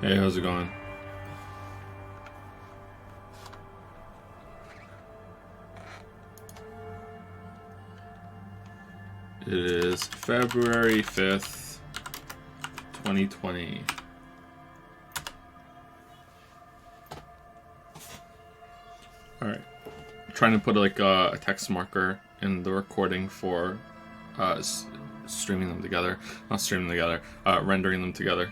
Hey, how's it going? It is February 5th, 2020. Alright. I'm trying to put like a text marker in the recording for streaming them together. Not streaming them together, rendering them together.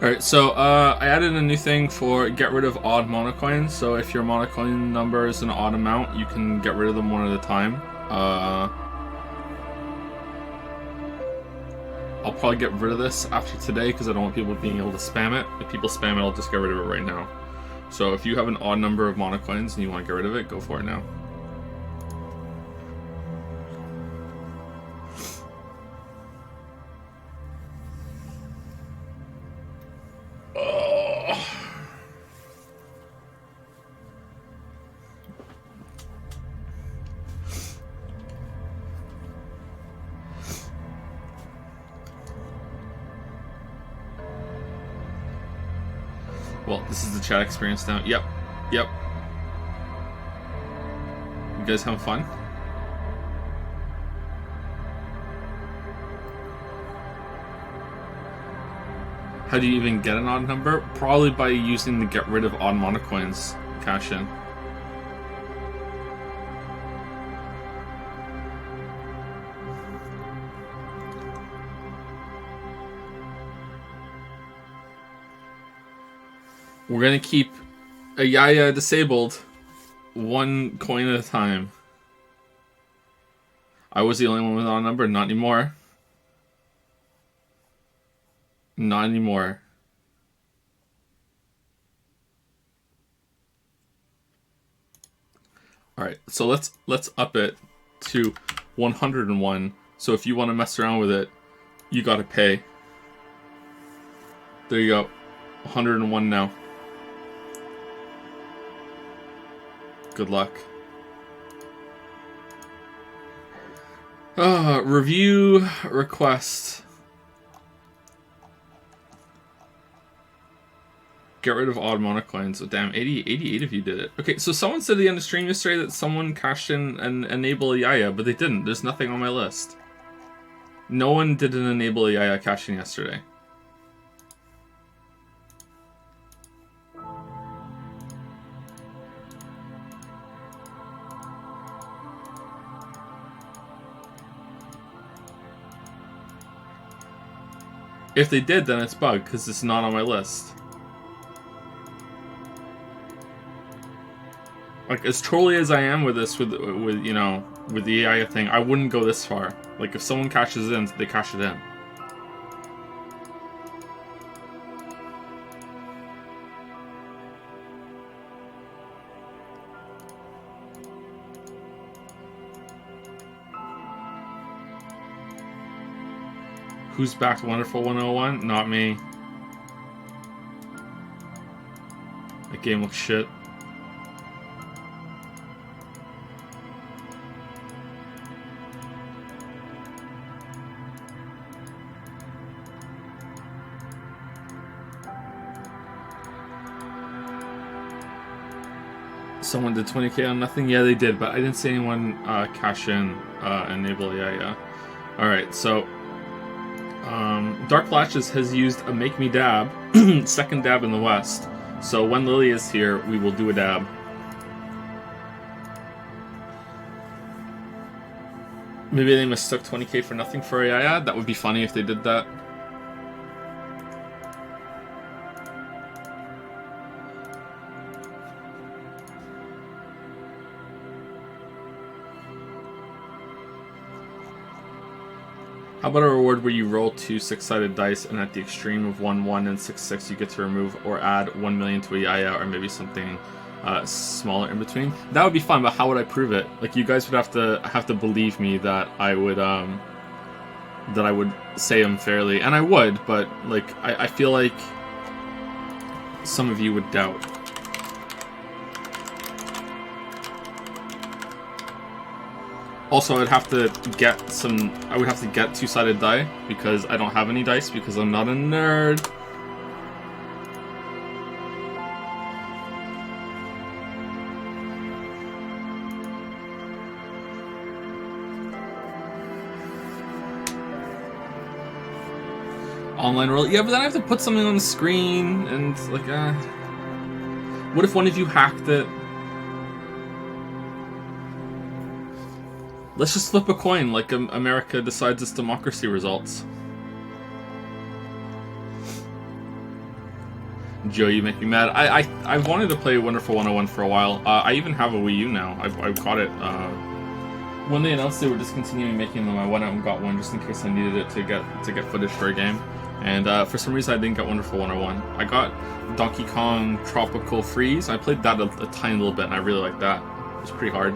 Alright, so I added a new thing for get rid of odd monocoins. So if your monocoin number is an odd amount, you can get rid of them one at a time. I'll probably get rid of this after today because I don't want people being able to spam it. If people spam it, I'll just get rid of it right now. So if you have an odd number of monocoins and you want to get rid of it, go for it now. Well, this is the chat experience now. Yep. You guys having fun? How do you even get an odd number? Probably by using the get rid of odd monocoins cash in. We're gonna keep a Yaya disabled one coin at a time. I was the only one with an odd number, not anymore. Not anymore. Alright, so let's up it to 101. So if you want to mess around with it, you gotta pay. There you go. 101 now. Good luck. Review request. Get rid of odd monocoins. Oh, damn, 88 of you did it. Okay, so someone said at the end of the stream yesterday that someone cashed in an enable a Yaya, but they didn't. There's nothing on my list. No one did an enable a Yaya cash in yesterday. If they did, then it's bugged, because it's not on my list. Like, as trolly as I am with this, with you know, with the AI thing, I wouldn't go this far. Like, if someone cashes in, they cash it in. Who's back Wonderful 101? Not me. That game looks shit. Someone did 20k on nothing? Yeah, they did, but I didn't see anyone cash in enable. Yeah. Alright, so Dark Lashes has used a Make Me Dab, second dab in the West. So when Lily is here, we will do a dab. Maybe they mistook 20k for nothing for a Yaya? That would be funny if they did that. How about a reward where you roll 2 6-sided dice and at the extreme of 1, 1, and 6, 6 you get to remove or add 1 million to a Yaya or maybe something smaller in between? That would be fun, but how would I prove it? Like, you guys would have to believe me that I would say them fairly, and I would, but like I feel like some of you would doubt. Also, I would have to get 2-sided die because I don't have any dice because I'm not a nerd. Online roll, yeah, but then I have to put something on the screen and like, what if one of you hacked it? Let's just flip a coin like America decides its democracy results. Joe, you make me mad. I wanted to play Wonderful 101 for a while. I even have a Wii U now. I got it. When they announced they were discontinuing making them, I went out and got one just in case I needed it to get footage for a game. And for some reason I didn't get Wonderful 101. I got Donkey Kong Tropical Freeze. I played that a tiny little bit and I really liked that. It was pretty hard.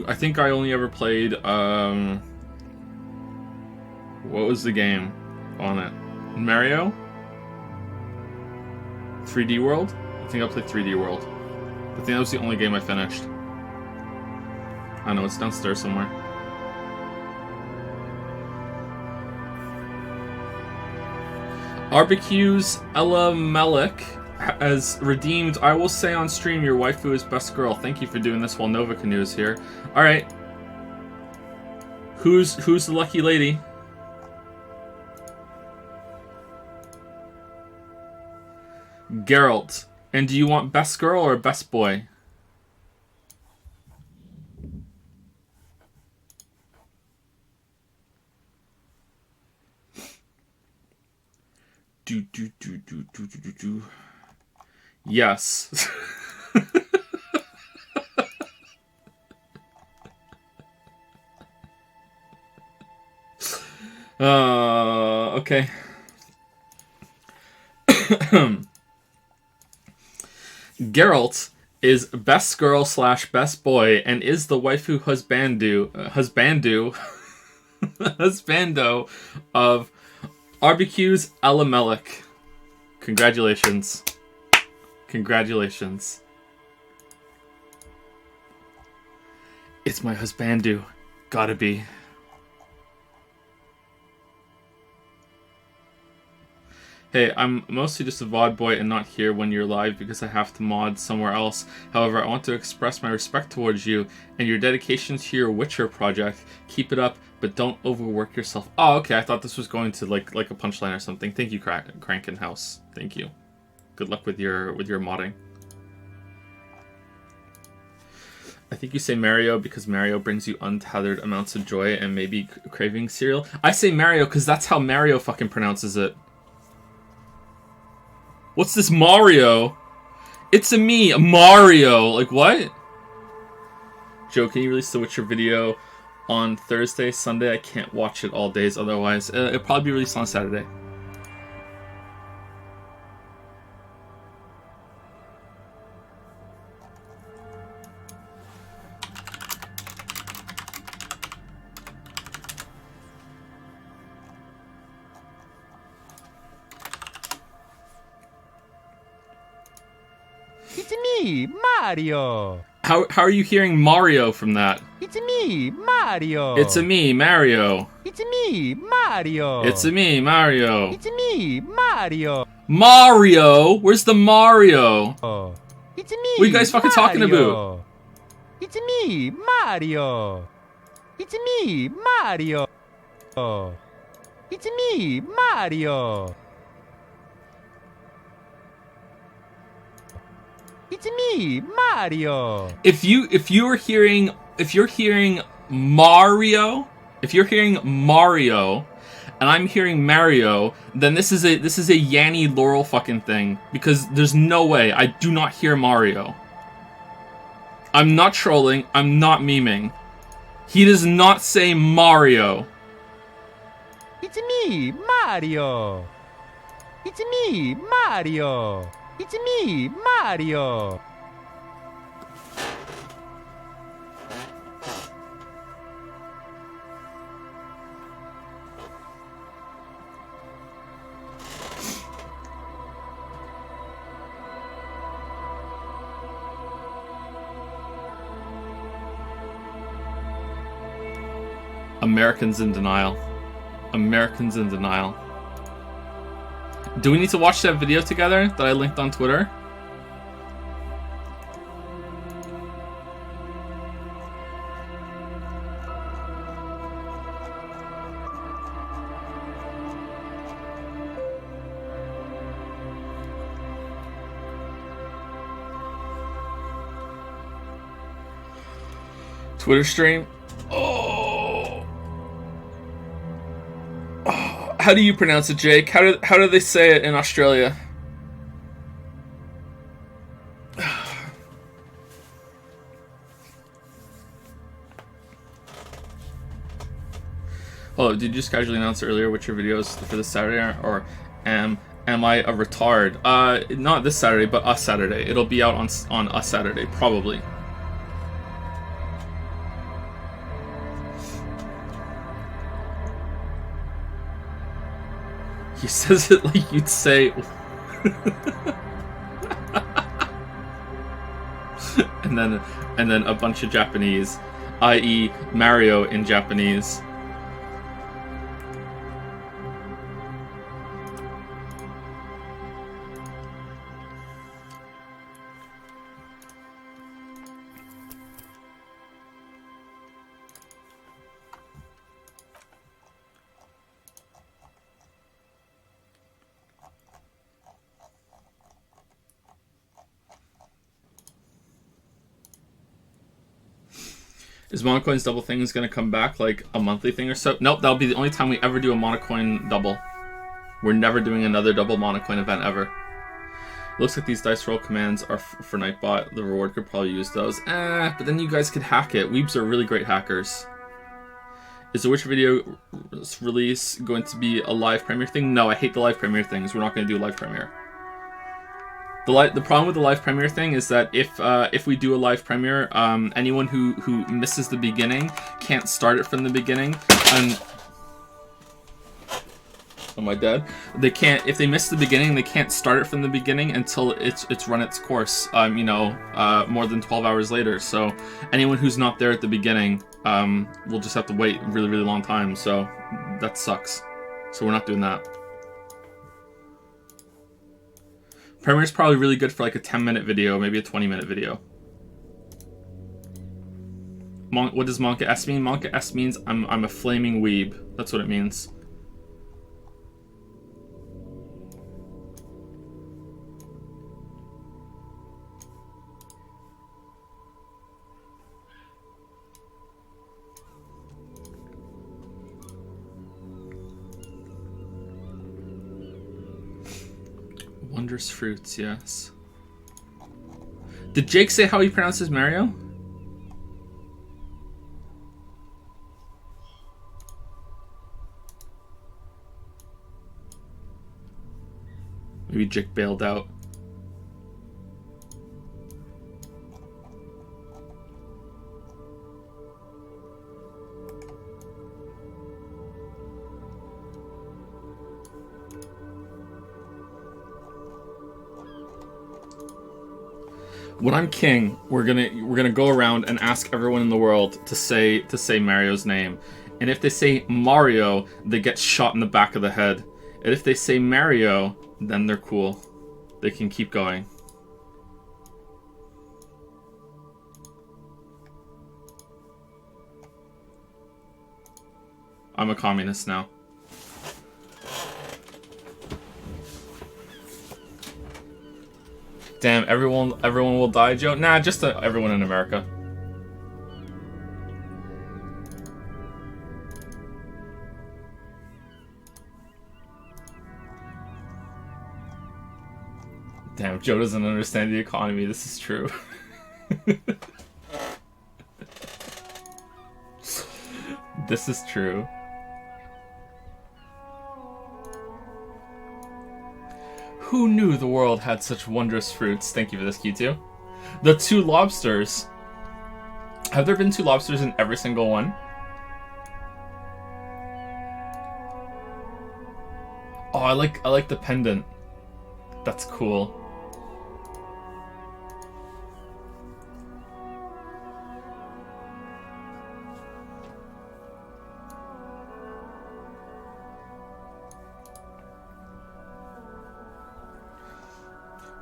I think I only ever played what was the game on it? Mario? 3D World? I think I played 3D World. I think that was the only game I finished. I know, it's downstairs somewhere. Barbecues Ella Melik has redeemed, I will say on stream, your waifu is best girl. Thank you for doing this while Nova Canoe is here. Alright. Who's the lucky lady? Geralt. And do you want best girl or best boy? Yes. Okay. Geralt is best girl / best boy and is the waifu husbando of Barbecues Alamelik. Congratulations. Congratulations. It's my husbando. Gotta be. Hey, I'm mostly just a VOD boy and not here when you're live because I have to mod somewhere else. However, I want to express my respect towards you and your dedication to your Witcher project. Keep it up, but don't overwork yourself. Oh, okay, I thought this was going to like a punchline or something. Thank you, Crankenhouse. Thank you. Good luck with your modding. I think you say Mario because Mario brings you untethered amounts of joy and maybe craving cereal. I say Mario because that's how Mario fucking pronounces it. What's this Mario? It's a me, a Mario. Like, what? Joe, can you release the Witcher video on Thursday, Sunday? I can't watch it all days otherwise. It'll probably be released on Saturday. It's me, Mario. How are you hearing Mario from that? It's me, Mario. It's a me, Mario. It's me, Mario. It's a me, Mario. It's me, Mario. Mario? Where's the Mario? It's me. What are you guys fucking talking about? It's me, Mario. It's me, Mario. It's me, Mario. It's me, Mario. If you're hearing Mario, and I'm hearing Mario, then this is a Yanny Laurel fucking thing, because there's no way I do not hear Mario. I'm not trolling, I'm not memeing. He does not say Mario. It's me, Mario. It's me, Mario. It's me, Mario. Americans in denial. Americans in denial. Do we need to watch that video together that I linked on Twitter? Twitter stream? Oh. How do you pronounce it, Jake? How do they say it in Australia? Oh, did you just casually announce earlier what your videos for this Saturday are? Or am I a retard? Not this Saturday, but a Saturday. It'll be out on a Saturday, probably. He says it like you'd say... and then a bunch of Japanese, i.e. Mario in Japanese. Is Monocoin's double thing is going to come back like a monthly thing or so? Nope, that'll be the only time we ever do a Monocoin double. We're never doing another double Monocoin event ever. It looks like these dice roll commands are for Nightbot. The reward could probably use those. But then you guys could hack it. Weebs are really great hackers. Is the Witcher video release going to be a live premiere thing? No, I hate the live premiere things. We're not going to do a live premiere. The problem with the live premiere thing is that if we do a live premiere, anyone who misses the beginning can't start it from the beginning. And am I dead? They can't, if they miss the beginning, they can't start it from the beginning until it's run its course. More than 12 hours later. So anyone who's not there at the beginning, will just have to wait a really, really long time. So that sucks. So we're not doing that. Premiere is probably really good for like a 10-minute video, maybe a 20-minute video. What does Monka S mean? Monka S means I'm a flaming weeb. That's what it means. Wondrous fruits, yes. Did Jake say how he pronounces Mario? Maybe Jake bailed out. When I'm king, we're gonna go around and ask everyone in the world to say Mario's name. And if they say Mario, they get shot in the back of the head. And if they say Mario, then they're cool. They can keep going. I'm a communist now. Damn, everyone will die, Joe? Nah, just everyone in America. Damn, Joe doesn't understand the economy. This is true. This is true. Who knew the world had such wondrous fruits? Thank you for this, Q2. The 2 lobsters. Have there been 2 lobsters in every single one? Oh, I like the pendant. That's cool.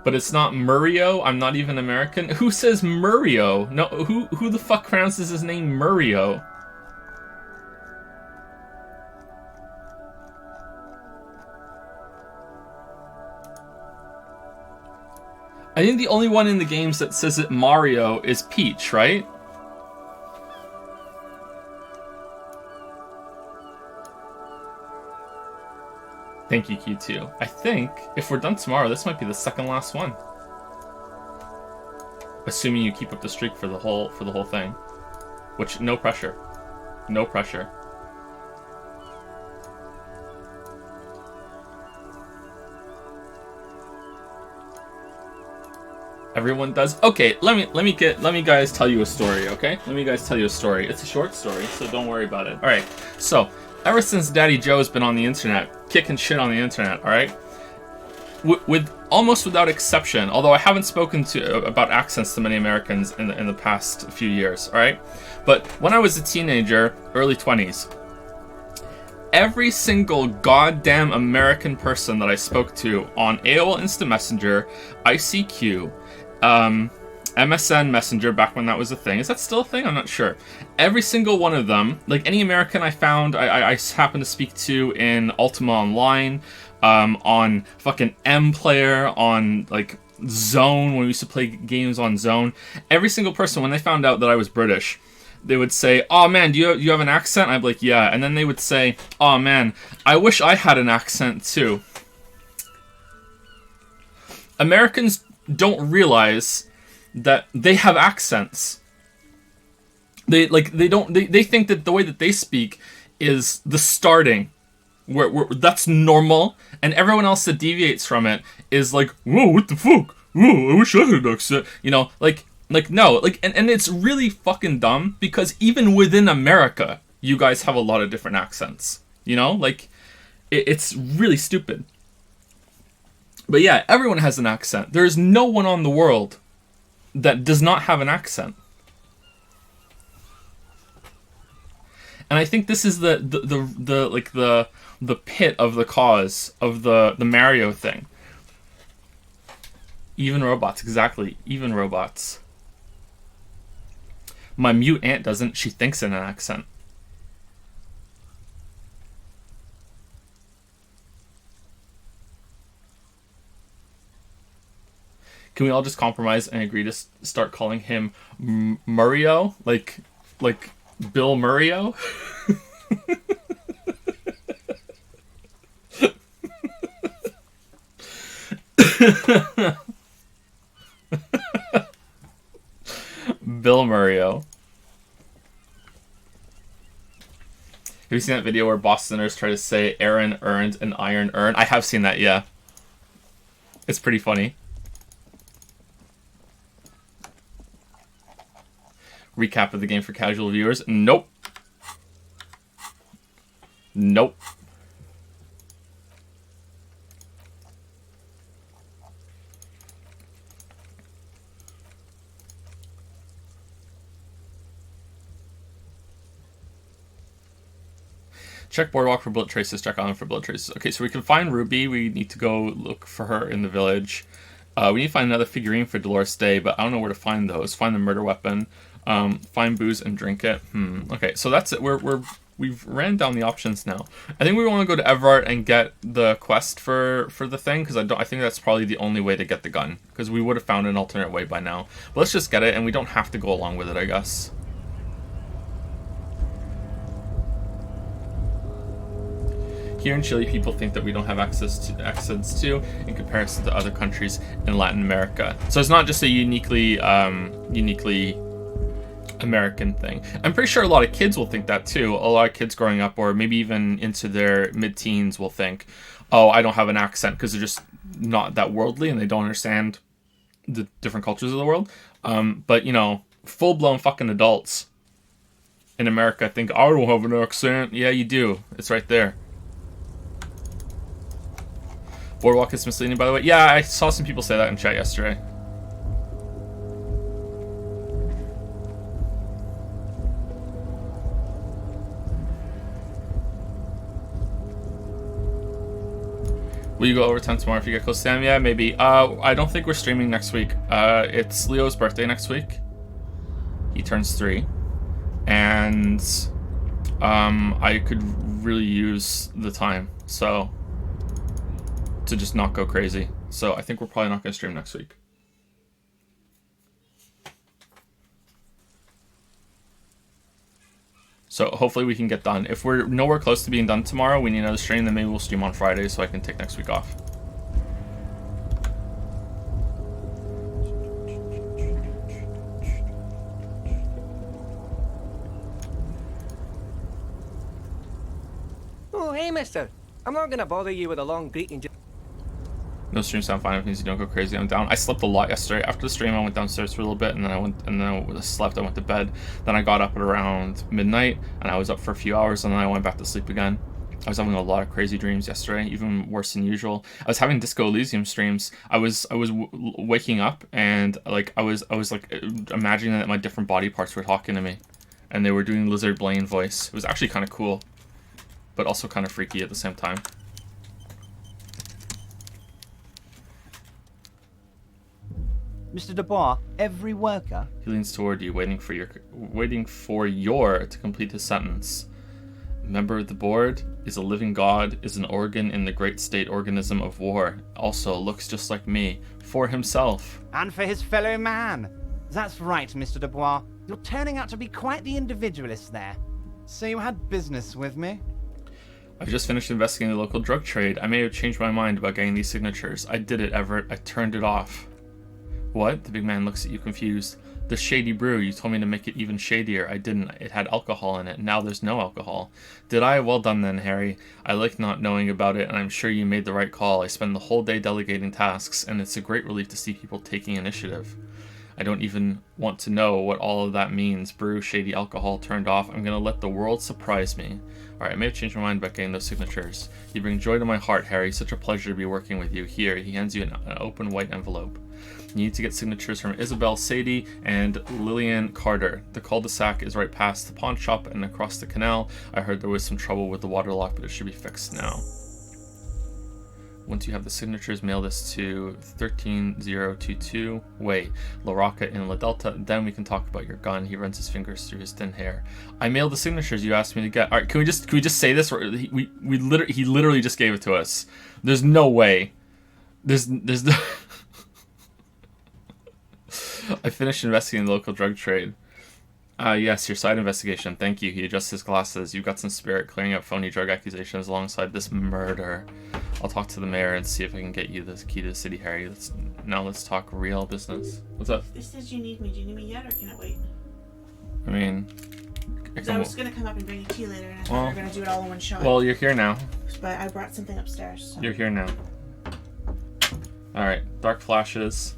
But it's not Murio. I'm not even American. Who says Murio? No, who the fuck pronounces his name Murio? I think the only one in the games that says it Mario is Peach, right? Thank you, Q2. I think if we're done tomorrow, this might be the second last one. Assuming you keep up the streak for the whole thing. Which, no pressure. No pressure. Everyone does. Okay, let me guys tell you a story, okay? Let me guys tell you a story. It's a short story, so don't worry about it. All right. So, ever since Daddy Joe's been on the internet, kicking shit on the internet, all right? With almost without exception, although I haven't spoken about accents to many Americans in the past few years, all right? But when I was a teenager, early 20s, every single goddamn American person that I spoke to on AOL Instant Messenger, ICQ, MSN Messenger, back when that was a thing. Is that still a thing? I'm not sure. Every single one of them, like any American I found, I happened to speak to in Ultima Online, on fucking M-Player, on like Zone, when we used to play games on Zone. Every single person, when they found out that I was British, they would say, "Oh man, do you have an accent?" I'd be like, "Yeah." And then they would say, "Oh man, I wish I had an accent too." Americans don't realize that they have accents. They think that the way that they speak is the starting, where that's normal, and everyone else that deviates from it is like, "Whoa, what the fuck? Whoa, I wish I had an accent." You know, no, and it's really fucking dumb, because even within America, you guys have a lot of different accents. You know, like, it's really stupid. But yeah, everyone has an accent. There is no one on the world that does not have an accent. And I think this is the pit of the cause of the Mario thing. Even robots, exactly. Even robots. My mute aunt doesn't. She thinks in an accent. Can we all just compromise and agree to start calling him Murio? Like Bill Murio? Bill Murio. Have you seen that video where Bostoners try to say Aaron earned an iron urn? I have seen that, yeah. It's pretty funny. Recap of the game for casual viewers. Nope. Nope. Check Boardwalk for bullet traces, check Island for bullet traces. Okay, so we can find Ruby. We need to go look for her in the village. We need to find another figurine for Dolores Day, but I don't know where to find those. Find the murder weapon. Find booze and drink it. Okay, so that's it. We've ran down the options now. I think we want to go to Everard and get the quest for the thing, because I think that's probably the only way to get the gun, because we would have found an alternate way by now. But let's just get it, and we don't have to go along with it, I guess. Here in Chile, people think that we don't have access to in comparison to other countries in Latin America. So it's not just a uniquely American thing. I'm pretty sure a lot of kids will think that too. A lot of kids growing up, or maybe even into their mid-teens, will think, oh, I don't have an accent, because they're just not that worldly and they don't understand the different cultures of the world. But, you know, full-blown fucking adults in America think, I don't have an accent. Yeah, you do. It's right there. Boardwalk is misleading, by the way. Yeah, I saw some people say that in chat yesterday. Will you go overtime tomorrow if you get close to Sam? Yeah, maybe. I don't think we're streaming next week. It's Leo's birthday next week. He turns 3. And I could really use the time. So, to just not go crazy. So I think we're probably not going to stream next week. So hopefully we can get done. If we're nowhere close to being done tomorrow, we need another stream, then maybe we'll stream on Friday so I can take next week off. Oh, hey, mister. I'm not going to bother you with a long greeting. No stream sound fine. It means you don't go crazy. I'm down. I slept a lot yesterday. After the stream, I went downstairs for a little bit, and then I slept. I went to bed. Then I got up at around midnight, and I was up for a few hours, and then I went back to sleep again. I was having a lot of crazy dreams yesterday, even worse than usual. I was having Disco Elysium streams. I was waking up, and like I was like imagining that my different body parts were talking to me, and they were doing Lizard Blaine voice. It was actually kind of cool, but also kind of freaky at the same time. Mr. Dubois, every worker. He leans toward you, waiting for your to complete his sentence. Member of the board, is a living god, is an organ in the great state organism of war. Also looks just like me, for himself. And for his fellow man. That's right, Mr. Dubois. You're turning out to be quite the individualist there. So you had business with me? I've just finished investigating the local drug trade. I may have changed my mind about getting these signatures. I did it, Everett. I turned it off. What? The big man looks at you confused. The shady brew, you told me to make it even shadier. I didn't. It had alcohol in it. Now there's no alcohol. Did I? Well done then, Harry. I like not knowing about it, and I'm sure you made the right call. I spend the whole day delegating tasks, and it's a great relief to see people taking initiative. I don't even want to know what all of that means. Brew, shady alcohol, turned off. I'm going to let the world surprise me. Alright, I may have changed my mind about getting those signatures. You bring joy to my heart, Harry. Such a pleasure to be working with you. Here, he hands you an open white envelope. You need to get signatures from Isabel Sadie and Lillian Carter. The cul-de-sac is right past the pawn shop and across the canal. I heard there was some trouble with the water lock, but it should be fixed now. Once you have the signatures, mail this to 13022 Way, La Rocca in La Delta. Then we can talk about your gun. He runs his fingers through his thin hair. I mailed the signatures you asked me to get. All right, can we just say this? He literally just gave it to us. There's no way. There's no. I finished investigating the local drug trade. Yes, your side investigation. Thank you. He adjusts his glasses. You've got some spirit clearing up phony drug accusations alongside this murder. I'll talk to the mayor and see if I can get you the key to the city, Harry. Let's talk real business. What's up? It says you need me. Do you need me yet, or can it wait? I mean... I was going to come up and bring you tea later, and I thought we were going to do it all in one shot. Well, you're here now. But I brought something upstairs. So. You're here now. Alright, dark flashes.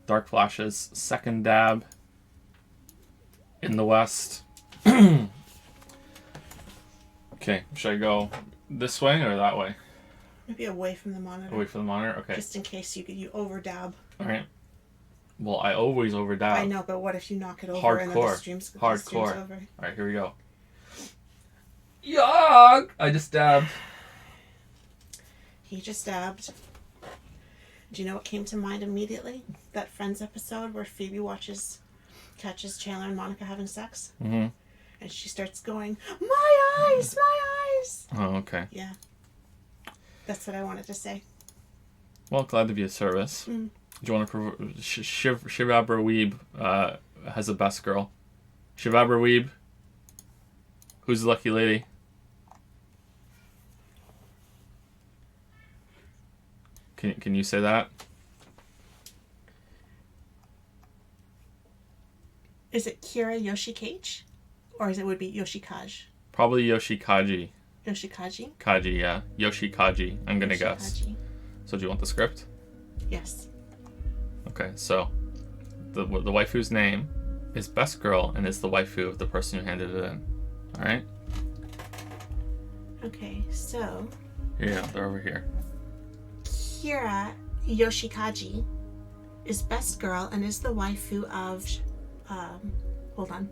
Dark flashes, second dab in the west. Okay, should I go this way or that way? Maybe away from the monitor. Away from the monitor? Okay. Just in case you over dab. Alright. Well, I always over dab. I know, but what if you knock it over and then the stream's Hardcore. over? Alright, here we go. Yuck! I just dabbed. He just dabbed. Do you know what came to mind immediately? That Friends episode where Phoebe catches Chandler and Monica having sex. Mm-hmm. And she starts going, my eyes, my eyes. Oh, okay. Yeah. That's what I wanted to say. Well, glad to be of service. Mm. Do you want to Shivabra Weeb has the best girl. Shivabra Weeb. Who's the lucky lady? Can you say that? Is it Kira Yoshikage? Or would it be Yoshikage? Probably Yoshikaji. Yoshikaji? Kaji, yeah. Yoshikaji, I'm gonna guess. So do you want the script? Yes. Okay, so the waifu's name is Best Girl and is the waifu of the person who handed it in. Alright? Okay, so... Yeah, they're over here. Kira Yoshikaji is Best Girl and is the waifu of... hold on.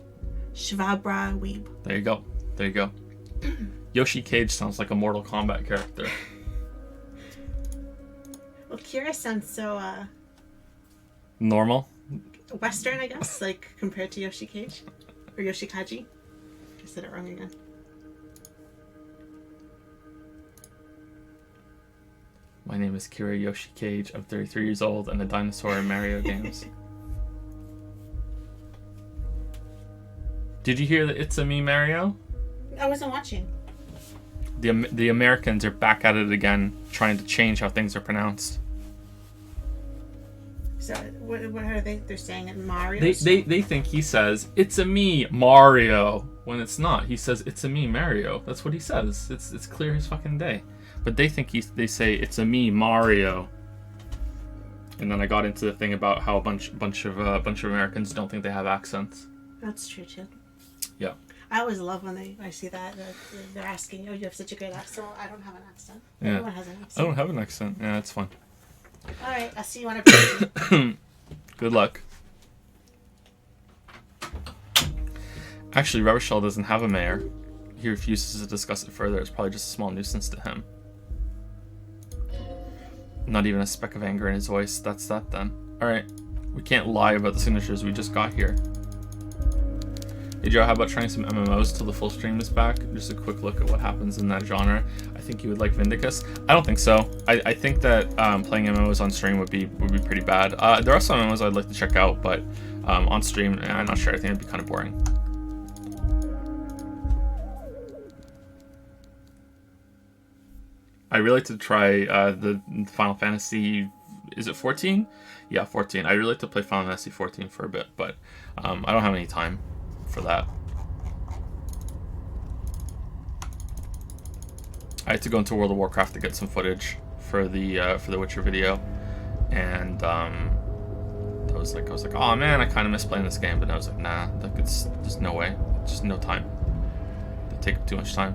Shvabra Weeb. There you go. There you go. Yoshi Cage sounds like a Mortal Kombat character. Well, Kira sounds so, Normal? Western, I guess, like, compared to Yoshikage. Or Yoshikaji. I said it wrong again. My name is Kira Yoshi Cage. I'm 33 years old and a dinosaur in Mario games. Did you hear that It's a Me Mario? I wasn't watching. The Americans are back at it again, trying to change how things are pronounced. So, what are they? They're saying it Mario? They think he says, "It's a me, Mario," when it's not. He says, "It's a me, Mario." That's what he says. It's clear as fucking day. But they think they say, "It's a me, Mario." And then I got into the thing about how a bunch of Americans don't think they have accents. That's true too. Yeah. I always love when I see that they're asking, "Oh, you have such a great accent." Well, I don't have an accent. Yeah. Everyone has an I accent. don't have an accent. Yeah, that's fun. All right, I'll see you on a break. Good luck. Actually, Revachol doesn't have a mayor. He refuses to discuss it further. It's probably just a small nuisance to him. Not even a speck of anger in his voice. That's that then. Alright. We can't lie about the signatures we just got here. Hey Joe, how about trying some MMOs till the full stream is back? Just a quick look at what happens in that genre. I think you would like Vindicus. I don't think so. I think that playing MMOs on stream would be pretty bad. There are some MMOs I'd like to check out, but on stream, I'm not sure. I think it'd be kind of boring. I really like to try the Final Fantasy. Is it 14? Yeah, 14. I really like to play Final Fantasy 14 for a bit, but I don't have any time for that. I had to go into World of Warcraft to get some footage for the Witcher video, and I was like, oh man, I kind of miss playing this game, but I was like, nah, there's no way, just no time. It'd take too much time.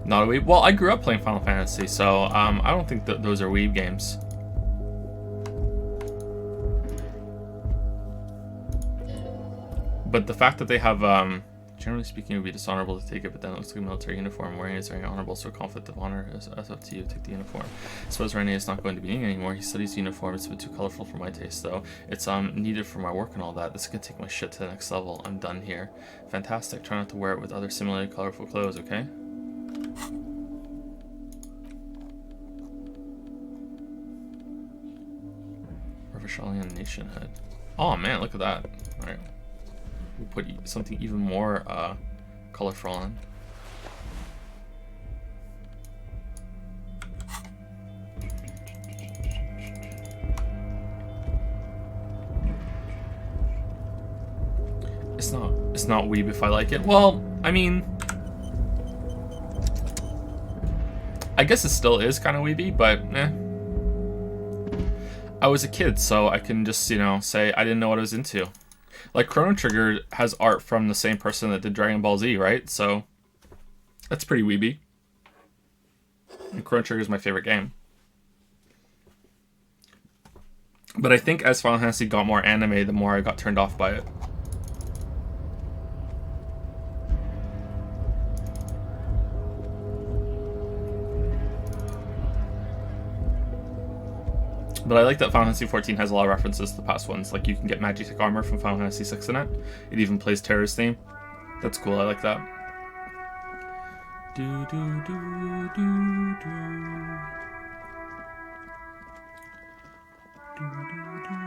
Not a weeb. Well, I grew up playing Final Fantasy, so I don't think that those are weeb games. But the fact that they have, generally speaking, it would be dishonorable to take it, but then it looks like a military uniform. Wearing it is very honorable, so a conflict of honor is up to you. Take the uniform. I suppose Rene is not going to be needing anymore. He studies uniform. It's a bit too colorful for my taste, though. It's needed for my work and all that. This is gonna take my shit to the next level. I'm done here. Fantastic. Try not to wear it with other similarly colorful clothes, okay? Revacholian nationhood. Oh man, look at that. Alright. We'll put something even more colorful on. It's not weeb if I like it. Well, I mean, I guess it still is kind of weeby, but eh. I was a kid, so I can just, say I didn't know what I was into. Like, Chrono Trigger has art from the same person that did Dragon Ball Z, right? So, That's pretty weeby. And Chrono Trigger is my favorite game. But I think as Final Fantasy got more anime, the more I got turned off by it. But I like that Final Fantasy 14 has a lot of references to the past ones. Like, you can get magic armor from Final Fantasy 6 in it. It even plays Terra's theme. That's cool, I like that. Do, do, do, do, do. Do, do, do, do.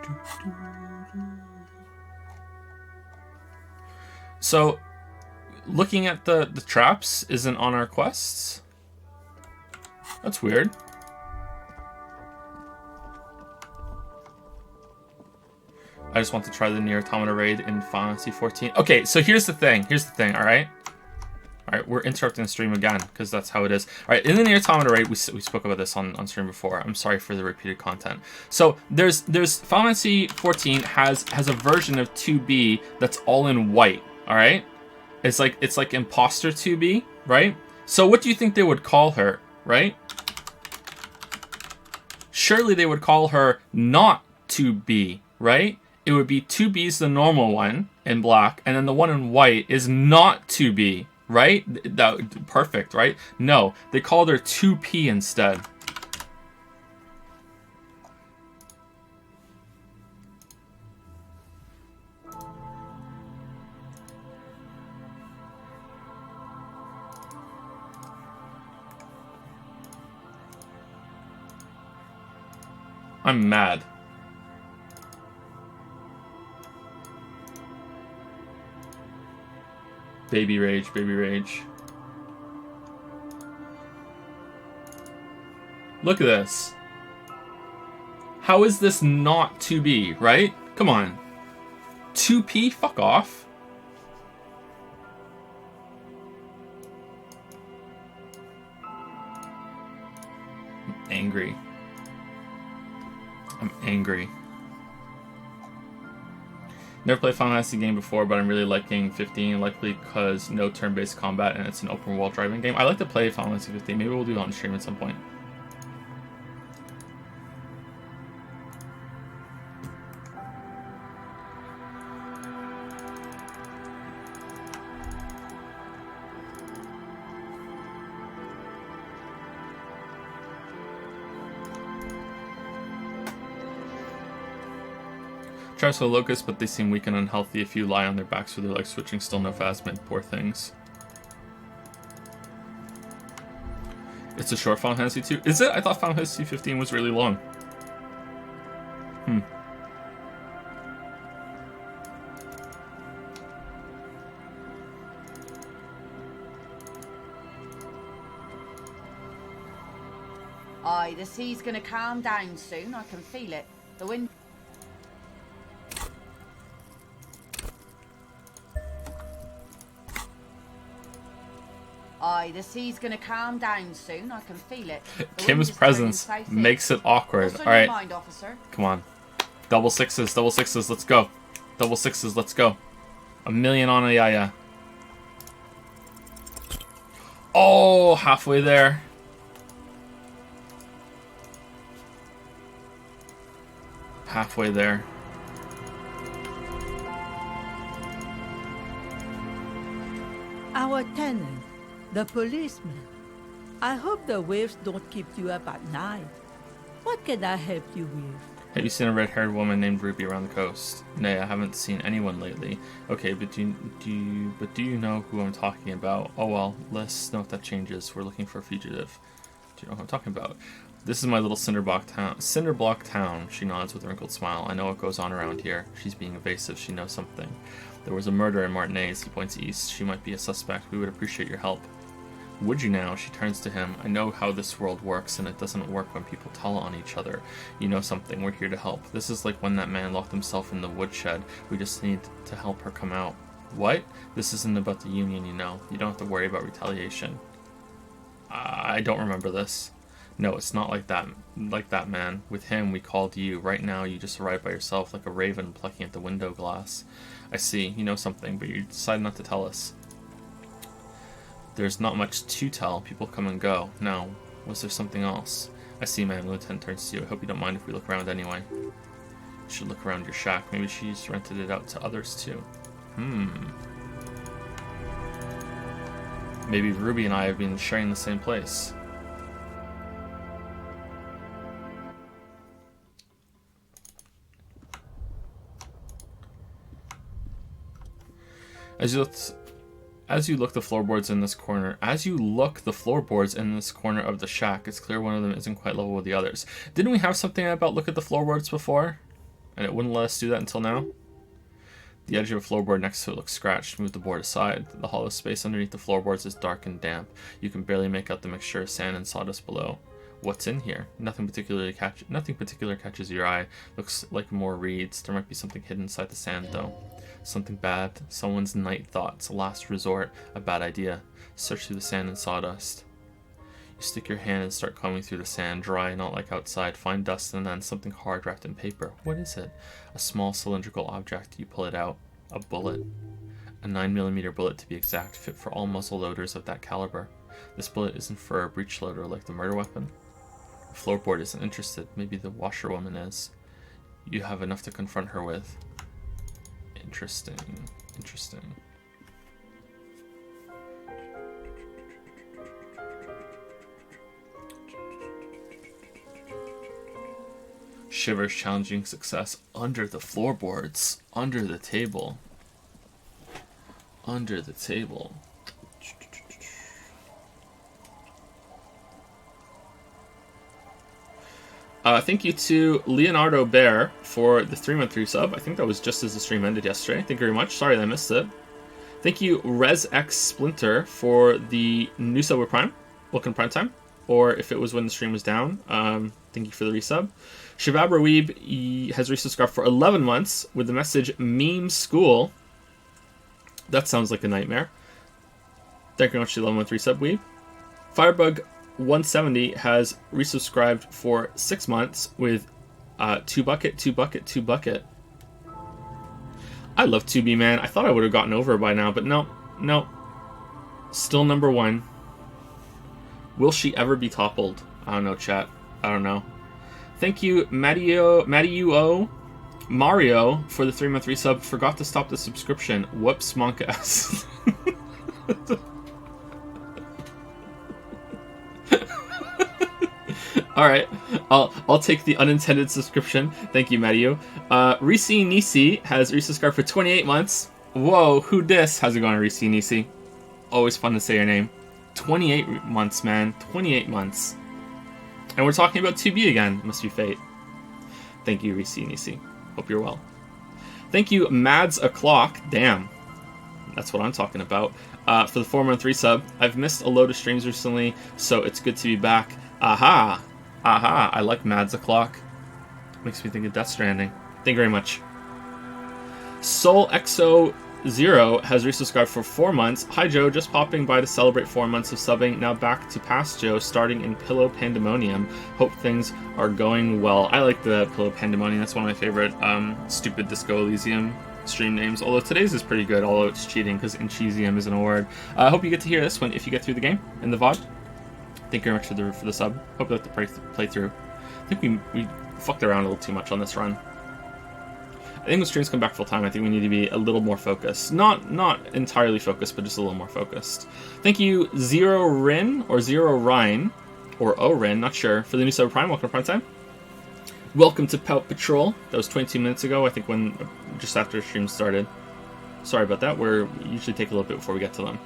Do, do, do. So, looking at the traps isn't on our quests? That's weird. I just want to try the Nier Automata raid in Final Fantasy 14. Okay, so here's the thing, alright? Alright, we're interrupting the stream again, because that's how it is. Alright, in the Nier Automata raid, we spoke about this on stream before. I'm sorry for the repeated content. So, there's Final Fantasy 14 has a version of 2B that's all in white, alright? It's like Imposter 2B, right? So what do you think they would call her, right? Surely they would call her not 2B, right? It would be 2B's the normal one in black, and then the one in white is not 2B, right? That perfect, right? No, they called her 2P instead. I'm mad. Baby rage, baby rage. Look at this. How is this not 2B, right? Come on. 2P? Fuck off. I'm angry. I'm angry. Never played Final Fantasy game before, but I'm really liking 15, likely because no turn-based combat and it's an open-world driving game. I like to play Final Fantasy 15. Maybe we'll do that on stream at some point. Tries for Locust, but they seem weak and unhealthy. If you lie on their backs with their legs switching, still no phasmid. Poor things. It's a short Final Fantasy 2. Is it? I thought Final Fantasy 15 was really long. Aye, the sea's gonna calm down soon. I can feel it. The wind. Aye, the sea's gonna calm down soon. I can feel it. Kim's presence makes it awkward. All right, mind, officer? Come on. Double sixes, let's go. Double sixes, let's go. 1,000,000 on a yaya. Oh, halfway there. Halfway there. Our tenant, the policeman. I hope the waves don't keep you up at night. What can I help you with? Have you seen a red-haired woman named Ruby around the coast? Nay, I haven't seen anyone lately. Okay, but do you know who I'm talking about? Oh well, let's know if that changes. We're looking for a fugitive. Do you know who I'm talking about? This is my little Cinderblock town. She nods with a wrinkled smile. I know what goes on around here. She's being evasive. She knows something. There was a murder in Martinez. He points east. She might be a suspect. We would appreciate your help. Would you now? She turns to him. I know how this world works, and it doesn't work when people tell on each other. You know something. We're here to help. This is like when that man locked himself in the woodshed. We just need to help her come out. What? This isn't about the union, you know. You don't have to worry about retaliation. I don't remember this. No, it's not like that. Like that, man. With him, we called you. Right now, you just arrived by yourself like a raven plucking at the window glass. I see. You know something, but you decide not to tell us. There's not much to tell. People come and go. Now, was there something else? I see, man. Lieutenant turns to you. I hope you don't mind if we look around anyway. You should look around your shack. Maybe she's rented it out to others, too. Maybe Ruby and I have been sharing the same place. As you look the floorboards in this corner of the shack, it's clear one of them isn't quite level with the others. Didn't we have something about look at the floorboards before? And it wouldn't let us do that until now? The edge of a floorboard next to it looks scratched. Move the board aside. The hollow space underneath the floorboards is dark and damp. You can barely make out the mixture of sand and sawdust below. What's in here? Nothing particular catches your eye. Looks like more reeds. There might be something hidden inside the sand, though. Something bad. Someone's night thoughts. A last resort. A bad idea. Search through the sand and sawdust. You stick your hand and start combing through the sand. Dry, not like outside. Find dust and then something hard wrapped in paper. What is it? A small cylindrical object. You pull it out. A bullet. A 9mm bullet to be exact. Fit for all muzzle loaders of that caliber. This bullet isn't for a breech loader like the murder weapon. The floorboard isn't interested. Maybe the washerwoman is. You have enough to confront her with. Interesting. Shivers challenging success under the floorboards. Under the table. Thank you to Leonardo Bear for the 3-month resub. I think that was just as the stream ended yesterday. Thank you very much. Sorry that I missed it. Thank you, ResX Splinter, for the new sub with Prime. Welcome to Prime Time. Or if it was when the stream was down, thank you for the resub. Shababra Weeb has resubscribed for 11 months with the message Meme School. That sounds like a nightmare. Thank you very much for the 11-month resub, Weeb. Firebug 170 has resubscribed for 6 months with 2 bucket. I love 2B, man. I thought I would have gotten over it by now, but no. Still number 1. Will she ever be toppled? I don't know, chat. I don't know. Thank you, Mario, for the 3-month resub. Forgot to stop the subscription. Whoops, Monkas. Alright, I'll take the unintended subscription. Thank you, Mario. Reese Nisi has resubscribed for 28 months. Whoa, who dis? How's it going, Reese Nisi? Always fun to say your name. 28 months, man. 28 months. And we're talking about 2B again. Must be fate. Thank you, Reese Nisi. Hope you're well. Thank you, Mads O'Clock. Damn. That's what I'm talking about. For the 4-month resub. I've missed a load of streams recently, so it's good to be back. Aha! I like Mads O'Clock. Makes me think of Death Stranding. Thank you very much. Soul Exo 0 has resubscribed for 4 months. Hi Joe, just popping by to celebrate 4 months of subbing. Now back to past Joe, starting in Pillow Pandemonium. Hope things are going well. I like the Pillow Pandemonium. That's one of my favorite stupid Disco Elysium stream names. Although today's is pretty good, although it's cheating because Encheesium isn't a word. I hope you get to hear this one if you get through the game in the VOD. Thank you very much for the sub. Hope you like the playthrough. I think we fucked around a little too much on this run. I think when streams come back full time, I think we need to be a little more focused. Not entirely focused, but just a little more focused. Thank you, Zero Rin, or Zero Rhine, or O-Rin, not sure, for the new sub Prime. Welcome to Prime Time. Welcome to Pout Patrol. That was 22 minutes ago, I think, when just after the stream started. Sorry about that. We usually take a little bit before we get to them.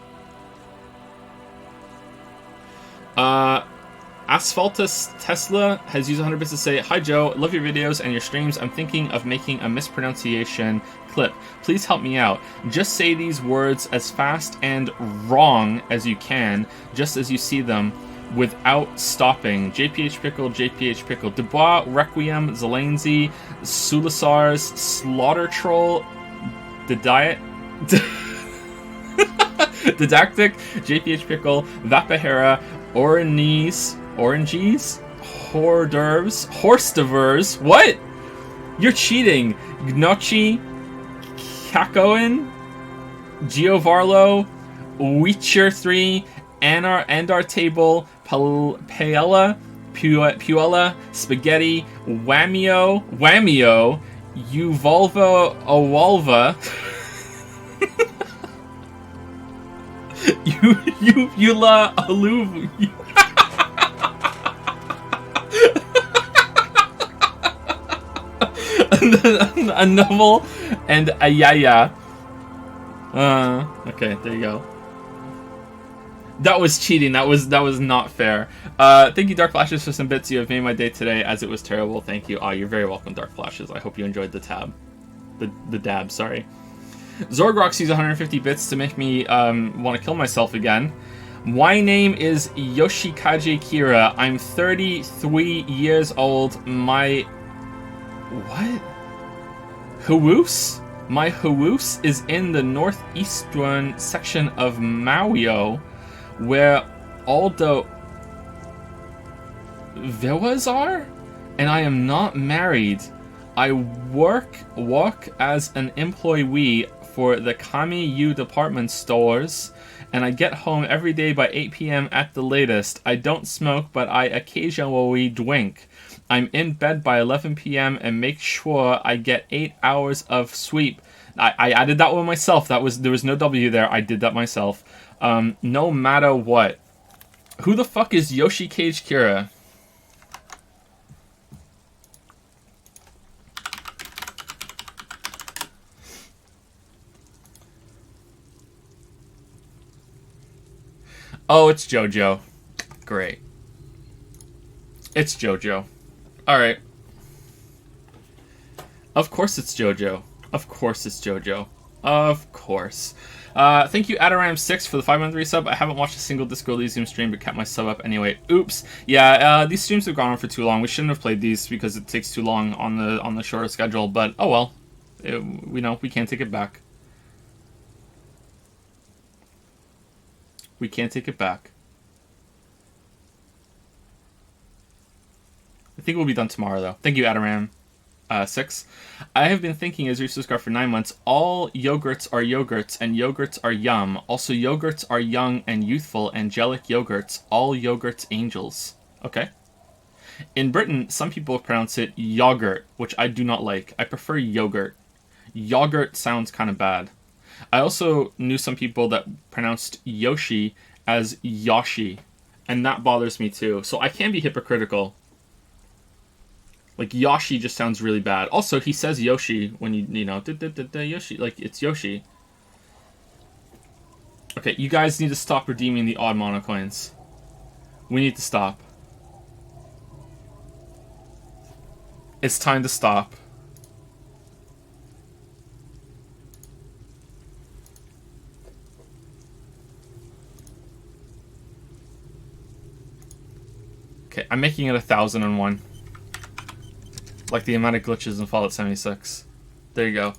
Asphaltus Tesla has used 100 bits to say, Hi Joe, love your videos and your streams. I'm thinking of making a mispronunciation clip. Please help me out. Just say these words as fast and wrong as you can, just as you see them, without stopping. JPH Pickle, Dubois, Requiem, Zelenzi, Sulisars, Slaughter Troll, The Diet... Didactic, JPH Pickle, Vapahera, Oranges, hors d'oeuvres, horse d'oeuvres. What? You're cheating. Gnocchi, Cacoin, Giovarlo, Witcher 3, Andar Table, Paella, Puella, Spaghetti, Whamio, Uvolva, Owalva, Uvula, Aluv. A novel and a yaya. Okay, there you go. That was cheating. That was not fair. Thank you, Dark Flashes, for some bits. You have made my day today, as it was terrible. Thank you. You're very welcome, Dark Flashes. I hope you enjoyed the tab. The dab, sorry. Zorgrox used 150 bits to make me want to kill myself again. My name is Yoshikaze Kira. I'm 33 years old. My... What? Hawoos? My Hawoos is in the northeastern section of Maui, where all the villas are, and I am not married. I work as an employee for the Kamiyu department stores, and I get home every day by 8 p.m. at the latest. I don't smoke, but I occasionally drink. I'm in bed by 11 p.m. and make sure I get 8 hours of sleep. I added that one myself. There was no W there. I did that myself. No matter what. Who the fuck is Yoshikaze Kira? Oh, it's JoJo. Great. It's JoJo. Alright. Of course it's JoJo. Of course it's JoJo. Of course. Thank you, Adaram6, for the 5-month resub. I haven't watched a single Disco Elysium stream, but kept my sub up anyway. Oops. Yeah, these streams have gone on for too long. We shouldn't have played these because it takes too long on the shorter schedule, but oh well. We can't take it back. We can't take it back. I think we'll be done tomorrow, though. Thank you, Adaram6. I have been thinking as Resource for 9 months, all yogurts are yogurts, and yogurts are yum. Also, yogurts are young and youthful, angelic yogurts. All yogurts angels. Okay. In Britain, some people pronounce it yogurt, which I do not like. I prefer yogurt. Yogurt sounds kind of bad. I also knew some people that pronounced Yoshi as Yoshi, and that bothers me too. So I can be hypocritical. Like, Yoshi just sounds really bad. Also, he says Yoshi when you know, Yoshi, like, it's Yoshi. Okay, you guys need to stop redeeming the odd monocoins. We need to stop. It's time to stop. Okay, I'm making it 1,001. Like the amount of glitches in Fallout 76. There you go.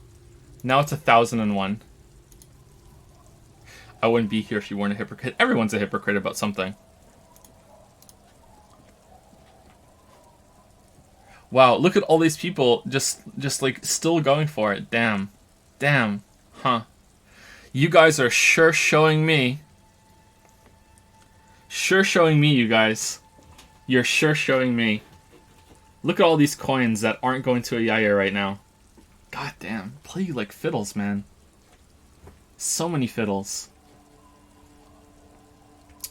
Now it's 1,001. I wouldn't be here if you weren't a hypocrite. Everyone's a hypocrite about something. Wow, look at all these people just like still going for it. Damn. Damn. Huh. You guys are sure showing me. Sure showing me, you guys. You're sure showing me. Look at all these coins that aren't going to a Yaya right now. God damn. Play you like fiddles, man. So many fiddles.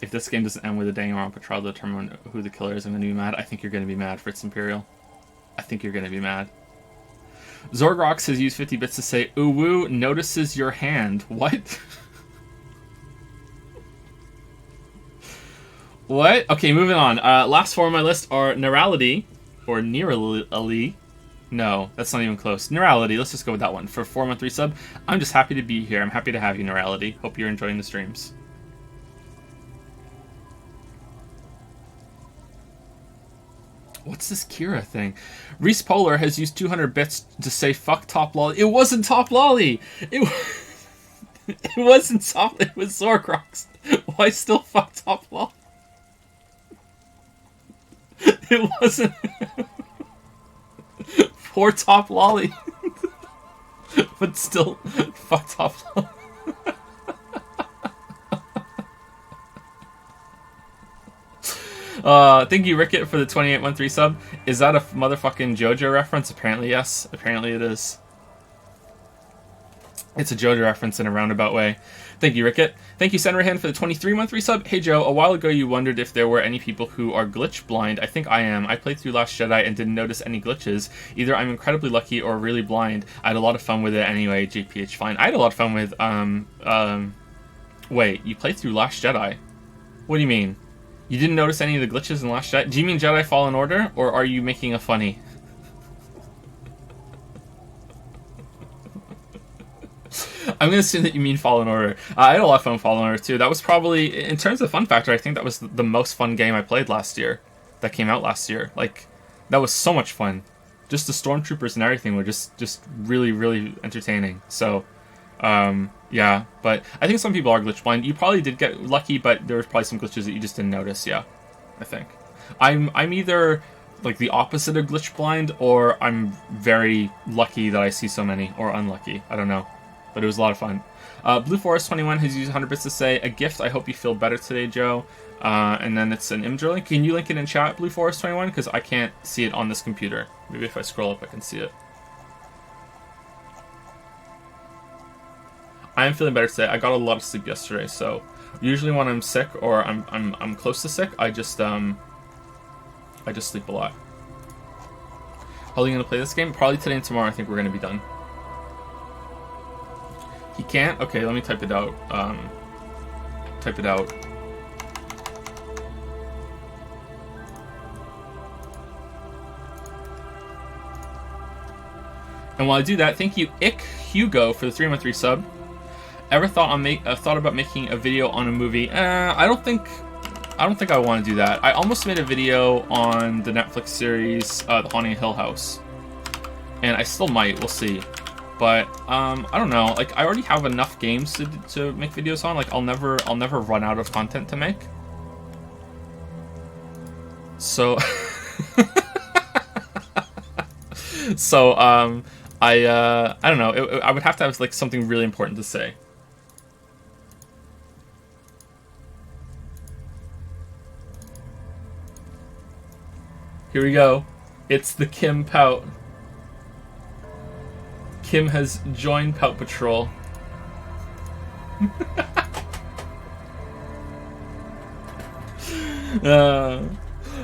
If this game doesn't end with a Danganronpa trial to determine who the killer is, I'm going to be mad. I think you're going to be mad, Fritz Imperial. I think you're going to be mad. Zorgrox has used 50 bits to say, Uwu notices your hand. What? What? Okay, moving on. Last four on my list are Neurality, or Neurally. No, that's not even close. Neurality, let's just go with that one. For 4-month resub, I'm just happy to be here. I'm happy to have you, Neurality. Hope you're enjoying the streams. What's this Kira thing? Reese Polar has used 200 bits to say fuck Top Lolly. It wasn't Top Lolly! It wasn't Top... It was Zorgrox. Why still fuck Top Lolly? It wasn't. Poor Top Lolly. But still, fuck Top Lolly. Thank you, Rickett, for the 2813 sub. Is that a motherfucking JoJo reference? Apparently, yes. Apparently it is. It's a JoJo reference in a roundabout way. Thank you, Rickett. Thank you, Senrahan, for the 23-month resub. Hey, Joe, a while ago you wondered if there were any people who are glitch blind. I think I am. I played through Last Jedi and didn't notice any glitches. Either I'm incredibly lucky or really blind. I had a lot of fun with it anyway. JPH, fine. I had a lot of fun with, wait, you played through Last Jedi? What do you mean? You didn't notice any of the glitches in Last Jedi? Do you mean Jedi Fallen Order, or are you making a funny? I'm going to assume that you mean Fallen Order. I had a lot of fun with Fallen Order, too. That was probably, in terms of fun factor, I think that was the most fun game I played last year. That came out last year. Like, that was so much fun. Just the stormtroopers and everything were just really, really entertaining. So, yeah. But I think some people are glitch blind. You probably did get lucky, but there was probably some glitches that you just didn't notice, yeah. I think. I'm either, like, the opposite of glitch blind, or I'm very lucky that I see so many, or unlucky. I don't know. But it was a lot of fun. Blue Forest 21 has used 100 bits to say, a gift, I hope you feel better today, Joe. And then it's an image link. Can you link it in chat, Blue Forest 21? Because I can't see it on this computer. Maybe if I scroll up, I can see it. I am feeling better today. I got a lot of sleep yesterday, so usually when I'm sick or I'm close to sick, I just sleep a lot. How are you gonna play this game? Probably today and tomorrow. I think we're gonna be done. He can't? Okay, let me type it out. Type it out. And while I do that, thank you, Ick Hugo, for the 3-month resub. Ever thought about making a video on a movie? I don't think I want to do that. I almost made a video on the Netflix series, The Haunting of Hill House, and I still might. We'll see. But I don't know. Like, I already have enough games to make videos on. Like, I'll never run out of content to make. So, so I don't know. I would have to have like something really important to say. Here we go. It's the Kim Pout. Kim has joined Pout Patrol.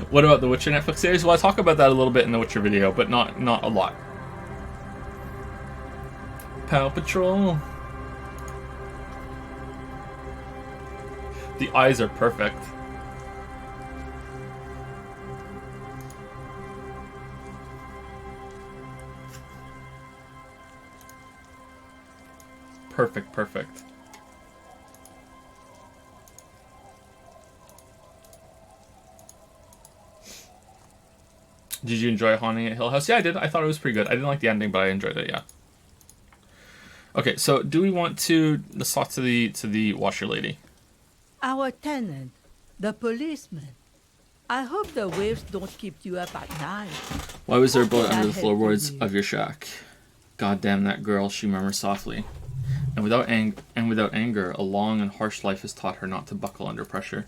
What about the Witcher Netflix series? Well, I talk about that a little bit in the Witcher video, but not a lot. Pout Patrol. The eyes are perfect. Perfect. Did you enjoy Haunting at Hill House? Yeah, I did. I thought it was pretty good. I didn't like the ending, but I enjoyed it, yeah. Okay, so do we want to... Let's talk to the washer lady. Our tenant, the policeman. I hope the waves don't keep you up at night. Why was there a bullet under the floorboards of your shack? God damn that girl, she murmurs softly. And without anger, a long and harsh life has taught her not to buckle under pressure.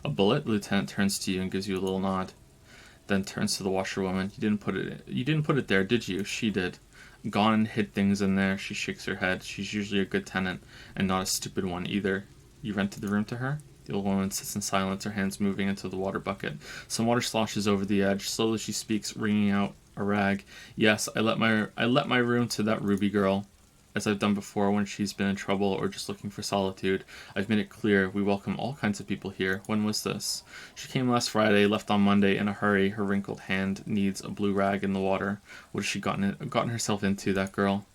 A bullet? The lieutenant turns to you and gives you a little nod. Then turns to the washerwoman. You didn't put it there, did you? She did. Gone and hid things in there. She shakes her head. She's usually a good tenant, and not a stupid one either. You rented the room to her? The old woman sits in silence, her hands moving into the water bucket. Some water sloshes over the edge. Slowly she speaks, wringing out a rag. Yes, I let my room to that Ruby girl. As I've done before when she's been in trouble or just looking for solitude. I've made it clear we welcome all kinds of people here. When was this? She came last Friday, left on Monday in a hurry. Her wrinkled hand needs a blue rag in the water. What has she gotten herself into, that girl?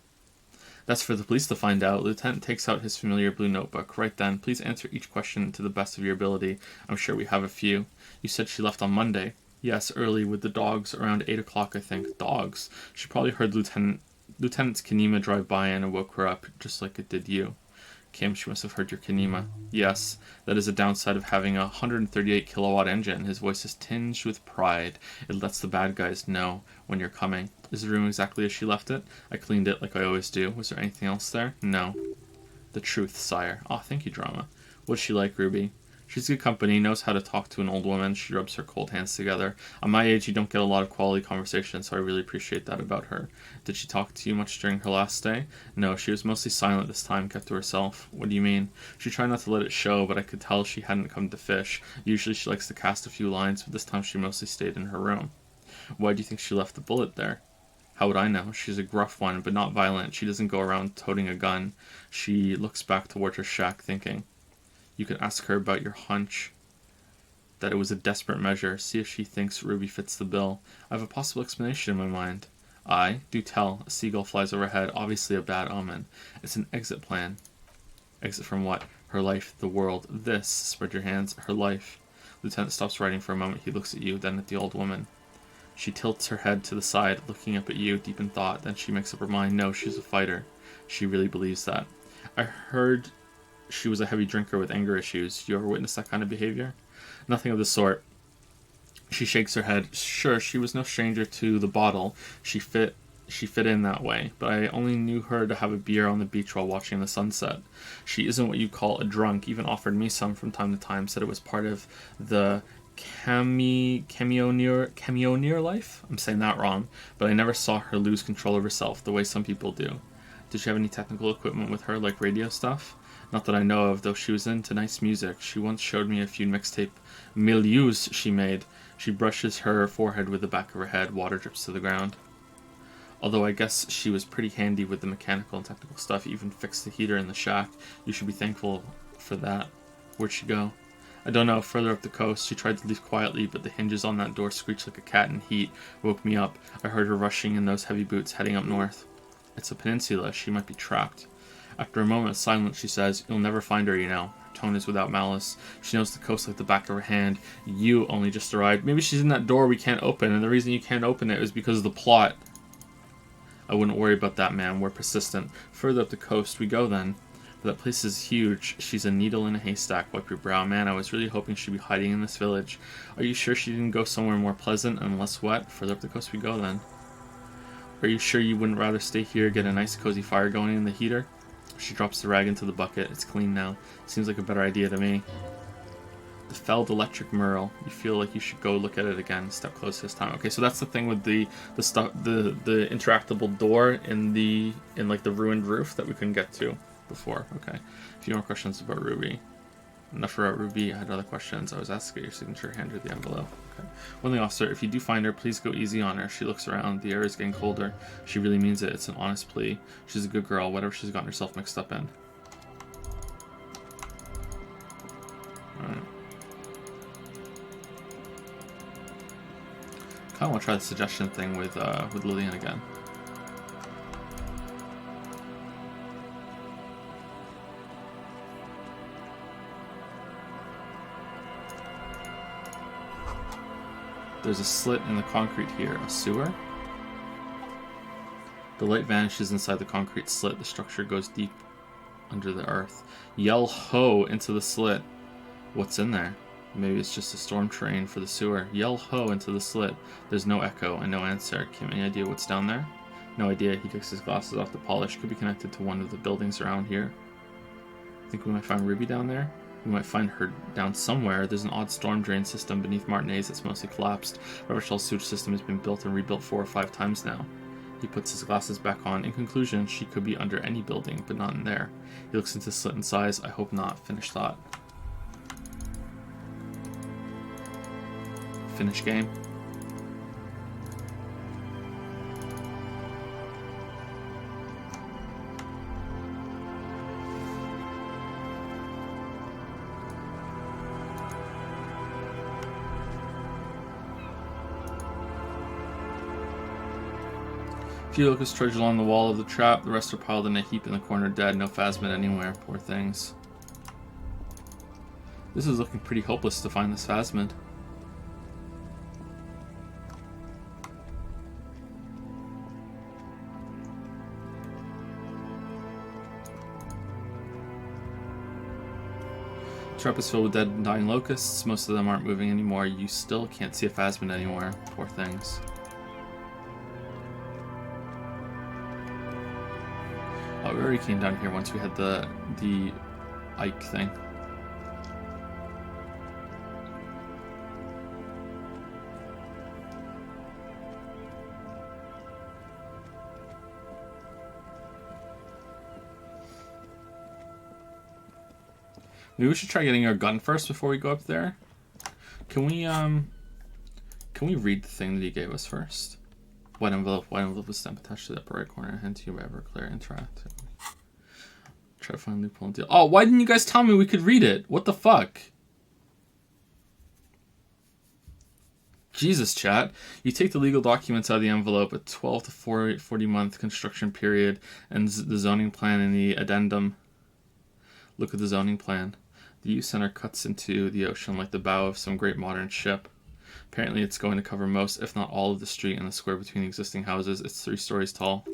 That's for the police to find out. Lieutenant takes out his familiar blue notebook. Right then, please answer each question to the best of your ability. I'm sure we have a few. You said she left on Monday. Yes, early with the dogs, around 8 o'clock, I think. Dogs. She probably heard Lieutenant's Kanema drive by and it woke her up, just like it did you. Kim, she must have heard your kinema. Yes, that is a downside of having a 138 kilowatt engine. His voice is tinged with pride. It lets the bad guys know when you're coming. Is the room exactly as she left it? I cleaned it like I always do. Was there anything else there? No. The truth, sire. Oh, thank you, Drama. What's she like, Ruby? She's good company, knows how to talk to an old woman. She rubs her cold hands together. On my age, you don't get a lot of quality conversation, so I really appreciate that about her. Did she talk to you much during her last stay? No, she was mostly silent this time, kept to herself. What do you mean? She tried not to let it show, but I could tell she hadn't come to fish. Usually she likes to cast a few lines, but this time she mostly stayed in her room. Why do you think she left the bullet there? How would I know? She's a gruff one, but not violent. She doesn't go around toting a gun. She looks back towards her shack, thinking. You can ask her about your hunch that it was a desperate measure. See if she thinks Ruby fits the bill. I have a possible explanation in my mind. Aye, do tell. A seagull flies overhead, obviously a bad omen. It's an exit plan. Exit from what? Her life, the world. This, spread your hands, her life. Lieutenant stops writing for a moment. He looks at you, then at the old woman. She tilts her head to the side, looking up at you, deep in thought. Then she makes up her mind. No, she's a fighter. She really believes that. I heard she was a heavy drinker with anger issues. You ever witness that kind of behavior? Nothing of the sort. She shakes her head. Sure, she was no stranger to the bottle. She fit in that way, but I only knew her to have a beer on the beach while watching the sunset. She isn't what you call a drunk, even offered me some from time to time, said it was part of the camioneer life? I'm saying that wrong, but I never saw her lose control of herself the way some people do. Did she have any technical equipment with her, like radio stuff? Not that I know of, though she was into nice music. She once showed me a few mixtape milieus she made. She brushes her forehead with the back of her head. Water drips to the ground. Although I guess she was pretty handy with the mechanical and technical stuff, even fixed the heater in the shack. You should be thankful for that. Where'd she go? I don't know, further up the coast. She tried to leave quietly, but the hinges on that door screeched like a cat in heat. Woke me up. I heard her rushing in those heavy boots, heading up north. It's a peninsula. She might be trapped. After a moment of silence, she says, You'll never find her, you know. Her tone is without malice. She knows the coast like the back of her hand. You only just arrived. Maybe she's in that door we can't open, and the reason you can't open it is because of the plot. I wouldn't worry about that, man. We're persistent. Further up the coast we go, then. That place is huge. She's a needle in a haystack. Wipe your brow. Man, I was really hoping she'd be hiding in this village. Are you sure she didn't go somewhere more pleasant and less wet? Further up the coast we go, then. Are you sure you wouldn't rather stay here, get a nice cozy fire going in the heater? She drops the rag into the bucket. It's clean now. Seems like a better idea to me. The felled electric merle. You feel like you should go look at it again. Step close this time. Okay, so that's the thing with the interactable door in like the ruined roof that we couldn't get to before. Okay. A few more questions about Ruby. Enough about Ruby. I had other questions. I was asked to get your signature. Hand her the envelope. Okay. One thing, officer. If you do find her, please go easy on her. She looks around. The air is getting colder. She really means it. It's an honest plea. She's a good girl. Whatever she's gotten herself mixed up in. Alright. I want to try the suggestion thing with Lillian again. There's a slit in the concrete here. A sewer? The light vanishes inside the concrete slit. The structure goes deep under the earth. Yell ho into the slit. What's in there? Maybe it's just a storm train for the sewer. Yell ho into the slit. There's no echo and no answer. Kim, any idea what's down there? No idea. He takes his glasses off to polish. Could be connected to one of the buildings around here. Think we might find Ruby down there? We might find her down somewhere. There's an odd storm drain system beneath Martinez that's mostly collapsed. Rubbershell's sewage system has been built and rebuilt 4 or 5 times now. He puts his glasses back on. In conclusion, she could be under any building, but not in there. He looks into the slit and sighs. I hope not. Finish thought. Finish game. Few locusts trudge along the wall of the trap. The rest are piled in a heap in the corner, dead. No phasmid anywhere. Poor things. This is looking pretty hopeless to find this phasmid. Trap is filled with dead and dying locusts. Most of them aren't moving anymore. You still can't see a phasmid anywhere. Poor things. Oh, we already came down here once we had the Ike thing. Maybe we should try getting our gun first before we go up there. Can we read the thing that he gave us first? White envelope with stamp attached to the upper right corner. Hand to you by Everclear. Interact. Try to find a loophole and deal. Oh, why didn't you guys tell me we could read it? What the fuck? Jesus, chat. You take the legal documents out of the envelope, a 12 to 40 month construction period, and the zoning plan in the addendum. Look at the zoning plan. The youth center cuts into the ocean like the bow of some great modern ship. Apparently it's going to cover most, if not all, of the street and the square between the existing houses. It's 3 stories tall.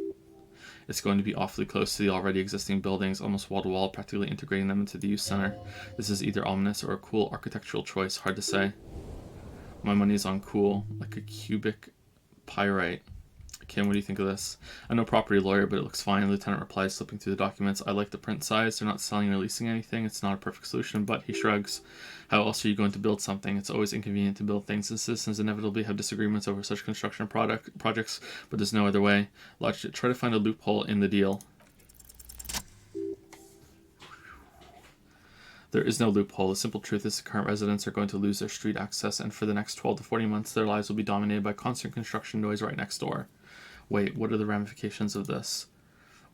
It's going to be awfully close to the already existing buildings, almost wall to wall, practically integrating them into the youth center. This is either ominous or a cool architectural choice, hard to say. My money's on cool, like a cubic pyrite. Kim, what do you think of this? I'm no property lawyer, but it looks fine. The lieutenant replies, slipping through the documents. I like the print size. They're not selling or leasing anything. It's not a perfect solution, but he shrugs. How else are you going to build something? It's always inconvenient to build things, and citizens inevitably have disagreements over such construction projects, but there's no other way. Try to find a loophole in the deal. There is no loophole. The simple truth is the current residents are going to lose their street access, and for the next 12 to 40 months, their lives will be dominated by constant construction noise right next door. Wait, what are the ramifications of this?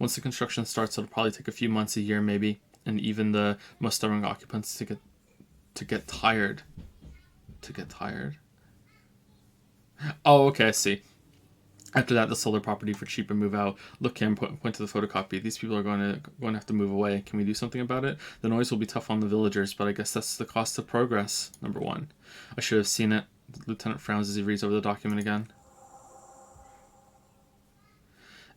Once the construction starts, it'll probably take a few months, a year maybe, and even the most stubborn occupants to get tired. To get tired? Oh, okay, I see. After that, they'll sell their property for cheap and move out. Look, Kim, point to the photocopy. These people are going to have to move away. Can we do something about it? The noise will be tough on the villagers, but I guess that's the cost of progress. Number 1. I should have seen it. The lieutenant frowns as he reads over the document again.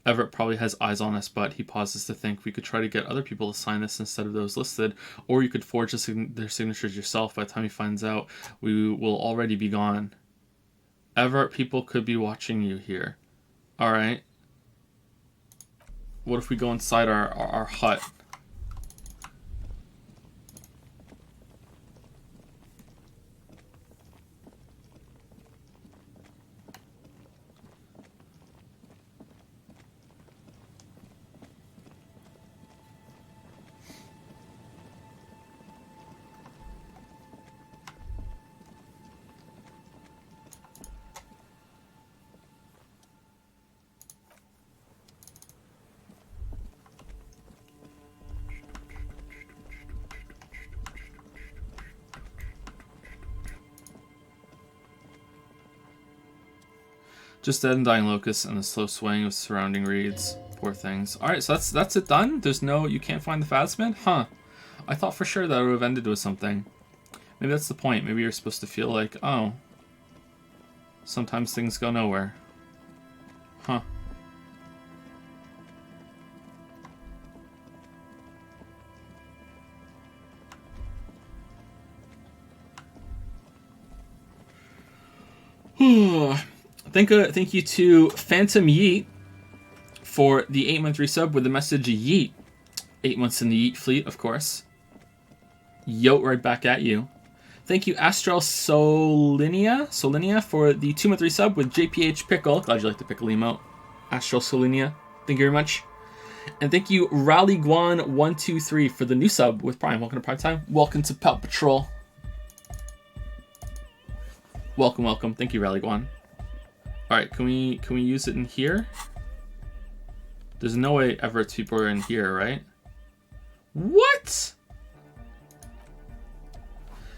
Everett probably has eyes on us, but he pauses to think. We could try to get other people to sign this instead of those listed, or you could forge their signatures yourself. By the time he finds out, we will already be gone. Everett, people could be watching you here. Alright. What if we go inside our hut? Just dead and dying locusts and the slow swaying of surrounding reeds. Poor things. Alright, so that's it done? There's no... You can't find the phasmid? Huh. I thought for sure that it would have ended with something. Maybe that's the point. Maybe you're supposed to feel like, oh, sometimes things go nowhere. Huh. Thank you to Phantom Yeet for the 8-month resub with the message Yeet. 8 months in the Yeet fleet, of course. Yote right back at you. Thank you Astral Solinia for the 2-month resub with JPH Pickle. Glad you like the pickle emote. Astral Solinia, thank you very much. And thank you Rallyguan123 for the new sub with Prime. Welcome to Prime Time. Welcome to Pelt Patrol. Welcome. Thank you, Rallyguan. Alright, can we use it in here? There's no way Everett's people are in here, right? What?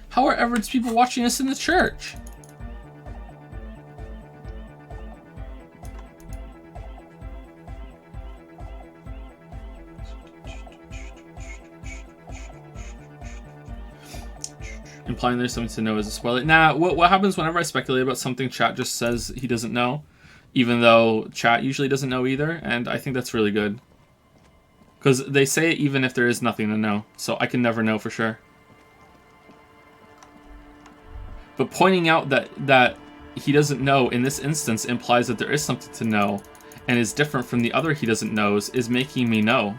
How are Everett's people watching us in the church? Implying there's something to know is a spoiler. Nah, what happens whenever I speculate about something, chat just says he doesn't know, even though chat usually doesn't know either, and I think that's really good. Because they say it even if there is nothing to know, so I can never know for sure. But pointing out that he doesn't know in this instance implies that there is something to know and is different from the other he doesn't knows is making me know.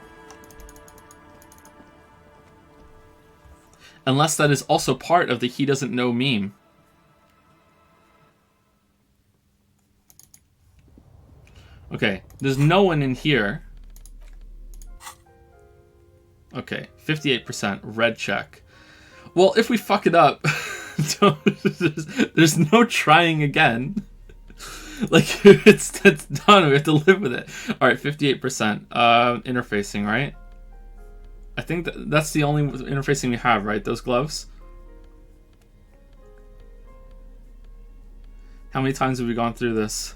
Unless that is also part of the he doesn't know meme. Okay, there's no one in here. Okay, 58%, red check. Well, if we fuck it up, there's no trying again. Like, it's done, we have to live with it. Alright, 58%. Interfacing, right? I think that's the only interfacing we have, right? Those gloves? How many times have we gone through this?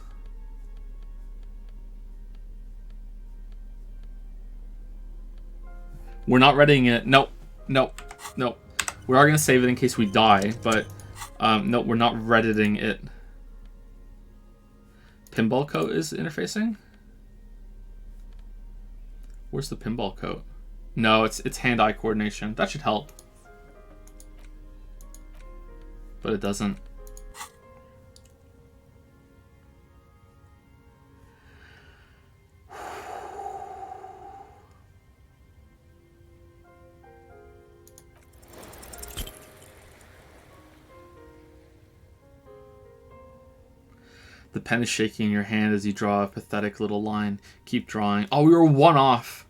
We're not readying it. Nope. Nope. Nope. We are going to save it in case we die, but no, we're not redditing it. Pinball coat is interfacing? Where's the pinball coat? No, it's hand-eye coordination. That should help. But it doesn't. The pen is shaking in your hand as you draw a pathetic little line. Keep drawing. Oh, we were one off.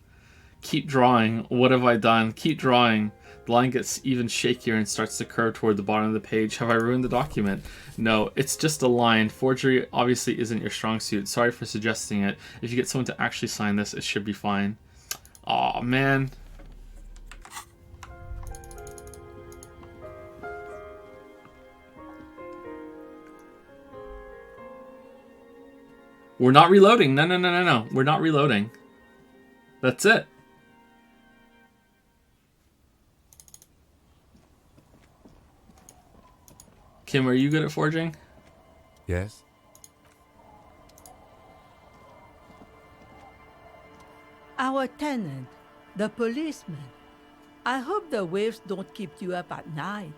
Keep drawing. What have I done? Keep drawing. The line gets even shakier and starts to curve toward the bottom of the page. Have I ruined the document? No, it's just a line. Forgery obviously isn't your strong suit. Sorry for suggesting it. If you get someone to actually sign this, it should be fine. Aw, man. We're not reloading. No, no, no, no, no. We're not reloading. That's it. Kim, are you good at forging? Yes. Our tenant, the policeman. I hope the waves don't keep you up at night.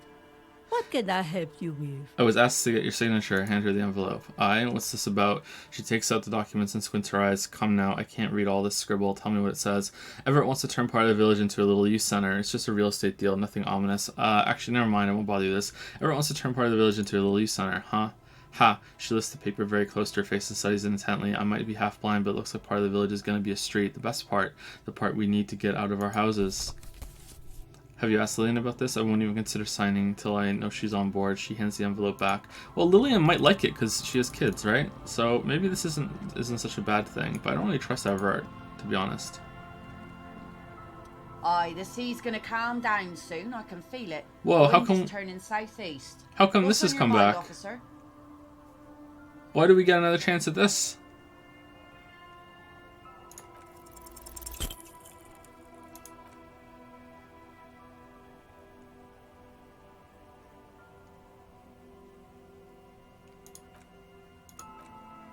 What can I help you with? I was asked to get your signature. Hand her the envelope. What's this about? She takes out the documents and squints her eyes. Come now, I can't read all this scribble. Tell me what it says. Everett wants to turn part of the village into a little youth center. It's just a real estate deal, nothing ominous. Actually, never mind, I won't bother you with this. Everett wants to turn part of the village into a little youth center, huh? Ha! She lifts the paper very close to her face and studies it intently. I might be half blind, but it looks like part of the village is going to be a street. The best part. The part we need to get out of our houses. Have you asked Lillian about this? I won't even consider signing until I know she's on board. She hands the envelope back. Well, Lillian might like it because she has kids, right? So maybe this isn't such a bad thing. But I don't really trust Everett, to be honest. Aye, the sea's gonna calm down soon. I can feel it. Whoa, how Wind's come? turning southeast. How come What's this has on come your mind, back? officer? Why do we get another chance at this?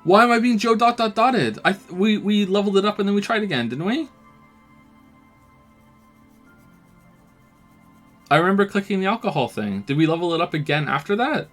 Why am I being Joe ... dotted? We leveled it up and then we tried again, didn't we? I remember clicking the alcohol thing. Did we level it up again after that?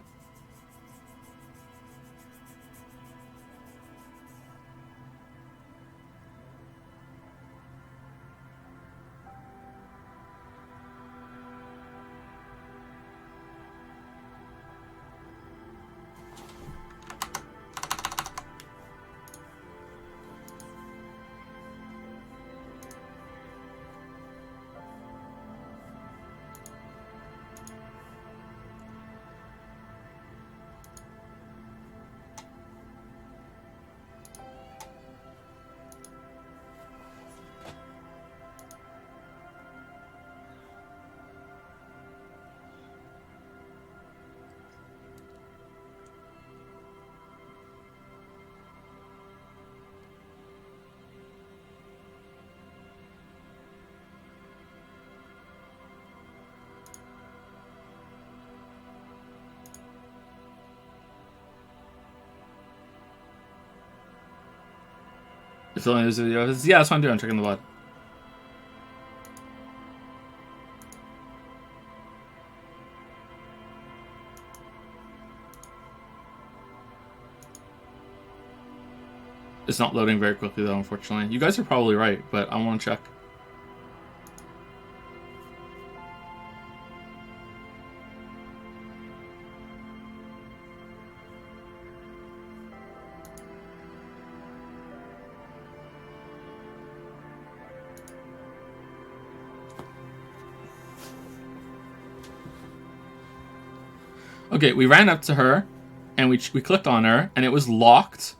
If only there's a video. Yeah, that's what I'm doing. I'm checking the blood. It's not loading very quickly though, unfortunately. You guys are probably right, but I want to check. Okay, we ran up to her, and we clicked on her, and it was locked.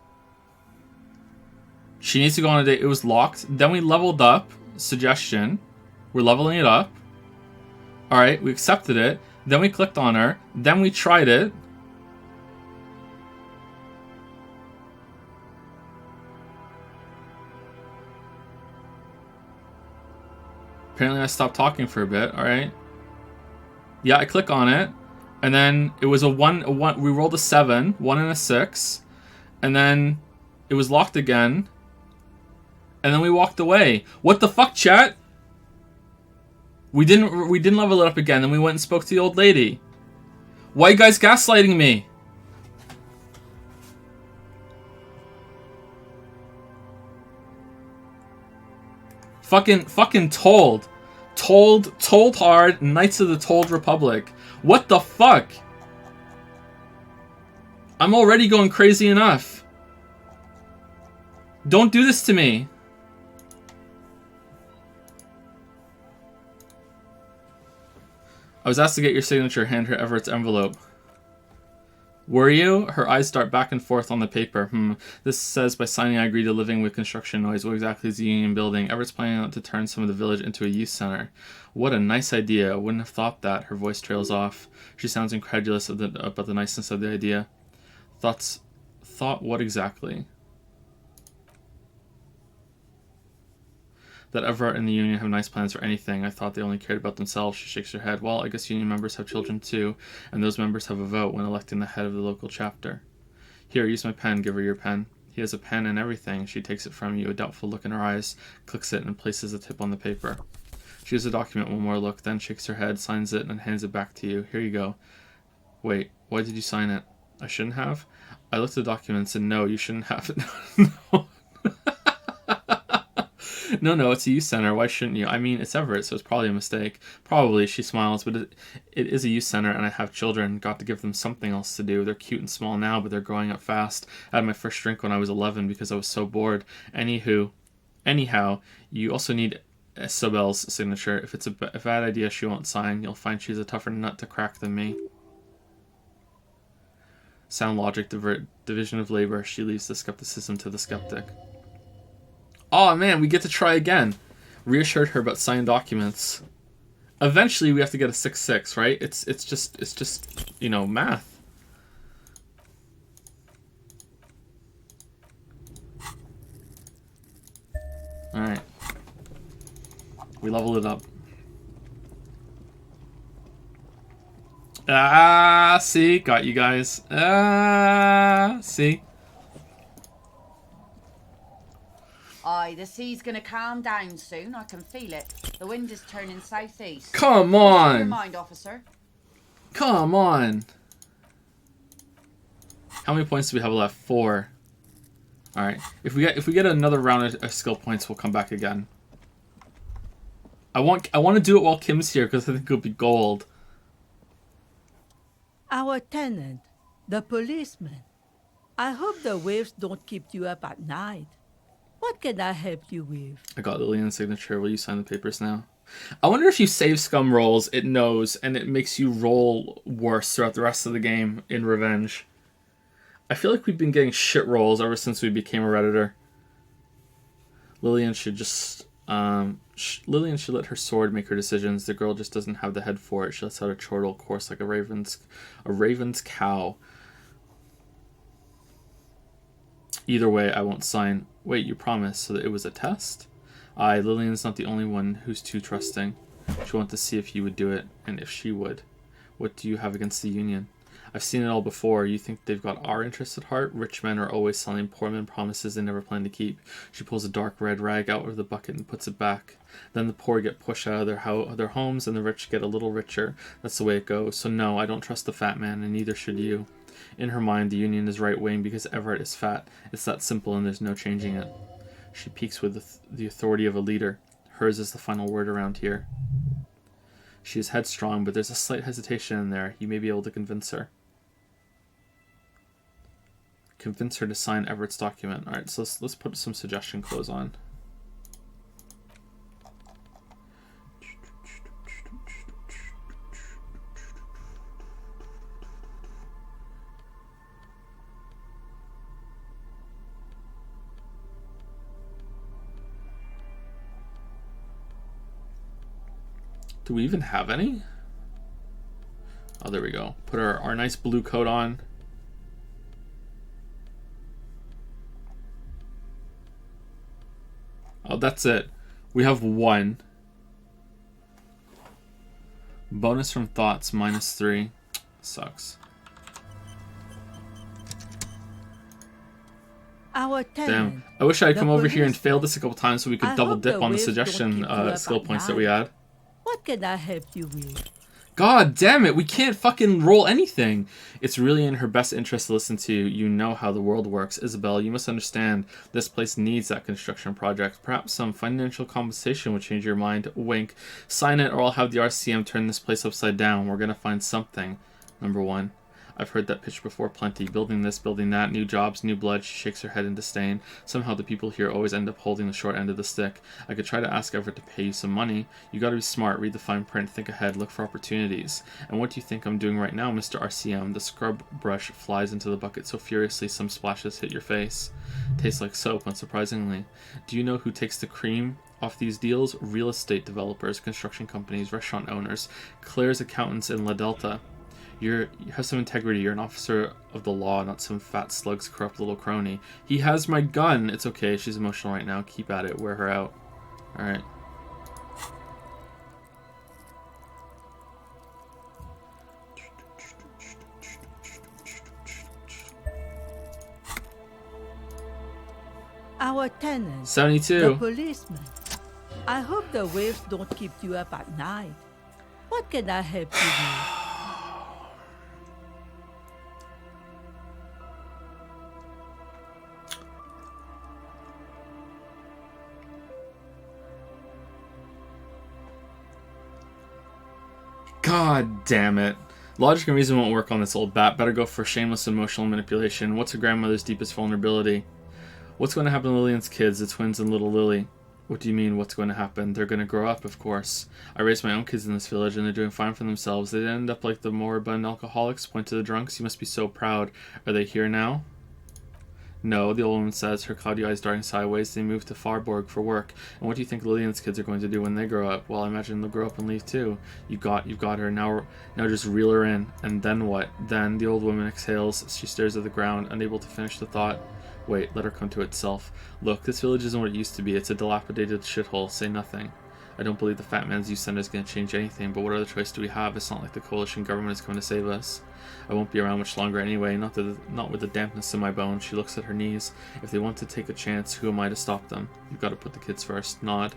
She needs to go on a date. It was locked. Then we leveled up. Suggestion. We're leveling it up. Alright, we accepted it. Then we clicked on her. Then we tried it. Apparently I stopped talking for a bit. Alright. Yeah, I click on it. And then it was a one. We rolled a 7, 1 and a 6. And then it was locked again. And then we walked away. What the fuck, chat? We didn't level it up again. Then we went and spoke to the old lady. Why are you guys gaslighting me? Fucking told hard. Knights of the Told Republic. What the fuck? I'm already going crazy enough. Don't do this to me. I was asked to get your signature. Hand her Everett's envelope. Were you? Her eyes dart back and forth on the paper. This says, by signing I agree to living with construction noise. What exactly is the union building? Everett's planning to turn some of the village into a youth center. What a nice idea. I wouldn't have thought that. Her voice trails off. She sounds incredulous about the niceness of the idea. Thought what exactly? That Everett and the union have nice plans for anything. I thought they only cared about themselves. She shakes her head. Well, I guess union members have children too, and those members have a vote when electing the head of the local chapter. Here, use my pen. Give her your pen. He has a pen and everything. She takes it from you, a doubtful look in her eyes, clicks it, and places the tip on the paper. She gives the document one more look, then shakes her head, signs it, and hands it back to you. Here you go. Wait, why did you sign it? I shouldn't have? I looked at the document and said, no, you shouldn't have it. No. No, it's a youth center. Why shouldn't you? I mean, it's Everett, so it's probably a mistake. Probably, she smiles, but it is a youth center, and I have children. Got to give them something else to do. They're cute and small now, but they're growing up fast. I had my first drink when I was 11 because I was so bored. Anyhow, you also need Isabel's signature. If it's a bad idea, she won't sign. You'll find she's a tougher nut to crack than me. Sound logic, division of labor. She leaves the skepticism to the skeptic. Oh man, we get to try again. Reassured her about signed documents. Eventually, we have to get a 6-6, right? It's just math. All right, we leveled it up. See, got you guys. See. Aye, the sea's gonna calm down soon. I can feel it. The wind is turning southeast. Come What's in your on. mind, officer? Come on. How many points do we have left? 4. All right. If we get another round of skill points, we'll come back again. I want to do it while Kim's here because I think it'll be gold. Our tenant, the policeman. I hope the waves don't keep you up at night. What can I help you with? I got Lillian's signature. Will you sign the papers now? I wonder if you save scum rolls, it knows, and it makes you roll worse throughout the rest of the game in revenge. I feel like we've been getting shit rolls ever since we became a Redditor. Lillian should just... Lillian should let her sword make her decisions. The girl just doesn't have the head for it. She lets out a chortle course like a raven's cow. Either way, I won't sign. Wait, you promised, so that it was a test? Aye, Lillian's not the only one who's too trusting. She wanted to see if you would do it, and if she would. What do you have against the union? I've seen it all before. You think they've got our interests at heart? Rich men are always selling poor men promises they never plan to keep. She pulls a dark red rag out of the bucket and puts it back. Then the poor get pushed out of their homes, and the rich get a little richer. That's the way it goes. So no, I don't trust the fat man, and neither should you. In her mind, the Union is right-wing because Everett is fat. It's that simple and there's no changing it. She peaks with the authority of a leader. Hers is the final word around here. She is headstrong, but there's a slight hesitation in there. You may be able to convince her. Convince her to sign Everett's document. Alright, so let's put some suggestion clothes on. Do we even have any? Oh, there we go. Put our nice blue coat on. Oh, that's it. We have one. Bonus from thoughts, -3. Sucks. Our tenant. Damn. I wish I had The come over here and police- failed this a couple times so we could I double hope dip the on the waves don't suggestion keep you up skill at points that night. we had. What can I help you with? God damn it, we can't fucking roll anything. It's really in her best interest to listen to you. You know how the world works. Isabel, you must understand this place needs that construction project. Perhaps some financial compensation would change your mind. Wink. Sign it or I'll have the RCM turn this place upside down. We're gonna find something. Number 1. I've heard that pitch before plenty. Building this, building that, new jobs, new blood. She shakes her head in disdain. Somehow the people here always end up holding the short end of the stick. I could try to ask Everett to pay you some money. You gotta be smart, read the fine print, think ahead, look for opportunities. And what do you think I'm doing right now, Mr. RCM? The scrub brush flies into the bucket so furiously some splashes hit your face. Tastes like soap, unsurprisingly. Do you know who takes the cream off these deals? Real estate developers, construction companies, restaurant owners, Claire's accountants in La Delta. You have some integrity. You're an officer of the law, not some fat slug's corrupt little crony. He has my gun. It's okay. She's emotional right now. Keep at it. Wear her out. Alright. Our tenant. 72. The policeman. I hope the waves don't keep you up at night. What can I help you with? God damn it. Logic and reason won't work on this old bat. Better go for shameless emotional manipulation. What's her grandmother's deepest vulnerability? What's going to happen to Lillian's kids, the twins and little Lily? What do you mean, what's going to happen? They're going to grow up, of course. I raised my own kids in this village, and they're doing fine for themselves. They didn't end up like the moribund alcoholics. Point to the drunks. You must be so proud. Are they here now? No, the old woman says, her cloudy eyes darting sideways. They moved to Farborg for work. And what do you think Lillian's kids are going to do when they grow up? Well, I imagine they'll grow up and leave too. You've got her. Now just reel her in. And then what? Then the old woman exhales. She stares at the ground, unable to finish the thought. Wait, let her come to itself. Look, this village isn't what it used to be. It's a dilapidated shithole. Say nothing. I don't believe the fat man's youth center is going to change anything, but what other choice do we have? It's not like the coalition government is coming to save us. I won't be around much longer anyway, not with the dampness in my bones. She looks at her knees. If they want to take a chance, who am I to stop them? You've got to put the kids first. Nod.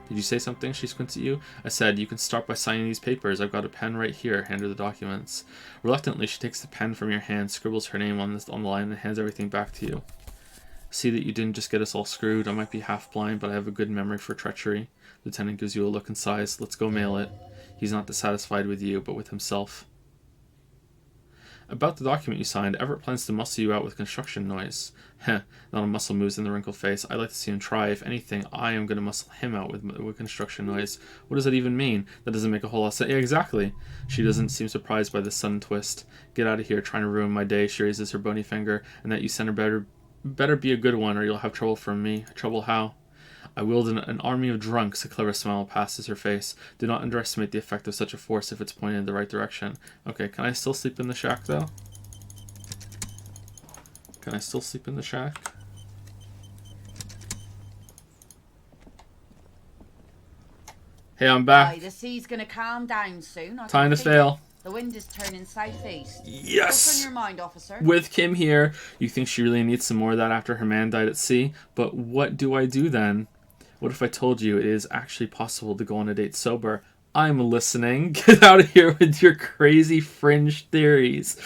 Did you say something? She squints at you. I said, you can start by signing these papers. I've got a pen right here. Hand her the documents. Reluctantly, she takes the pen from your hand, scribbles her name on the line, and hands everything back to you. See that you didn't just get us all screwed. I might be half blind, but I have a good memory for treachery. Lieutenant gives you a look and sighs. Let's go mail it. He's not dissatisfied with you, but with himself. About the document you signed, Everett plans to muscle you out with construction noise. Heh, not a muscle moves in the wrinkled face. I'd like to see him try. If anything, I am going to muscle him out with construction noise. What does that even mean? That doesn't make a whole lot of sense. Yeah, exactly. She doesn't seem surprised by this sudden twist. Get out of here, trying to ruin my day. She raises her bony finger, and that you send her better be a good one, or you'll have trouble from me. Trouble how? I wield an army of drunks. A clever smile passes her face. Do not underestimate the effect of such a force if it's pointed in the right direction. Okay, can I still sleep in the shack, though? Can I still sleep in the shack? Hey, I'm back. The sea's gonna calm down soon. Time to fail. The wind is turning southeast. Yes! What's on your mind, officer? With Kim here, you think she really needs some more of that after her man died at sea? But what do I do then? What if I told you it is actually possible to go on a date sober? I'm listening. Get out of here with your crazy fringe theories.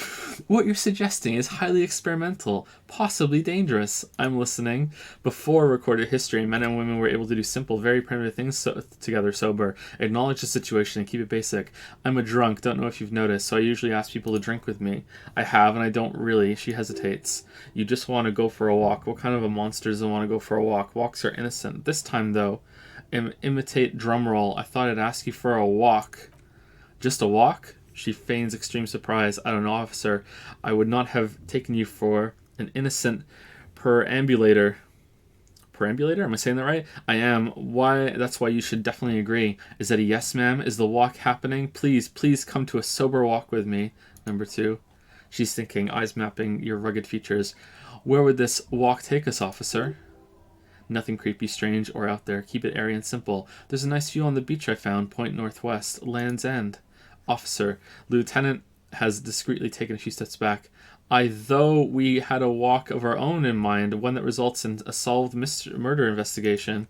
What you're suggesting is highly experimental, possibly dangerous. I'm listening. Before recorded history, men and women were able to do simple, very primitive things together sober. Acknowledge the situation and keep it basic. I'm a drunk, don't know if you've noticed, so I usually ask people to drink with me. I have, and I don't really. She hesitates. You just want to go for a walk. What kind of a monster doesn't want to go for a walk? Walks are innocent. This time, though, imitate drum roll. I thought I'd ask you for a walk. Just a walk? She feigns extreme surprise. I don't know, officer. I would not have taken you for an innocent perambulator. Perambulator? Am I saying that right? I am. Why? That's why you should definitely agree. Is that a yes, ma'am? Is the walk happening? Please, please come to a sober walk with me. Number 2. She's thinking, eyes mapping your rugged features. Where would this walk take us, officer? Nothing creepy, strange, or out there. Keep it airy and simple. There's a nice view on the beach I found. Point northwest. Land's End. Officer. Lieutenant has discreetly taken a few steps back. Though we had a walk of our own in mind, one that results in a solved murder investigation.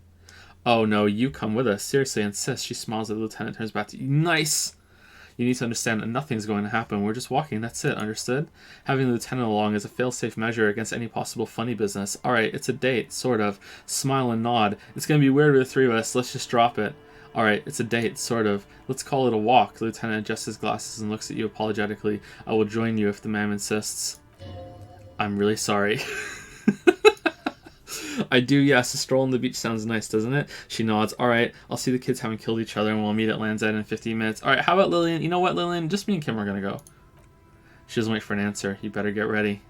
Oh no, you come with us. Seriously, insist. She smiles at the lieutenant, turns back to you. Nice! You need to understand that nothing's going to happen. We're just walking, that's it, understood? Having the lieutenant along is a fail-safe measure against any possible funny business. Alright, it's a date, sort of. Smile and nod. It's going to be weird with the 3 of us, let's just drop it. Alright, it's a date, sort of. Let's call it a walk. The lieutenant adjusts his glasses and looks at you apologetically. I will join you if the man insists. I'm really sorry. I do, yes. A stroll on the beach sounds nice, doesn't it? She nods. Alright, I'll see the kids haven't killed each other and we'll meet at Land's End in 15 minutes. Alright, how about Lillian? You know what, Lillian? Just me and Kim are gonna go. She doesn't wait for an answer. You better get ready.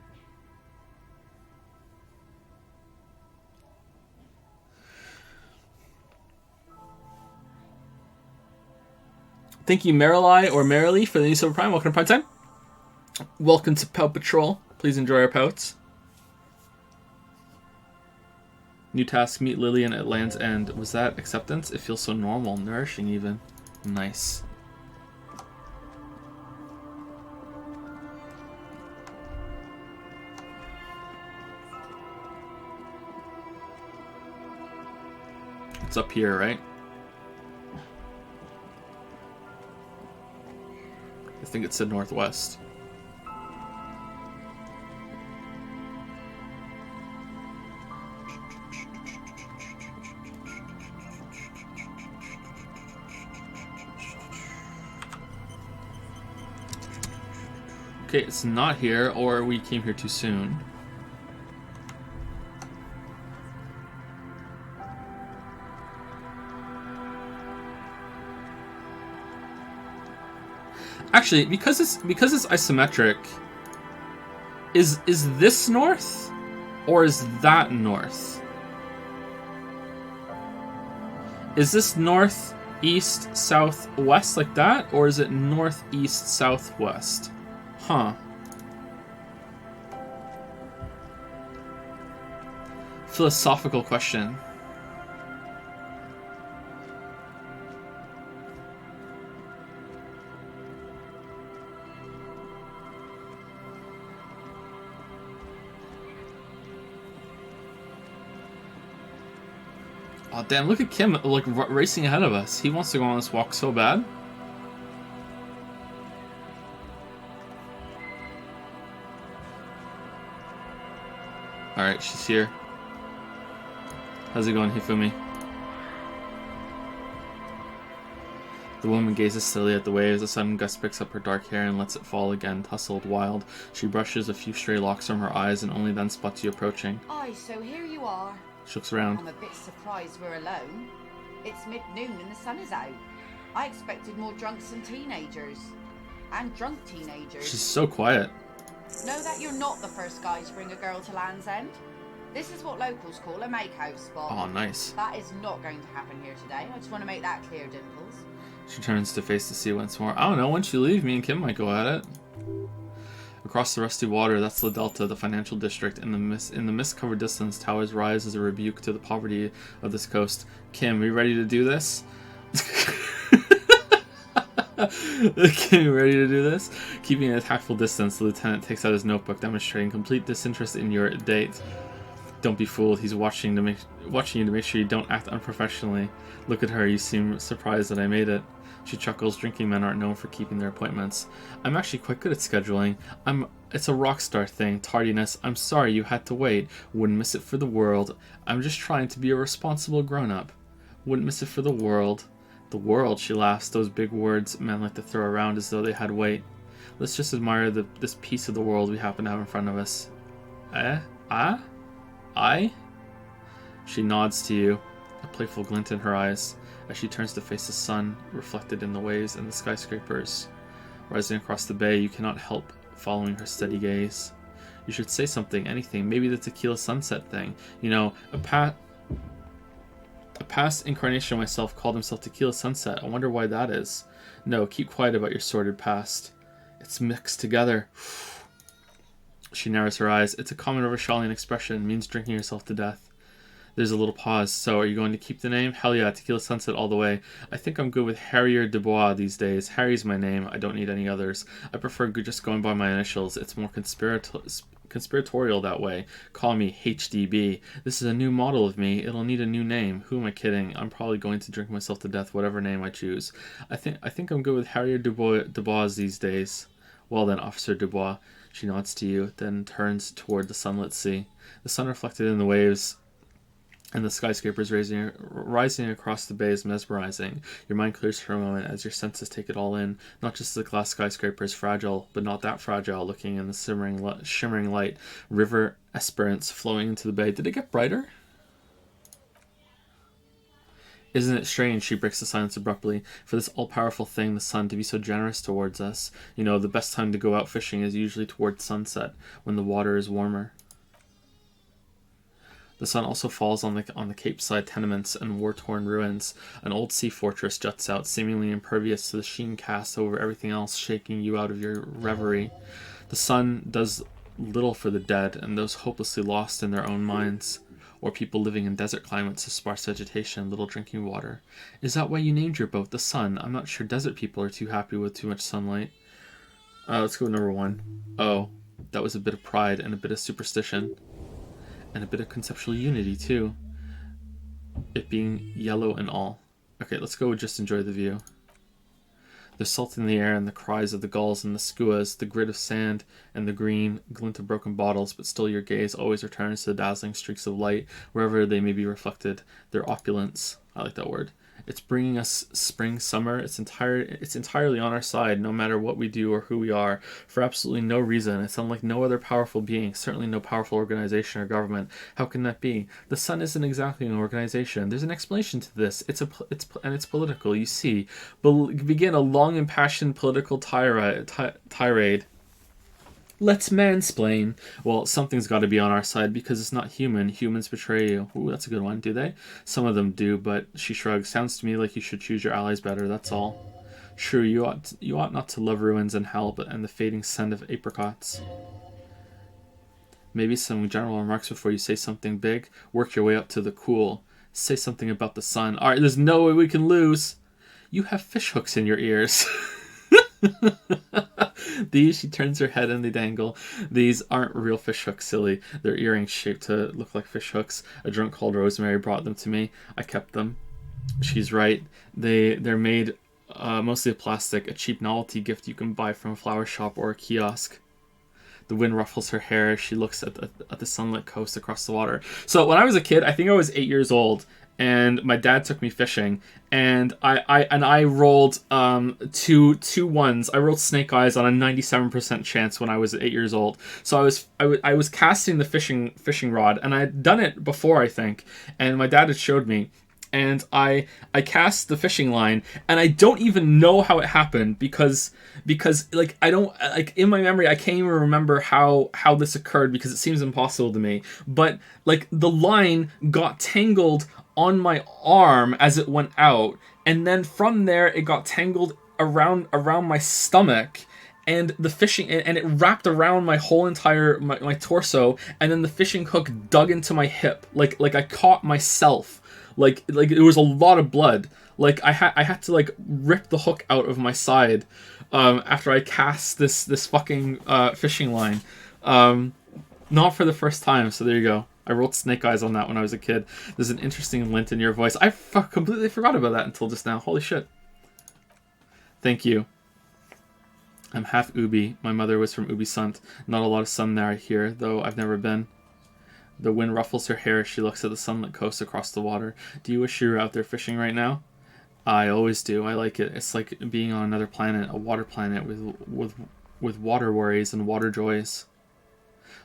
Thank you, Marilai or Marilee, for the new Silver Prime. Welcome to Prime Time. Welcome to Pout Patrol. Please enjoy our pouts. New task, meet Lillian at Land's End. Was that acceptance? It feels so normal, nourishing even. Nice. It's up here, right? I think it said northwest. Okay, it's not here, or we came here too soon. Actually, because it's isometric, is this north, or is that north? Is this north, east, south, west like that, or is it north, east, southwest? Huh. Philosophical question. Oh damn, look at Kim, like, racing ahead of us. He wants to go on this walk so bad. Alright, she's here. How's it going, Hifumi? The woman gazes steadily at the waves. A sudden gust picks up her dark hair and lets it fall again, tousled, wild. She brushes a few stray locks from her eyes and only then spots you approaching. Aye, so here you are. She looks around. I'm a bit surprised we're alone. It's mid-noon and the sun is out. I expected more drunks and teenagers. And drunk teenagers. She's so quiet. Know that you're not the first guy to bring a girl to Land's End. This is what locals call a make-out spot. Oh, nice. That is not going to happen here today. I just want to make that clear, Dimples. She turns to face the sea once more. I don't know, once you leave, me and Kim might go at it. Across the rusty water, that's the Delta, the financial district. In the mist-covered distance, towers rise as a rebuke to the poverty of this coast. Kim, are you ready to do this? Kim, you ready to do this? Keeping a tactful distance, the lieutenant takes out his notebook, demonstrating complete disinterest in your date. Don't be fooled. He's watching you to make sure you don't act unprofessionally. Look at her. You seem surprised that I made it. She chuckles. Drinking men aren't known for keeping their appointments. I'm actually quite good at scheduling. It's a rock star thing. Tardiness. I'm sorry you had to wait. Wouldn't miss it for the world. I'm just trying to be a responsible grown-up. Wouldn't miss it for the world. The world, she laughs. Those big words men like to throw around as though they had weight. Let's just admire this piece of the world we happen to have in front of us. I? She nods to you, a playful glint in her eyes, as she turns to face the sun, reflected in the waves and the skyscrapers. Rising across the bay, you cannot help following her steady gaze. You should say something, anything, maybe the tequila sunset thing. You know, a past incarnation of myself called himself Tequila Sunset. I wonder why that is. No, keep quiet about your sordid past. It's mixed together. She narrows her eyes. It's a common Overshalian expression. It means drinking yourself to death. There's a little pause. So, are you going to keep the name? Hell yeah, Tequila Sunset all the way. I think I'm good with Harrier Dubois these days. Harry's my name. I don't need any others. I prefer just going by my initials. It's more conspiratorial that way. Call me HDB. This is a new model of me. It'll need a new name. Who am I kidding? I'm probably going to drink myself to death, whatever name I choose. I think I'm good with Harrier Dubois these days. Well then, Officer Dubois. She nods to you, then turns toward the sunlit sea. The sun reflected in the waves and the skyscrapers rising across the bay is mesmerizing. Your mind clears for a moment as your senses take it all in. Not just the glass skyscrapers, fragile, but not that fragile, looking in the shimmering light. River Esperance flowing into the bay. Did it get brighter? Isn't it strange, she breaks the silence abruptly, for this all-powerful thing, the sun, to be so generous towards us? You know, the best time to go out fishing is usually towards sunset, when the water is warmer. The sun also falls on the Cape-side tenements and war-torn ruins. An old sea fortress juts out, seemingly impervious to the sheen cast over everything else, shaking you out of your reverie. The sun does little for the dead and those hopelessly lost in their own minds, or people living in desert climates with sparse vegetation and little drinking water. Is that why you named your boat the Sun? I'm not sure desert people are too happy with too much sunlight. Let's go with number 1. Oh, that was a bit of pride and a bit of superstition. And a bit of conceptual unity, too. It being yellow and all. Okay, let's go with just enjoy the view. There's salt in the air and the cries of the gulls and the skuas, the grit of sand and the green glint of broken bottles, but still your gaze always returns to the dazzling streaks of light, wherever they may be reflected. Their opulence, I like that word. It's bringing us spring, summer. It's entirely on our side, no matter what we do or who we are, for absolutely no reason. It's unlike no other powerful being, certainly no powerful organization or government. How can that be? The sun isn't exactly an organization. There's an explanation to this. It's political. You see, begin a long, impassioned political tirade. Let's mansplain. Well, something's got to be on our side because it's not human. Humans betray you. Ooh, that's a good one. Do they? Some of them do, but she shrugs. Sounds to me like you should choose your allies better, that's all. True, you ought not to love ruins and hell, and the fading scent of apricots. Maybe some general remarks before you say something big. Work your way up to the cool. Say something about the sun. Alright, there's no way we can lose. You have fish hooks in your ears. These, she turns her head and they dangle. These aren't real fish hooks, silly. They're earrings shaped to look like fish hooks. A drunk called Rosemary brought them to me. I kept them. She's right. They're made mostly of plastic, a cheap novelty gift you can buy from a flower shop or a kiosk. The wind ruffles her hair as she looks at the sunlit coast across the water. So when I was a kid, I think I was 8 years old, and my dad took me fishing, and I rolled two ones. I rolled snake eyes on a 97% chance when I was 8 years old. So I was casting the fishing rod, and I had done it before, I think, and my dad had showed me. And I cast the fishing line, and I don't even know how it happened because like I don't, like, in my memory I can't even remember how this occurred because it seems impossible to me. But like the line got tangled on my arm as it went out, and then from there it got tangled around my stomach, and the fishing, and it wrapped around my whole entire my torso, and then the fishing hook dug into my hip, like I caught myself. Like it was a lot of blood. Like I had to like rip the hook out of my side after I cast this fucking fishing line. Not for the first time, so there you go. I rolled snake eyes on that when I was a kid. There's an interesting lint in your voice. I completely forgot about that until just now. Holy shit. Thank you. I'm half Ubi. My mother was from Ubi Sant. Not a lot of sun there here, though I've never been. The wind ruffles her hair as she looks at the sunlit coast across the water. Do you wish you were out there fishing right now? I always do. I like it. It's like being on another planet, a water planet with water worries and water joys.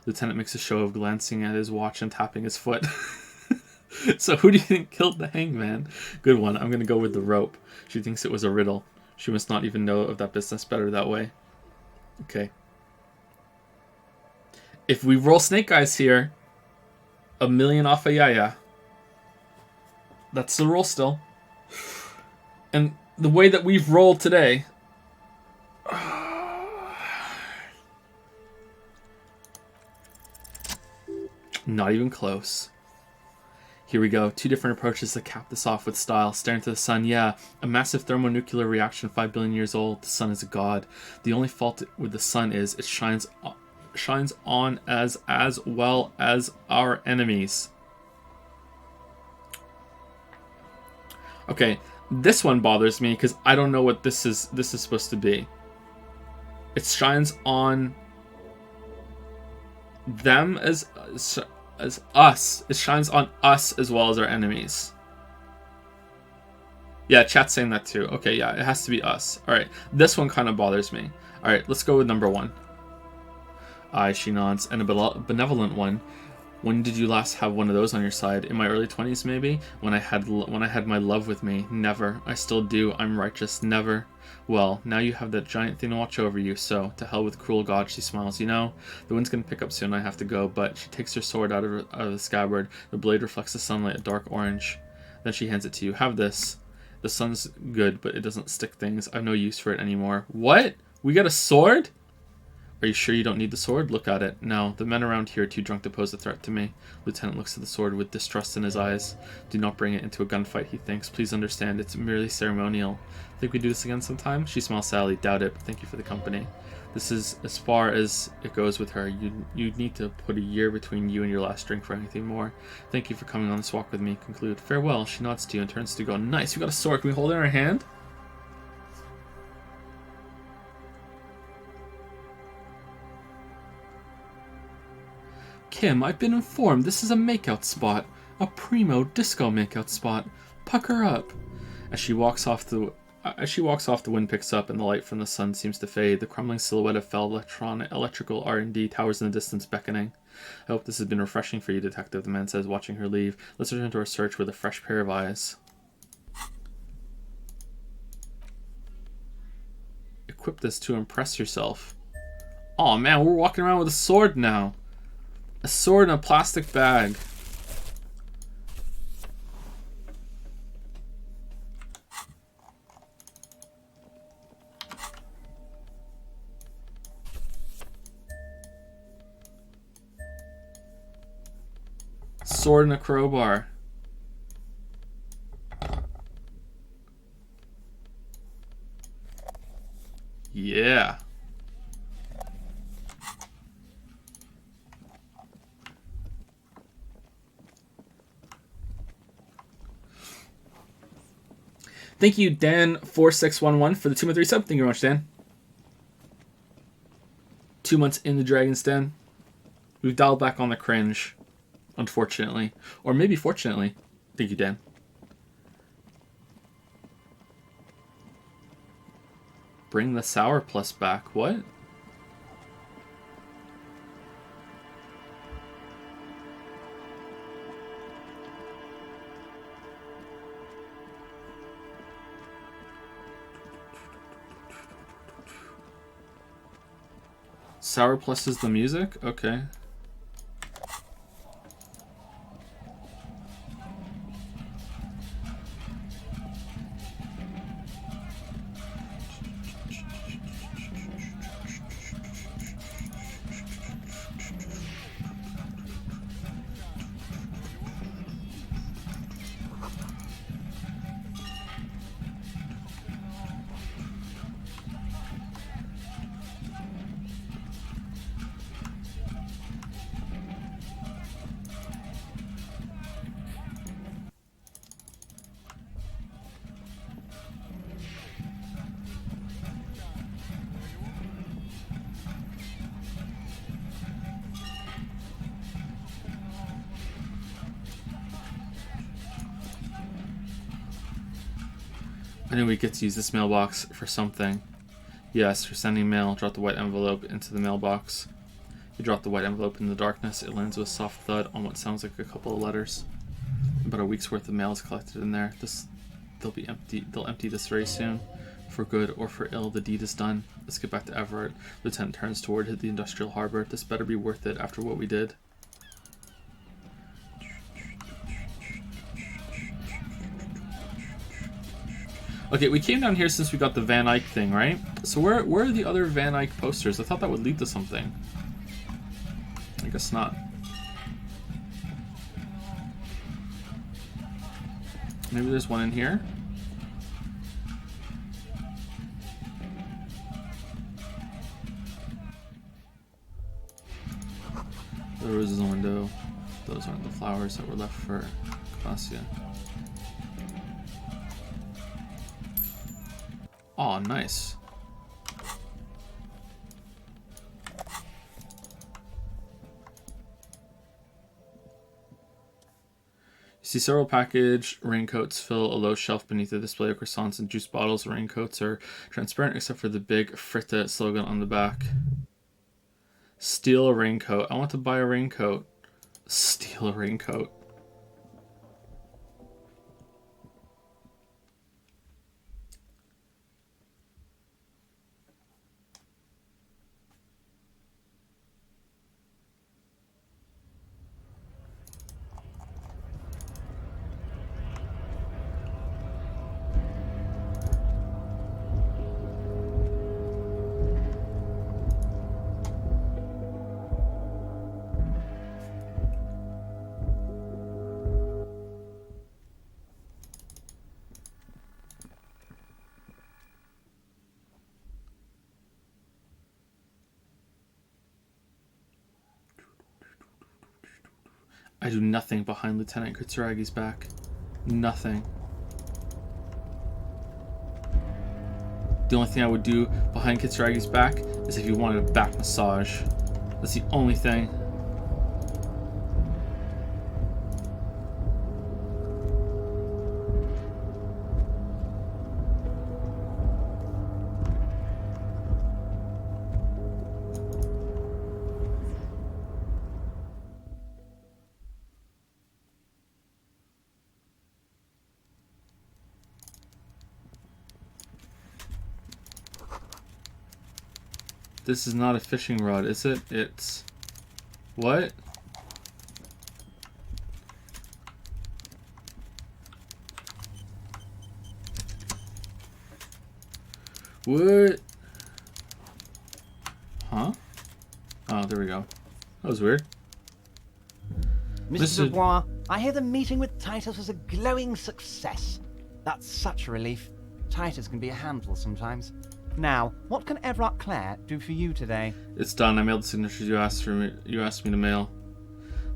Lieutenant makes a show of glancing at his watch and tapping his foot. So who do you think killed the hangman? Good one. I'm going to go with the rope. She thinks it was a riddle. She must not even know of that business better that way. Okay. If we roll snake eyes here, 1 million off a yaya. That's the roll still. And the way that we've rolled today... Not even close. Here we go. 2 different approaches to cap this off with style. Staring to the sun, yeah. A massive thermonuclear reaction 5 billion years old. The sun is a god. The only fault with the sun is it shines on as well as our enemies. Okay, this one bothers me because I don't know what this is supposed to be. It shines on them as us. It shines on us as well as our enemies. Yeah, chat's saying that too. Okay, yeah, it has to be us. Alright, this one kind of bothers me. Alright, let's go with number 1. Aye, she nods. And a benevolent one. When did you last have one of those on your side? In my early 20s, maybe? When I had my love with me? Never. I still do. I'm righteous. Never. Well, now you have that giant thing to watch over you, so to hell with cruel God, she smiles. You know, the wind's gonna pick up soon, I have to go, but she takes her sword out of the scabbard. The blade reflects the sunlight, a dark orange. Then she hands it to you. Have this. The sun's good, but it doesn't stick things. I've no use for it anymore. What? We got a sword? Are you sure you don't need the sword? Look at it. No, the men around here are too drunk to pose a threat to me. Lieutenant looks at the sword with distrust in his eyes. Do not bring it into a gunfight, he thinks. Please understand, it's merely ceremonial. Think we do this again sometime? She smiles sadly. Doubt it, but thank you for the company. This is as far as it goes with her. You'd need to put a year between you and your last drink for anything more. Thank you for coming on this walk with me. Conclude. Farewell. She nods to you and turns to go. Nice, we got a sword. Can we hold it in our hand? Kim, I've been informed this is a makeout spot. A primo disco makeout spot. Pucker up. As she walks off, the wind picks up and the light from the sun seems to fade. The crumbling silhouette of fell electrical R&D towers in the distance, beckoning. I hope this has been refreshing for you, Detective, the man says, watching her leave. Let's return to our search with a fresh pair of eyes. Equip this to impress yourself. Aw, man, we're walking around with a sword now. A sword in a plastic bag. Sword and a crowbar. Yeah. Thank you, Dan4611, for the 2 month resub. Thank you very much, Dan. 2 months in the Dragon's Den. We've dialed back on the cringe, unfortunately. Or maybe fortunately. Thank you, Dan. Bring the Sour Plus back. What? Sour Plus is the music? Okay. I knew we'd get to use this mailbox for something. Yes, for sending mail. Drop the white envelope into the mailbox. You drop the white envelope in the darkness. It lands with a soft thud on what sounds like a couple of letters. About a week's worth of mail is collected in there. They'll be empty. They'll empty this very soon. For good or for ill, the deed is done. Let's get back to Everett. Lieutenant turns toward the industrial harbor. This better be worth it after what we did. Okay, we came down here since we got the Van Eyck thing, right? So where are the other Van Eyck posters? I thought that would lead to something. I guess not. Maybe there's one in here? The roses in the window. Those aren't the flowers that were left for Cassia. Oh, nice. You see several packaged raincoats fill a low shelf beneath the display of croissants and juice bottles. The raincoats are transparent except for the big Fritte slogan on the back. Steal a raincoat. I want to buy a raincoat. Steal a raincoat. I do nothing behind Lieutenant Kutsuragi's back. Nothing. The only thing I would do behind Kutsuragi's back is if you wanted a back massage. That's the only thing. This is not a fishing rod, is it? It's... What? What? Huh? Oh, there we go. That was weird. Mr. Dubois, I hear the meeting with Titus was a glowing success. That's such a relief. Titus can be a handful sometimes. Now, what can Everett Clare do for you today? It's done. I mailed the signatures you asked me to mail.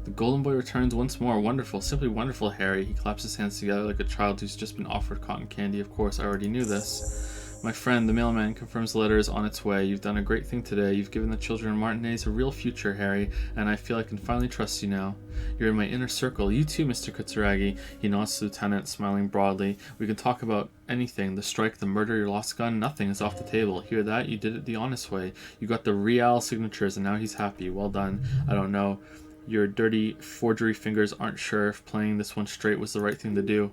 The golden boy returns once more. Wonderful, simply wonderful, Harry. He claps his hands together like a child who's just been offered cotton candy. Of course, I already knew this. My friend, the mailman, confirms the letter is on its way. You've done a great thing today. You've given the children of Martinez a real future, Harry, and I feel I can finally trust you now. You're in my inner circle. You too, Mr. Kutsuragi. He nods to the lieutenant, smiling broadly. We can talk about anything. The strike, the murder, your lost gun, nothing is off the table. Hear that? You did it the honest way. You got the real signatures, and now he's happy. Well done. I don't know. Your dirty forgery fingers aren't sure if playing this one straight was the right thing to do.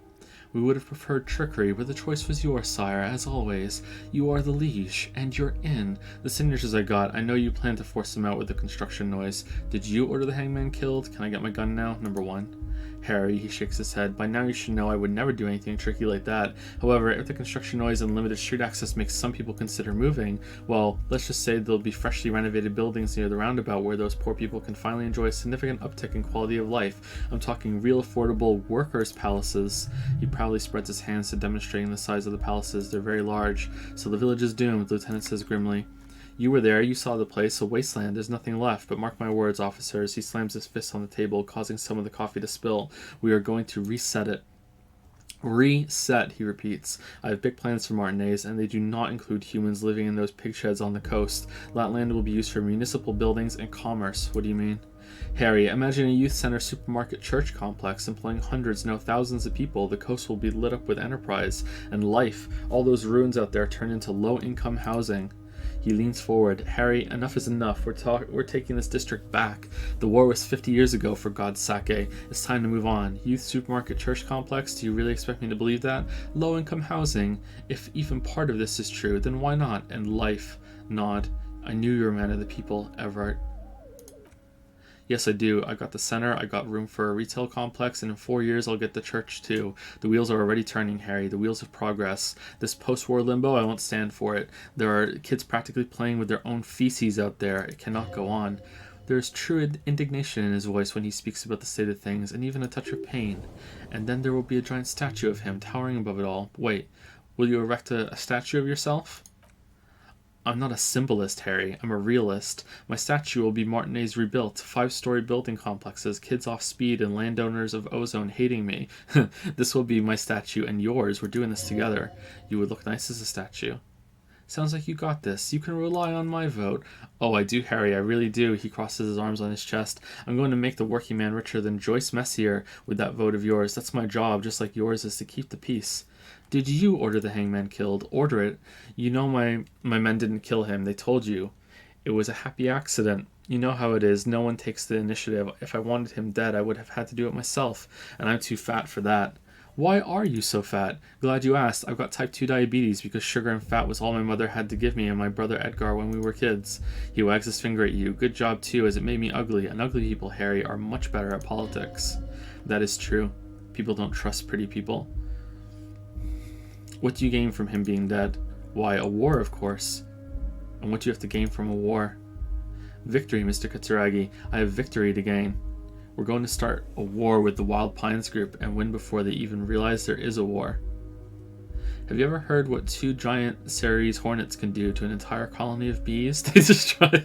We would have preferred trickery, but the choice was yours, sire, as always. You are the liege, and you're in. The signatures I got, I know you plan to force them out with the construction noise. Did you order the hangman killed? Can I get my gun now? Number 1. Harry, he shakes his head. By now you should know I would never do anything tricky like that. However, if the construction noise and limited street access makes some people consider moving, well, let's just say there'll be freshly renovated buildings near the roundabout where those poor people can finally enjoy a significant uptick in quality of life. I'm talking real affordable workers' palaces. He proudly spreads his hands to demonstrating the size of the palaces. They're very large. So the village is doomed, the lieutenant says grimly. You were there, you saw the place, a wasteland, there's nothing left, but mark my words, officers. He slams his fist on the table, causing some of the coffee to spill. We are going to reset it. Reset, he repeats. I have big plans for Martinez, and they do not include humans living in those pig sheds on the coast. That land will be used for municipal buildings and commerce. What do you mean? Harry, imagine a youth center, supermarket, church complex employing hundreds, no thousands of people. The coast will be lit up with enterprise and life. All those ruins out there turn into low-income housing. He leans forward. Harry, enough is enough. We're taking this district back. The war was 50 years ago, for God's sake. It's time to move on. Youth, supermarket, church complex, do you really expect me to believe that? Low-income housing. If even part of this is true, then why not? And life. Nod. I knew you were a man of the people, Everett. Yes, I do. I got the center, I got room for a retail complex, and in 4 years I'll get the church too. The wheels are already turning, Harry. The wheels of progress. This post-war limbo, I won't stand for it. There are kids practically playing with their own feces out there. It cannot go on. There is true indignation in his voice when he speaks about the state of things, and even a touch of pain. And then there will be a giant statue of him, towering above it all. Wait, will you erect a statue of yourself? I'm not a symbolist, Harry. I'm a realist. My statue will be Martinez rebuilt. 5-story building complexes, kids off speed, and landowners of ozone hating me. This will be my statue and yours. We're doing this together. You would look nice as a statue. Sounds like you got this. You can rely on my vote. Oh, I do, Harry. I really do. He crosses his arms on his chest. I'm going to make the working man richer than Joyce Messier with that vote of yours. That's my job, just like yours is to keep the peace. Did you order the hangman killed? Order it. You know my men didn't kill him. They told you. It was a happy accident. You know how it is. No one takes the initiative. If I wanted him dead, I would have had to do it myself. And I'm too fat for that. Why are you so fat? Glad you asked. I've got type 2 diabetes because sugar and fat was all my mother had to give me and my brother Edgar when we were kids. He wags his finger at you. Good job too, as it made me ugly. And ugly people, Harry, are much better at politics. That is true. People don't trust pretty people. What do you gain from him being dead? Why, a war, of course. And what do you have to gain from a war? Victory, Mr. Katsuragi. I have victory to gain. We're going to start a war with the Wild Pines group and win before they even realize there is a war. Have you ever heard what 2 giant Ceres hornets can do to an entire colony of bees? They destroy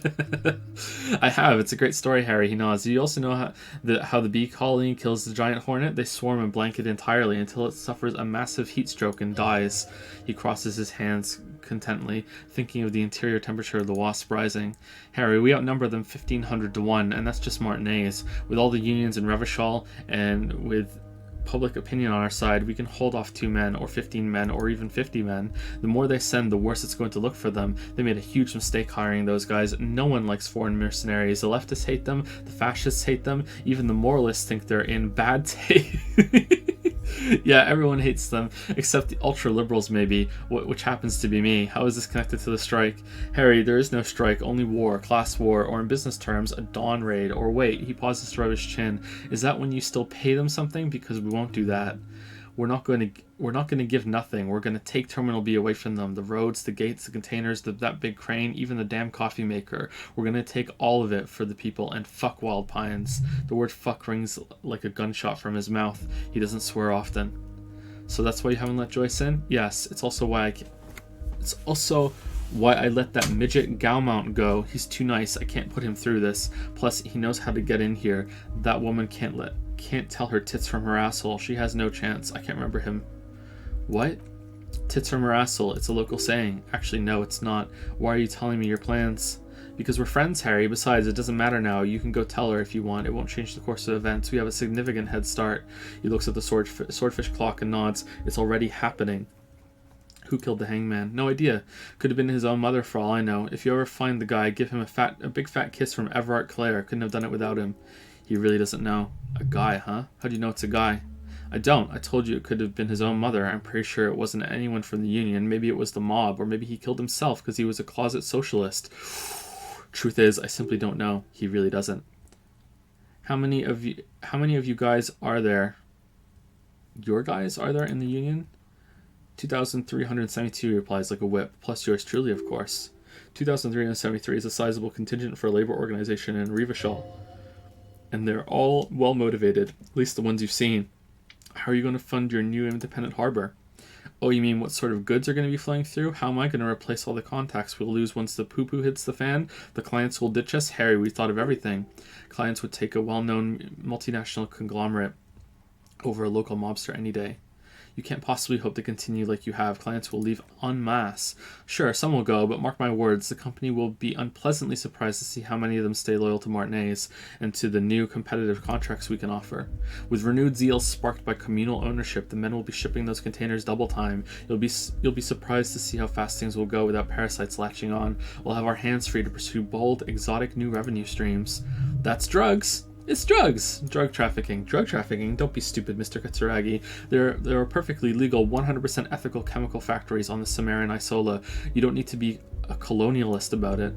I have. It's a great story, Harry. He nods. Do you also know how the bee colony kills the giant hornet? They swarm and blanket entirely until it suffers a massive heat stroke and dies. He crosses his hands contently, thinking of the interior temperature of the wasp rising. Harry, we outnumber them 1,500 to 1, and that's just Martinez. With all the unions in Revachol and with public opinion on our side, we can hold off 2 men or 15 men or even 50 men. The more they send, the worse it's going to look for them. They made a huge mistake hiring those guys. No one likes foreign mercenaries. The leftists hate them, the fascists hate them, even the moralists think they're in bad taste. Yeah, everyone hates them, except the ultra-liberals maybe, which happens to be me. How is this connected to the strike? Harry, there is no strike, only war, class war, or in business terms, a dawn raid. Or wait, he pauses to rub his chin. Is that when you still pay them something? Because we won't do that. We're not going to give nothing. We're going to take Terminal B away from them. The roads, the gates, the containers, that big crane, even the damn coffee maker. We're going to take all of it for the people and fuck Wild Pines. The word fuck rings like a gunshot from his mouth. He doesn't swear often. So that's why you haven't let Joyce in? Yes, it's also why I let that midget Gaumont go. He's too nice. I can't put him through this. Plus, he knows how to get in here. That woman can't tell her tits from her asshole. She has no chance. I can't remember him. What? Tits from her asshole. It's a local saying. Actually, no, it's not. Why are you telling me your plans? Because we're friends, Harry. Besides, it doesn't matter now. You can go tell her if you want. It won't change the course of events. We have a significant head start. He looks at the swordfish clock and nods. It's already happening. Who killed the hangman? No idea. Could have been his own mother for all I know. If you ever find the guy, give him a big fat kiss from Everard Clare. Couldn't have done it without him. He really doesn't know. A guy, huh? How do you know it's a guy? I don't. I told you it could have been his own mother. I'm pretty sure it wasn't anyone from the union. Maybe it was the mob, or maybe he killed himself because he was a closet socialist. Truth is, I simply don't know. He really doesn't. How many of you guys are there? Your guys are there in the union? 2,372, he replies like a whip, plus yours truly, of course. 2,373 is a sizable contingent for a labor organization in Revachol. And they're all well motivated, at least the ones you've seen. How are you going to fund your new independent harbor? Oh, you mean what sort of goods are going to be flowing through? How am I going to replace all the contacts we'll lose once the poo-poo hits the fan? The clients will ditch us? Harry, we thought of everything. Clients would take a well-known multinational conglomerate over a local mobster any day. You can't possibly hope to continue like you have. Clients will leave en masse. Sure, some will go, but mark my words, the company will be unpleasantly surprised to see how many of them stay loyal to Martinez and to the new competitive contracts we can offer. With renewed zeal sparked by communal ownership, the men will be shipping those containers double time. You'll be surprised to see how fast things will go without parasites latching on. We'll have our hands free to pursue bold, exotic new revenue streams. That's drugs. It's drugs. Drug trafficking. Drug trafficking? Don't be stupid, Mr. Katsuragi. There are perfectly legal, 100% ethical chemical factories on the Sumerian Isola. You don't need to be a colonialist about it.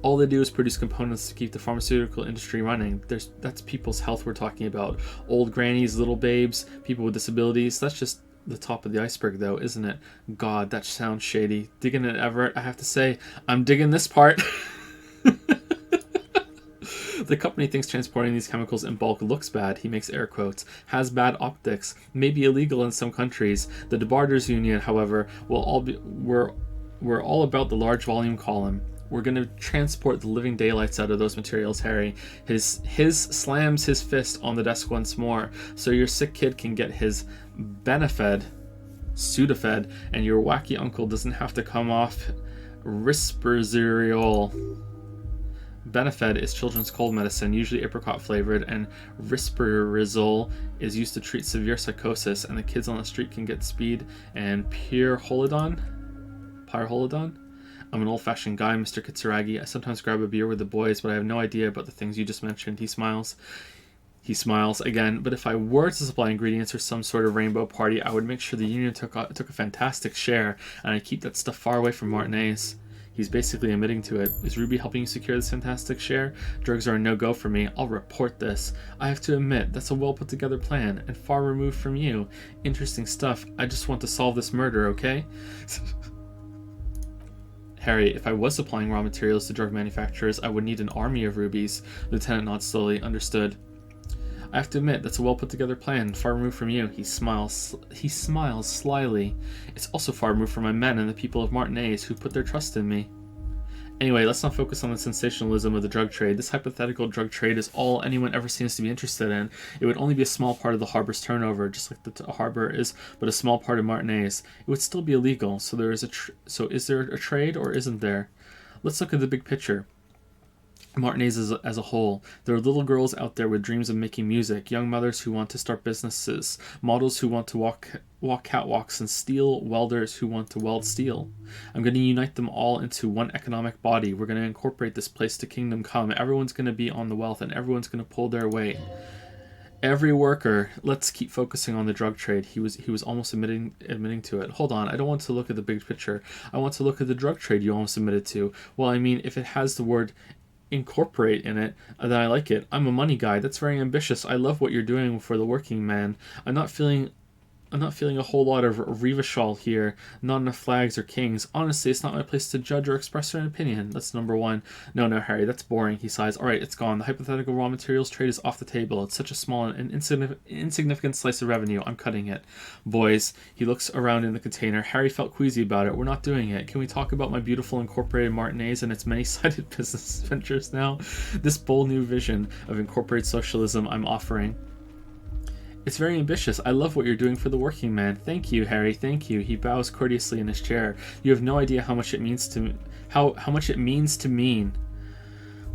All they do is produce components to keep the pharmaceutical industry running. That's people's health we're talking about. Old grannies, little babes, people with disabilities. That's just the top of the iceberg, though, isn't it? God, that sounds shady. Digging it, Everett. I have to say, I'm digging this part. The company thinks transporting these chemicals in bulk looks bad, he makes air quotes, has bad optics, may be illegal in some countries. The Debarters Union, however, we're all about the large volume column. We're going to transport the living daylights out of those materials, Harry. His slams his fist on the desk once more, so your sick kid can get his Benefed, Sudafed, and your wacky uncle doesn't have to come off Risperidone. Benefed is children's cold medicine, usually apricot flavored, and Risperidone is used to treat severe psychosis, and the kids on the street can get speed and Pyrrolidone. I'm an old-fashioned guy, Mr. Katsuragi. I sometimes grab a beer with the boys, but I have no idea about the things you just mentioned. He smiles. He smiles again. But if I were to supply ingredients for some sort of rainbow party, I would make sure the union took a fantastic share, and I'd keep that stuff far away from Martinez. He's basically admitting to it. Is Ruby helping you secure this fantastic share? Drugs are a no-go for me. I'll report this. I have to admit, that's a well-put-together plan, and far removed from you. Interesting stuff. I just want to solve this murder, okay? Harry, if I was supplying raw materials to drug manufacturers, I would need an army of rubies. Lieutenant nods slowly. Understood. I have to admit, that's a well-put-together plan, far removed from you. He smiles slyly. It's also far removed from my men and the people of Martinez who put their trust in me. Anyway, let's not focus on the sensationalism of the drug trade. This hypothetical drug trade is all anyone ever seems to be interested in. It would only be a small part of the harbor's turnover, just like the harbor is but a small part of Martinez. It would still be illegal, so is there a trade or isn't there? Let's look at the big picture. Martinez as a whole. There are little girls out there with dreams of making music, young mothers who want to start businesses, models who want to walk catwalks, and steel welders who want to weld steel. I'm going to unite them all into one economic body. We're going to incorporate this place to kingdom come. Everyone's going to be on the wealth, and everyone's going to pull their weight. Every worker. Let's keep focusing on the drug trade. He was almost admitting to it. Hold on, I don't want to look at the big picture. I want to look at the drug trade you almost admitted to. Well, I mean, if it has the word incorporate in it, then I like it. I'm a money guy. That's very ambitious. I love what you're doing for the working man. I'm not feeling a whole lot of Revachol here. Not enough flags or kings. Honestly, it's not my place to judge or express an opinion. That's number one. No, Harry, that's boring. He sighs. Alright, it's gone. The hypothetical raw materials trade is off the table. It's such a small and insignificant slice of revenue. I'm cutting it. Boys, he looks around in the container. Harry felt queasy about it. We're not doing it. Can we talk about my beautiful incorporated Martinez and its many-sided business ventures now? This bold new vision of incorporated socialism I'm offering. It's very ambitious. I love what you're doing for the working man. Thank you, Harry. Thank you. He bows courteously in his chair. You have no idea how much it means to mean.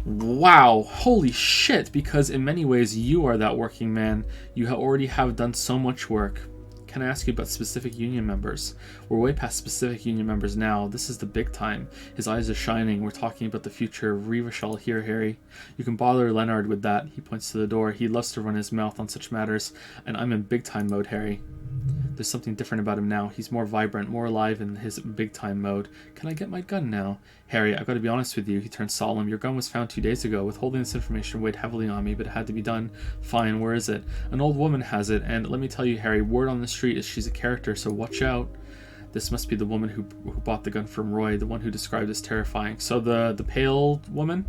Wow. Holy shit. Because in many ways you are that working man. You already have done so much work. Can I ask you about specific union members? We're way past specific union members now. This is the big time. His eyes are shining. We're talking about the future of Revachol here, Harry. You can bother Leonard with that. He points to the door. He loves to run his mouth on such matters. And I'm in big time mode, Harry. There's something different about him now. He's more vibrant, more alive in his big time mode. Can I get my gun now? Harry, I've got to be honest with you. He turns solemn. Your gun was found 2 days ago. Withholding this information weighed heavily on me, but it had to be done. Fine, where is it? An old woman has it, and let me tell you, Harry, word on the street is she's a character, so watch out. This must be the woman who bought the gun from Roy, the one who described as terrifying. So the pale woman?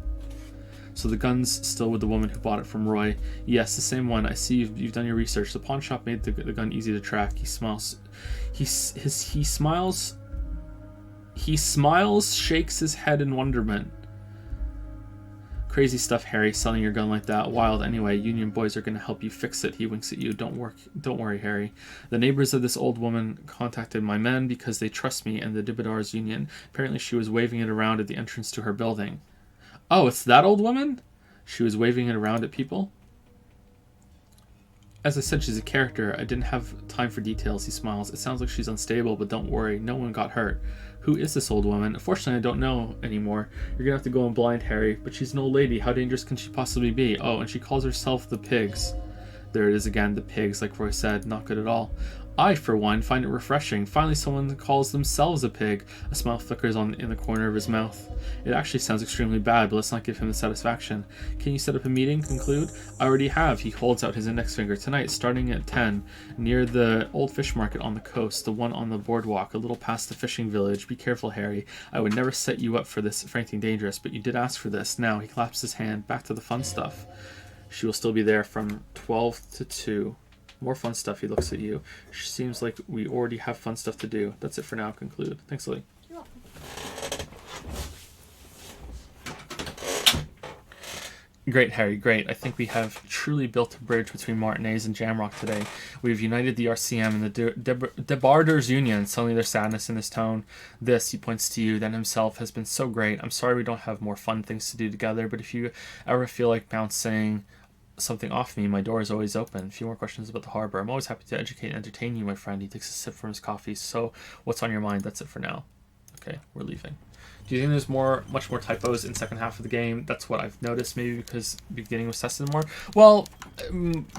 So the gun's still with the woman who bought it from Roy. Yes, the same one. I see you've done your research. The pawn shop made the gun easy to track. He smiles. He smiles, shakes his head in wonderment. Crazy stuff, Harry, selling your gun like that. Wild. Anyway, Union boys are going to help you fix it. He winks at you. Don't worry, Harry. The neighbors of this old woman contacted my men because they trust me and the Dibidars Union. Apparently she was waving it around at the entrance to her building. Oh, it's that old woman? She was waving it around at people? As I said, she's a character. I didn't have time for details. He smiles. It sounds like she's unstable, but don't worry. No one got hurt. Who is this old woman? Unfortunately, I don't know anymore. You're gonna have to go in blind, Harry. But she's an old lady. How dangerous can she possibly be? Oh, and she calls herself the Pigs. There it is again, the Pigs, like Roy said. Not good at all. I, for one, find it refreshing. Finally, someone calls themselves a pig. A smile flickers in the corner of his mouth. It actually sounds extremely bad, but let's not give him the satisfaction. Can you set up a meeting? Conclude? I already have. He holds out his index finger. Tonight, starting at 10, near the old fish market on the coast, the one on the boardwalk, a little past the fishing village. Be careful, Harry. I would never set you up for anything dangerous, but you did ask for this. Now, he claps his hand. Back to the fun stuff. She will still be there from 12 to 2. More fun stuff. He looks at you. Seems like we already have fun stuff to do. That's it for now. Conclude. Thanks, Lee. You're welcome. Great, Harry. Great. I think we have truly built a bridge between Martinez and Jamrock today. We've united the RCM and the Debarders Union. Suddenly there's sadness in his tone. This, he points to you, then himself, has been so great. I'm sorry we don't have more fun things to do together, but if you ever feel like bouncing something off me, my door is always open. A few more questions about the harbor. I'm always happy to educate and entertain you, my friend. He takes a sip from his coffee. So, what's on your mind? That's it for now. Okay, we're leaving. Do you think there's much more typos in second half of the game? That's what I've noticed, maybe because the beginning was tested more. Well,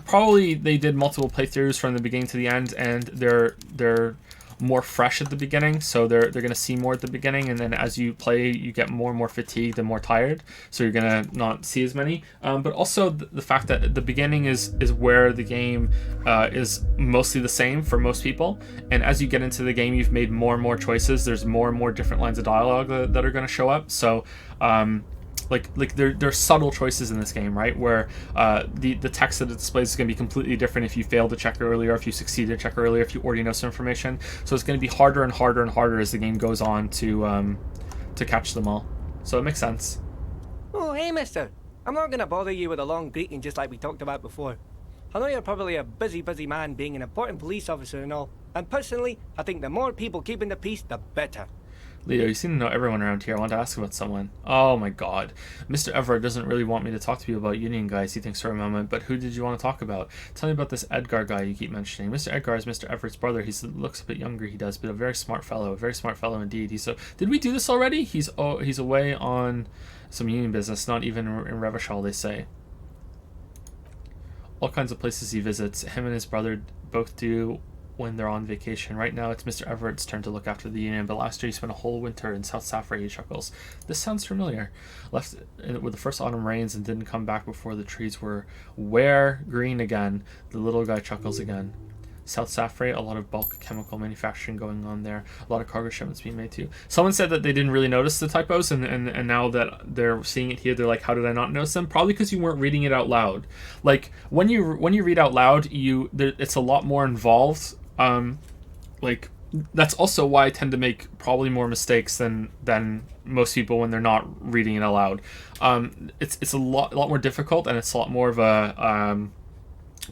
probably they did multiple playthroughs from the beginning to the end, and they're more fresh at the beginning, so they're going to see more at the beginning, and then as you play you get more and more fatigued and more tired, so you're going to not see as many, but also the fact that the beginning is where the game is mostly the same for most people, and as you get into the game you've made more and more choices. There's more and more different lines of dialogue that are going to show up, so like there's subtle choices in this game, right, where the text that it displays is going to be completely different if you failed to check earlier, if you succeeded to check earlier, if you already know some information. So it's going to be harder and harder and harder as the game goes on to catch them all. So it makes sense. Oh, hey, mister. I'm not going to bother you with a long greeting just like we talked about before. I know you're probably a busy man being an important police officer and all, and personally, I think the more people keeping the peace, the better. Leo, you seem to know everyone around here. I want to ask about someone. Oh my god. Mr. Everett doesn't really want me to talk to you about Union guys, he thinks for a moment, but who did you want to talk about? Tell me about this Edgar guy you keep mentioning. Mr. Edgar is Mr. Everett's brother. He looks a bit younger, he does, but a very smart fellow indeed. Did we do this already? He's away on some Union business, not even in Revachol, they say. All kinds of places he visits. Him and his brother both do when they're on vacation. Right now it's Mr. Everett's turn to look after the Union, but last year he spent a whole winter in South Safra, he chuckles. This sounds familiar. Left with the first autumn rains and didn't come back before the trees were green again. The little guy chuckles again. South Safra, a lot of bulk chemical manufacturing going on there. A lot of cargo shipments being made too. Someone said that they didn't really notice the typos, and now that they're seeing it here, they're like, how did I not notice them? Probably because you weren't reading it out loud. Like when you read out loud, it's a lot more involved. Like that's also why I tend to make probably more mistakes than most people when they're not reading it aloud. It's a lot more difficult, and it's a lot more of a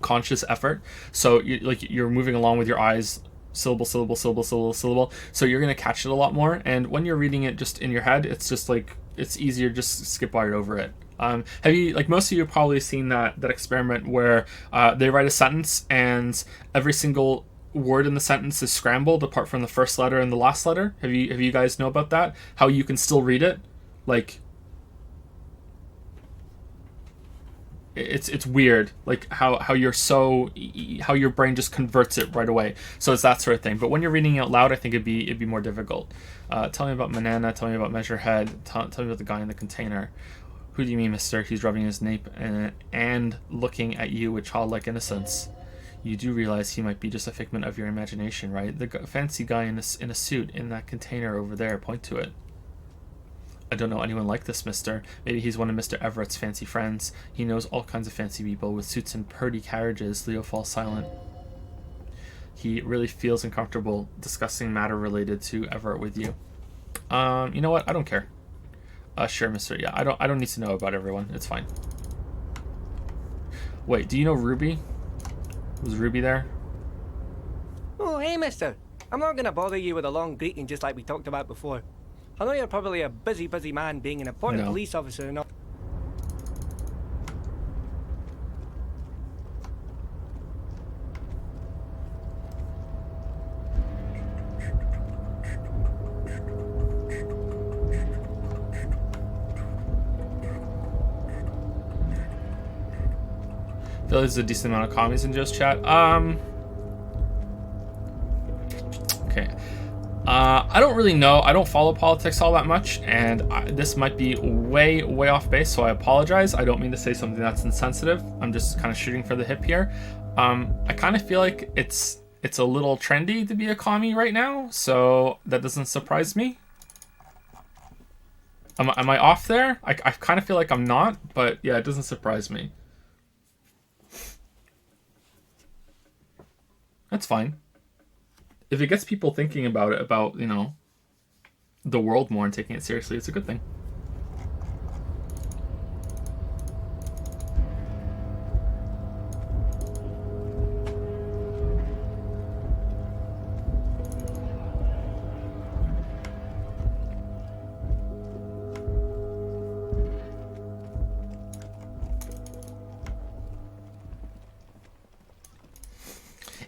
conscious effort. So you're moving along with your eyes, syllable, syllable, syllable, syllable, syllable. So you're gonna catch it a lot more. And when you're reading it just in your head, it's just like it's easier just to skip right over it. Have you, like most of you have probably seen that experiment where they write a sentence and every single word in the sentence is scrambled apart from the first letter and the last letter? Have you guys know about that? How you can still read it? Like it's weird, like how your brain just converts it right away. So it's that sort of thing. But when you're reading it out loud, I think it'd be more difficult. Tell me about Manana. Tell me about Measurehead. Tell me about the guy in the container. Who do you mean, mister? He's rubbing his nape and looking at you with childlike innocence. You do realize he might be just a figment of your imagination, right? The fancy guy in a suit in that container over there. Point to it. I don't know anyone like this, mister. Maybe he's one of Mr. Everett's fancy friends. He knows all kinds of fancy people with suits and purdy carriages. Leo falls silent. He really feels uncomfortable discussing matter related to Everett with you. You know what? I don't care. Sure, mister. Yeah, I don't need to know about everyone. It's fine. Wait, do you know Ruby? Was Ruby there? Oh, hey, mister. I'm not gonna bother you with a long greeting just like we talked about before. I know you're probably a busy man being an important No. police officer and all. I feel like there's a decent amount of commies in Joe's chat. Okay. I don't really know. I don't follow politics all that much, and this might be way off base, so I apologize. I don't mean to say something that's insensitive. I'm just kind of shooting for the hip here. I kind of feel like it's a little trendy to be a commie right now, so that doesn't surprise me. Am I off there? I kind of feel like I'm not, but yeah, it doesn't surprise me. That's fine. If it gets people thinking about it, about, you know, the world more and taking it seriously, it's a good thing.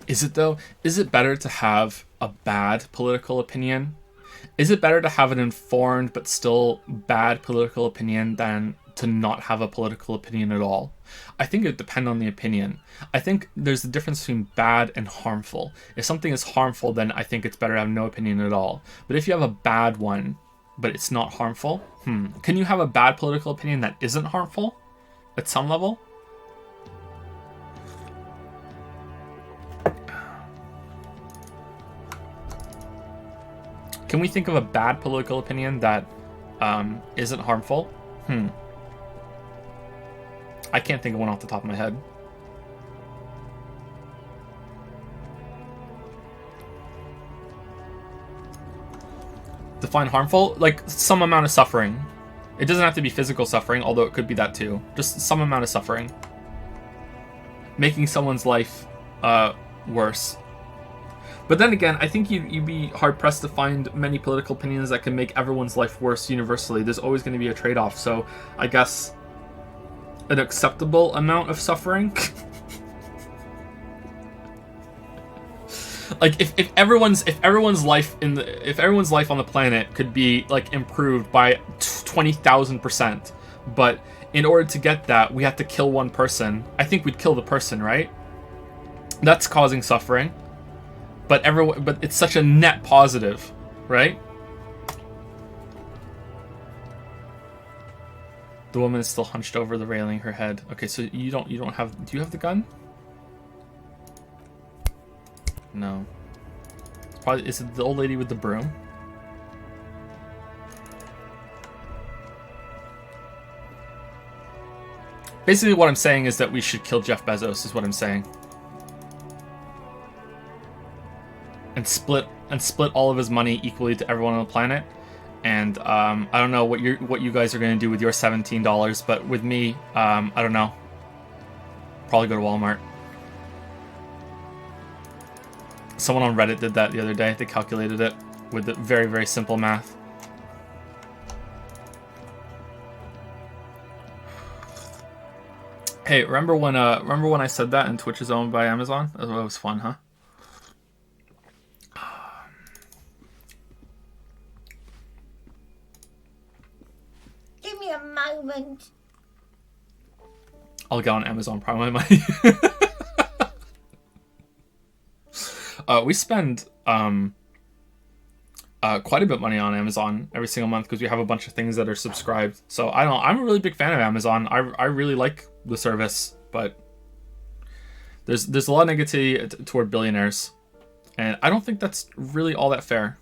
Is it though? Is it better to have a bad political opinion? Is it better to have an informed but still bad political opinion than to not have a political opinion at all? I think it depends on the opinion. I think there's a difference between bad and harmful. If something is harmful, then I think it's better to have no opinion at all. But if you have a bad one, but it's not harmful, can you have a bad political opinion that isn't harmful at some level? Can we think of a bad political opinion that isn't harmful? I can't think of one off the top of my head. Define harmful? Like some amount of suffering. It doesn't have to be physical suffering, although it could be that too. Just some amount of suffering. Making someone's life worse. But then again, I think you'd be hard-pressed to find many political opinions that can make everyone's life worse universally. There's always going to be a trade-off. So I guess an acceptable amount of suffering. Like if everyone's life on the planet could be like improved by 20,000%, but in order to get that, we have to kill one person. I think we'd kill the person, right? That's causing suffering. But it's such a net positive, right? The woman is still hunched over the railing, her head. Okay, so you don't have. Do you have the gun? No. Is it the old lady with the broom? Basically, what I'm saying is that we should kill Jeff Bezos. Is what I'm saying. And split all of his money equally to everyone on the planet. And I don't know what you guys are going to do with your $17, but with me, I don't know. Probably go to Walmart. Someone on Reddit did that the other day. They calculated it with the very, very simple math. Hey, remember when I said that and Twitch is owned by Amazon? That was fun, huh? Give me a moment. I'll get on Amazon Prime my money. We spend quite a bit of money on Amazon every single month because we have a bunch of things that are subscribed. So I don't know, I'm a really big fan of Amazon. I really like the service, but there's a lot of negativity toward billionaires, and I don't think that's really all that fair.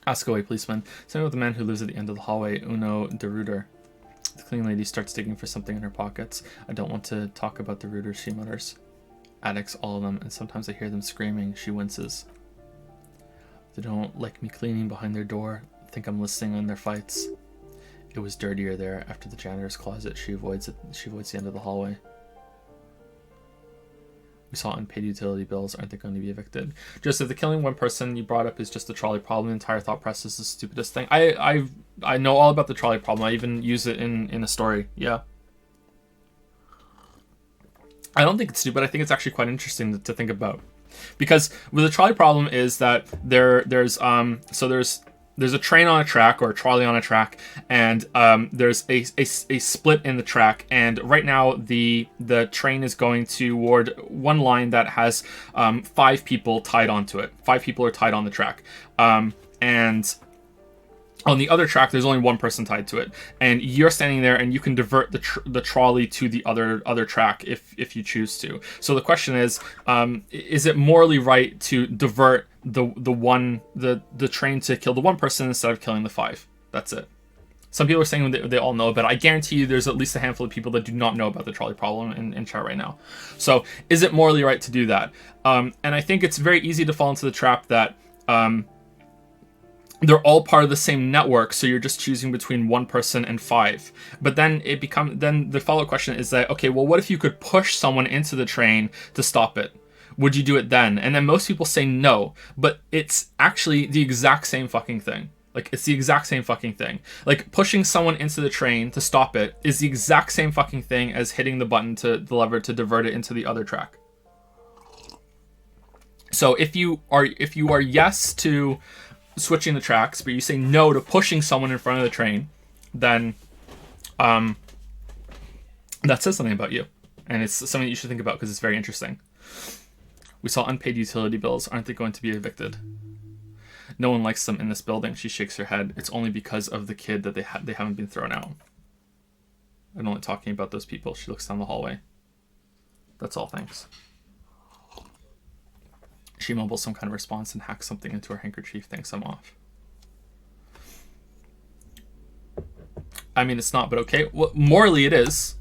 Ask away, policeman. Same with the man who lives at the end of the hallway, Uno de Ruder. The cleaning lady starts digging for something in her pockets. I don't want to talk about the Ruders, she mutters. Addicts, all of them, and sometimes I hear them screaming. She winces. They don't like me cleaning behind their door. Think I'm listening in their fights. It was dirtier there. After the janitor's closet, she avoids it. She avoids the end of the hallway. We saw unpaid utility bills. Aren't they going to be evicted? Just if the killing one person you brought up is just a trolley problem, the entire thought process is the stupidest thing. I know all about the trolley problem. I even use it in a story. Yeah. I don't think it's stupid. I think it's actually quite interesting to think about, because with the trolley problem is that there's a train on a track, or a trolley on a track, and there's a split in the track, and right now the train is going toward one line that has 5 people tied onto it. 5 people are tied on the track, and on the other track there's only 1 person tied to it, and you're standing there and you can divert the trolley to the other track if you choose to. So the question is it morally right to divert the train to kill the 1 person instead of killing the 5? That's it. Some people are saying they all know about it. I guarantee you there's at least a handful of people that do not know about the trolley problem in chat right now. So is it morally right to do that? And I think it's very easy to fall into the trap that they're all part of the same network, so you're just choosing between 1 person and 5. But then then the follow-up question is that, okay, well, what if you could push someone into the train to stop it? Would you do it then? And then most people say no, but it's actually the exact same fucking thing. Like, it's the exact same fucking thing. Like, pushing someone into the train to stop it is the exact same fucking thing as hitting the button to the lever to divert it into the other track. So if you are yes to switching the tracks, but you say no to pushing someone in front of the train, then that says something about you, and it's something that you should think about because it's very interesting. We saw unpaid utility bills. Aren't they going to be evicted? No one likes them in this building. She shakes her head. It's only because of the kid that they haven't been thrown out. I'm only talking about those people. She looks down the hallway. That's all, thanks. She mumbles some kind of response and hacks something into her handkerchief. Thanks, I'm off. I mean, it's not, but okay. Well, morally, it is.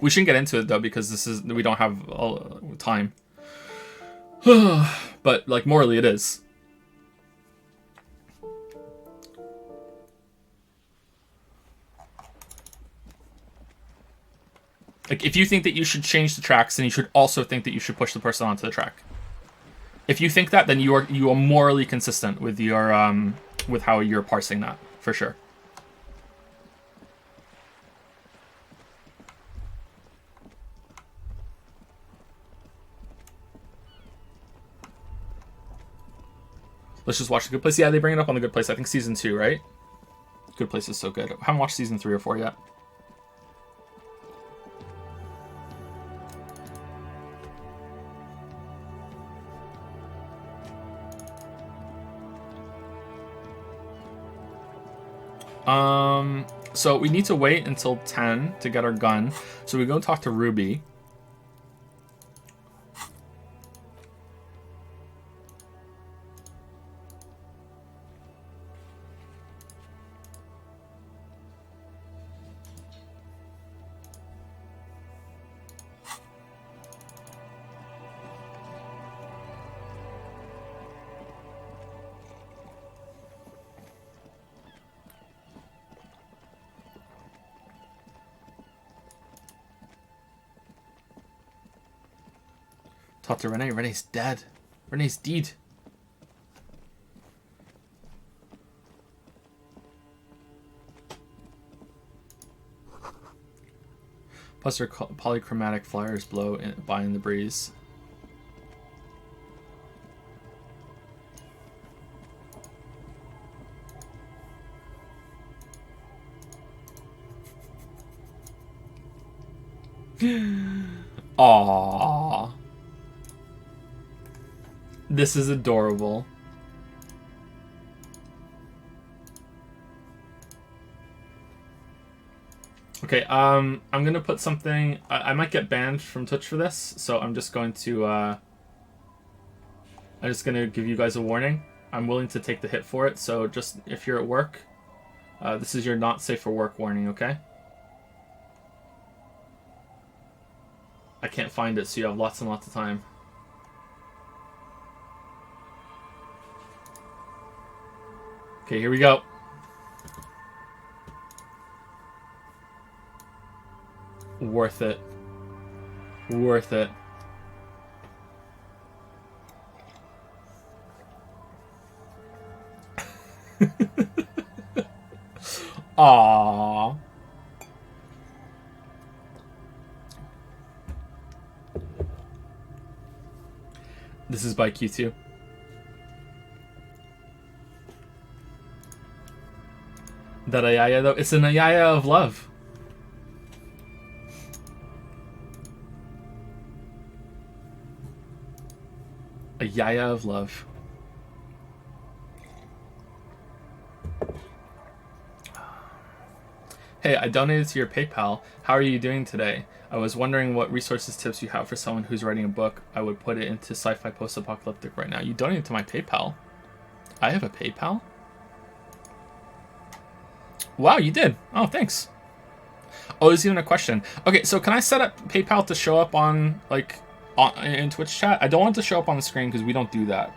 We shouldn't get into it, though, because we don't have time. But, like, morally, it is. Like, if you think that you should change the tracks, then you should also think that you should push the person onto the track. If you think that, then you are morally consistent with your with how you're parsing that, for sure. Let's just watch The Good Place. Yeah, they bring it up on The Good Place. I think season 2, right? Good Place is so good. I haven't watched season 3 or 4 yet. So we need to wait until 10 to get our gun. So we go talk to Ruby. Talk to Renee. Renee's dead. Renee's dead. Plus her polychromatic flyers blow by in the breeze. Aww. This is adorable. Okay, I'm gonna put something. I might get banned from Twitch for this, so I'm just going to. I'm just gonna give you guys a warning. I'm willing to take the hit for it. So just if you're at work, this is your not safe for work warning. Okay. I can't find it, so you have lots and lots of time. Okay, here we go. Worth it. Worth it. Aww. This is by Q2. That Ayaya though, it's an Ayaya of love. Ayaya of love. Hey, I donated to your PayPal. How are you doing today? I was wondering what resources tips you have for someone who's writing a book. I would put it into sci-fi post-apocalyptic right now. You donated to my PayPal? I have a PayPal? Wow, you did. Oh, thanks. Oh, there's even a question. Okay, so can I set up PayPal to show up on, like, in Twitch chat? I don't want it to show up on the screen because we don't do that.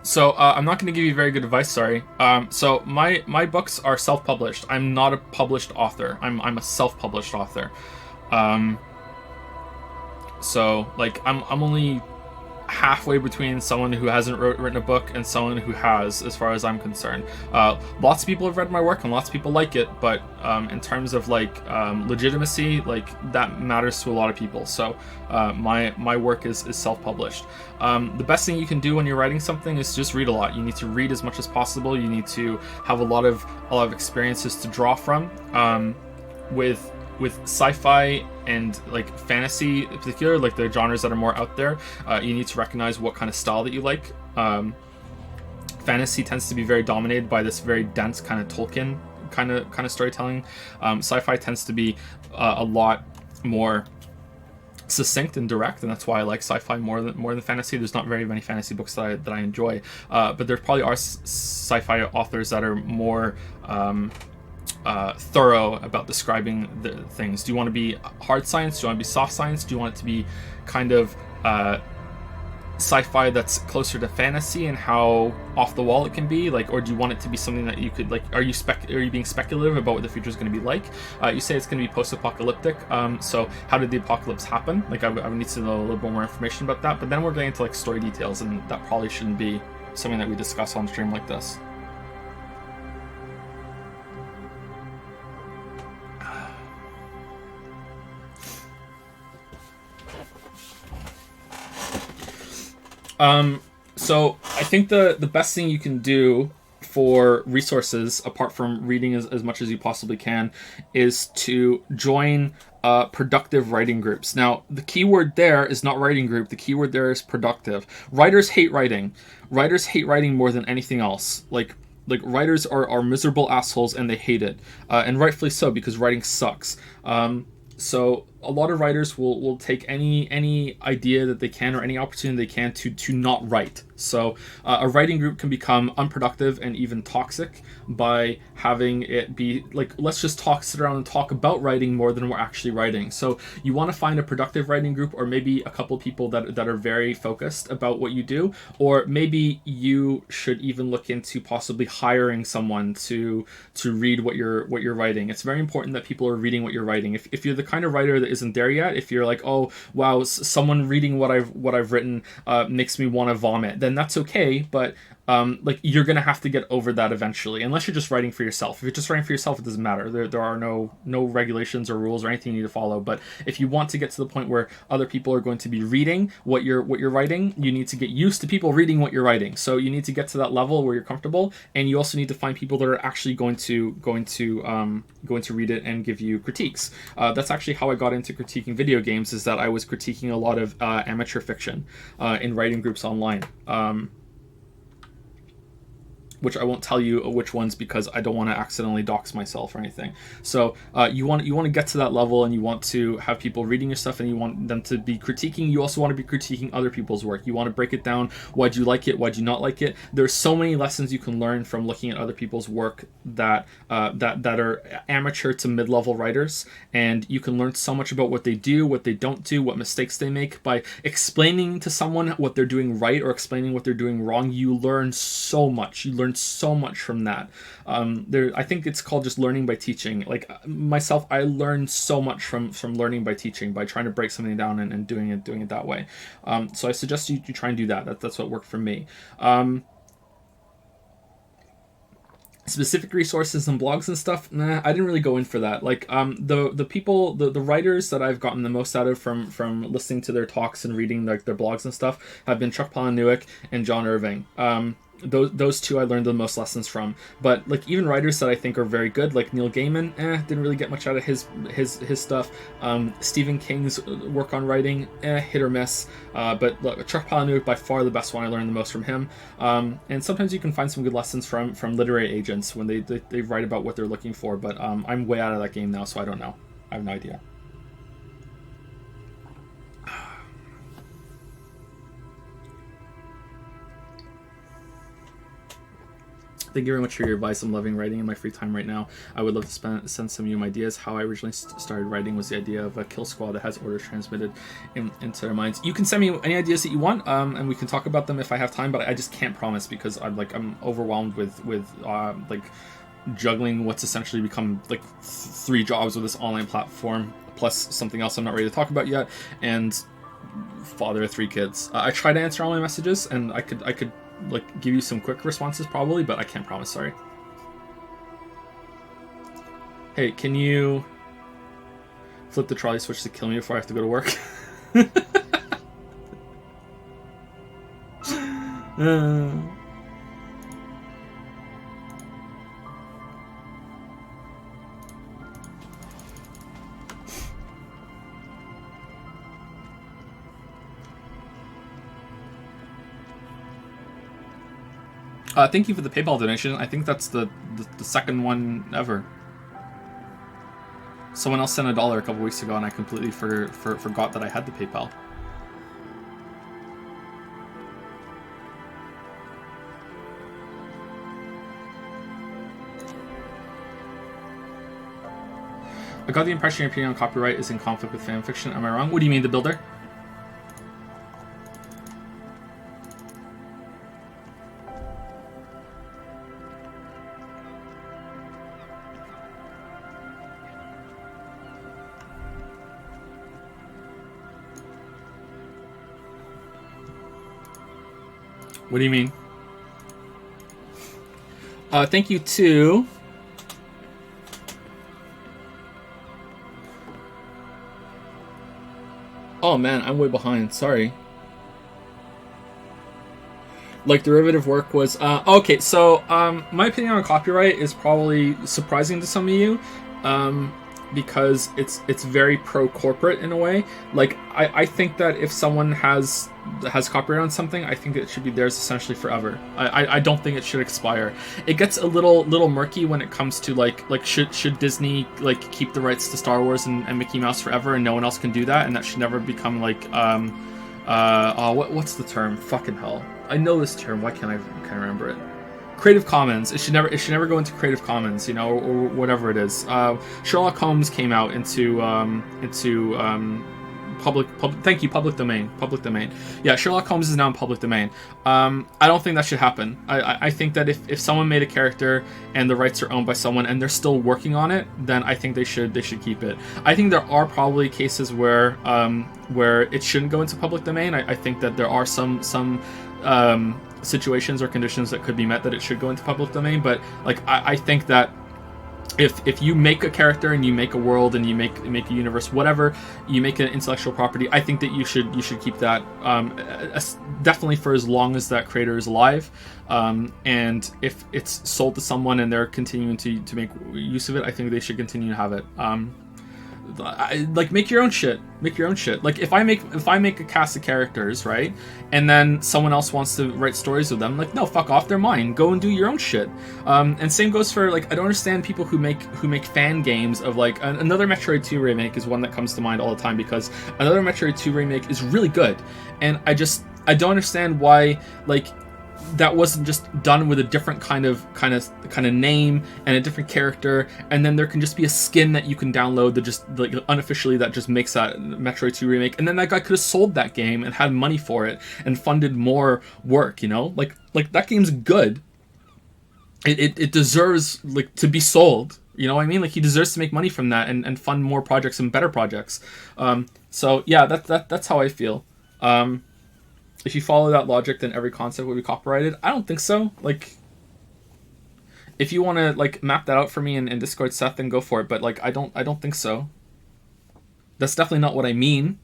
So I'm not going to give you very good advice. Sorry. So my books are self-published. I'm not a published author. I'm a self-published author. So like I'm only halfway between someone who hasn't written a book and someone who has, as far as I'm concerned. Lots of people have read my work and lots of people like it, but in terms of like legitimacy, like that matters to a lot of people. So my work is self-published. The best thing you can do when you're writing something is just read a lot. You need to read as much as possible. You need to have a lot of experiences to draw from. With sci-fi and like fantasy in particular, like the genres that are more out there, you need to recognize what kind of style that you like. Fantasy tends to be very dominated by this very dense kind of Tolkien kind of storytelling. Sci-fi tends to be a lot more succinct and direct, and that's why I like sci-fi more than fantasy. There's not very many fantasy books that I enjoy, but there probably are sci-fi authors that are more thorough about describing the things. Do you want to be hard science? Do you want to be soft science? Do you want it to be kind of sci-fi that's closer to fantasy and how off the wall it can be? Like, or do you want it to be something that you could like? Are you being speculative about what the future is going to be like? You say it's going to be post-apocalyptic. So how did the apocalypse happen? Like, I would need to know a little bit more information about that. But then we're getting into like story details, and that probably shouldn't be something that we discuss on stream like this. So I think the best thing you can do for resources, apart from reading as much as you possibly can, is to join productive writing groups. Now, the key word there is not writing group. The key word there is productive. Writers hate writing. Writers hate writing more than anything else. Like writers are miserable assholes and they hate it. And rightfully so, because writing sucks. So a lot of writers will take any idea that they can or any opportunity they can to not write. So a writing group can become unproductive and even toxic by having it be like, let's just sit around and talk about writing more than we're actually writing. So you want to find a productive writing group, or maybe a couple people that are very focused about what you do, or maybe you should even look into possibly hiring someone to read what you're writing. It's very important that people are reading what you're writing. If you're the kind of writer that isn't there yet, if you're like, oh wow, someone reading what I've written makes me want to vomit, then that's okay, but like you're gonna have to get over that eventually, unless you're just writing for yourself. If you're just writing for yourself, it doesn't matter. There are no regulations or rules or anything you need to follow. But if you want to get to the point where other people are going to be reading what you're writing, you need to get used to people reading what you're writing. So you need to get to that level where you're comfortable, and you also need to find people that are actually going to read it and give you critiques. That's actually how I got into critiquing video games, is that I was critiquing a lot of amateur fiction in writing groups online. which I won't tell you which ones because I don't want to accidentally dox myself or anything. So you want to get to that level, and you want to have people reading your stuff, and you want them to be critiquing. You also want to be critiquing other people's work. You want to break it down. Why'd you like it? Why'd you not like it? There's so many lessons you can learn from looking at other people's work that are amateur to mid-level writers, and you can learn so much about what they do, what they don't do, what mistakes they make. By explaining to someone what they're doing right or explaining what they're doing wrong, you learn so much. You learn so much from that. I think it's called just learning by teaching. Like myself, I learned so much from learning by teaching, by trying to break something down and doing it that way. So I suggest you try and do that. That's what worked for me. Specific resources and blogs and stuff, I didn't really go in for that. Like the people, the writers that I've gotten the most out of from listening to their talks and reading like their blogs and stuff have been Chuck Palahniuk and John Irving. Those two I learned the most lessons from. But like even writers that I think are very good, like Neil Gaiman, didn't really get much out of his stuff. Stephen King's work on writing, hit or miss. But look, Chuck Palahniuk, by far the best one. I learned the most from him. And sometimes you can find some good lessons from literary agents when they write about what they're looking for. But I'm way out of that game now, so I don't know. I have no idea. Thank you very much for your advice. I'm loving writing in my free time right now. I would love to send some of you ideas. How I originally started writing was the idea of a kill squad that has orders transmitted into their minds. You can send me any ideas that you want, and we can talk about them if I have time. But I just can't promise because I'm overwhelmed with like juggling what's essentially become like 3 jobs with this online platform, plus something else I'm not ready to talk about yet, and father of 3 kids. I try to answer all my messages, and I could like give you some quick responses probably, but I can't promise, sorry. Hey, can you flip the trolley switch to kill me before I have to go to work? Thank you for the PayPal donation. I think that's the second one ever. Someone else sent $1 a couple weeks ago, and I completely forgot that I had the PayPal. I got the impression your opinion on copyright is in conflict with fan fiction. Am I wrong? What do you mean, the builder? What do you mean? Thank you to... Oh man, I'm way behind. Sorry. Like derivative work was... okay, so my opinion on copyright is probably surprising to some of you. Because it's very pro-corporate in a way. Like I think that if someone has copyright on something, I think it should be theirs essentially forever. I don't think it should expire. It gets a little murky when it comes to like should Disney like keep the rights to Star Wars and Mickey Mouse forever and no one else can do that, and that should never become like what's the term? Fucking hell. I know this term. Why can't I remember it? Creative Commons. It should never go into Creative Commons, you know, or whatever it is. Sherlock Holmes came out into public. Thank you, public domain. Public domain. Yeah, Sherlock Holmes is now in public domain. I don't think that should happen. I think that if someone made a character and the rights are owned by someone and they're still working on it, then I think they should keep it. I think there are probably cases where it shouldn't go into public domain. I think that there are some situations or conditions that could be met that it should go into public domain, but like I think that if you make a character and you make a world and you make a universe, whatever, you make an intellectual property, I think that you should keep that definitely for as long as that creator is alive, and if it's sold to someone and they're continuing to make use of it, I think they should continue to have it. like make your own shit. Make your own shit. Like if I make a cast of characters, right, and then someone else wants to write stories with them, like no, fuck off, they're mine. Go and do your own shit. And same goes for like I don't understand people who make fan games of like another Metroid 2 remake is one that comes to mind all the time because another Metroid 2 remake is really good, and I don't understand why like that wasn't just done with a different kind of name and a different character, and then there can just be a skin that you can download that just like unofficially that just makes that Metroid 2 remake, and then that guy could have sold that game and had money for it and funded more work, you know, like that game's good. It deserves like to be sold, you know what I mean? Like he deserves to make money from that and fund more projects and better projects. So yeah, that's how I feel. If you follow that logic, then every concept would be copyrighted. I don't think so. Like, if you want to like map that out for me in Discord, Seth, then go for it. But like, I don't think so. That's definitely not what I mean.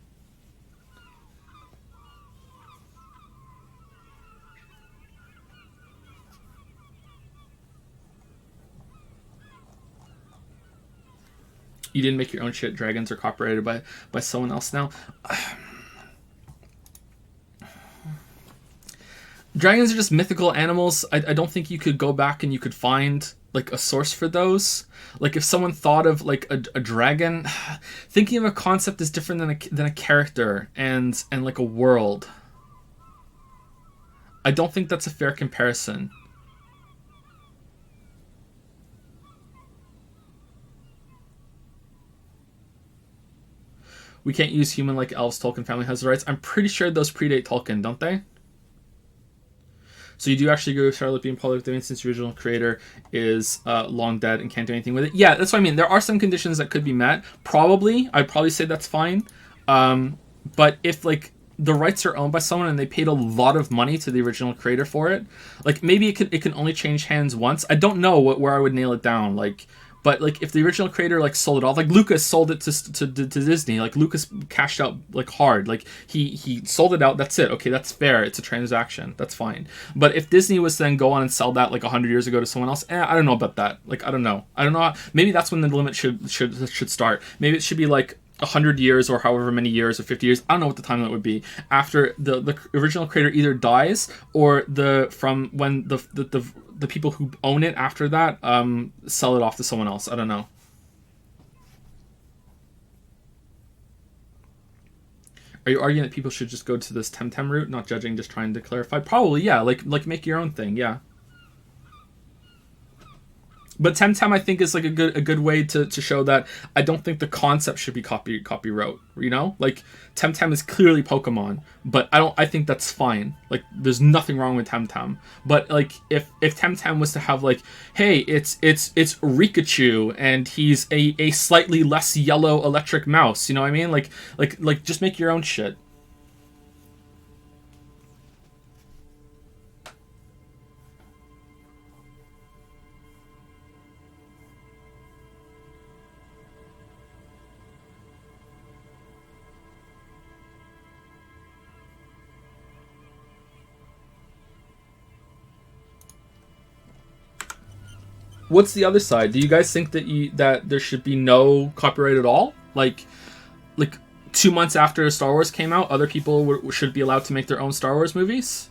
You didn't make your own shit. Dragons are copyrighted by someone else now. Dragons are just mythical animals. I don't think you could go back and you could find like a source for those. Like if someone thought of like a dragon, thinking of a concept is different than a character and like a world. I don't think that's a fair comparison. We can't use human like elves. Tolkien family has the rights. I'm pretty sure those predate Tolkien, don't they? So you do actually agree with Charlotte being public domain since the original creator is long dead and can't do anything with it? Yeah, that's what I mean. There are some conditions that could be met. I'd probably say that's fine. But if like the rights are owned by someone and they paid a lot of money to the original creator for it, like maybe it can only change hands once. I don't know where I would nail it down. But like if the original creator like sold it off, like Lucas sold it to Disney, like Lucas cashed out like hard, like he sold it out. That's it. Okay, that's fair. It's a transaction. That's fine. But if Disney was to then go on and sell that like 100 years ago to someone else, I don't know about that. Like I don't know. Maybe that's when the limit should start. Maybe it should be like 100 years or however many years or 50 years. I don't know what the time limit would be after the original creator either dies or from when the people who own it after that sell it off to someone else. I don't know. Are you arguing that people should just go to this Temtem route, not judging, just trying to clarify? Probably, yeah. Like make your own thing, yeah. But Temtem, I think, is like a good way to show that I don't think the concept should be copyright. You know, like Temtem is clearly Pokemon, but I think that's fine. Like, there's nothing wrong with Temtem. But like, if Temtem was to have like, hey, it's Rikachu and he's a slightly less yellow electric mouse. You know what I mean? Like just make your own shit. What's the other side? Do you guys think that there should be no copyright at all? Like 2 months after Star Wars came out, other people should be allowed to make their own Star Wars movies?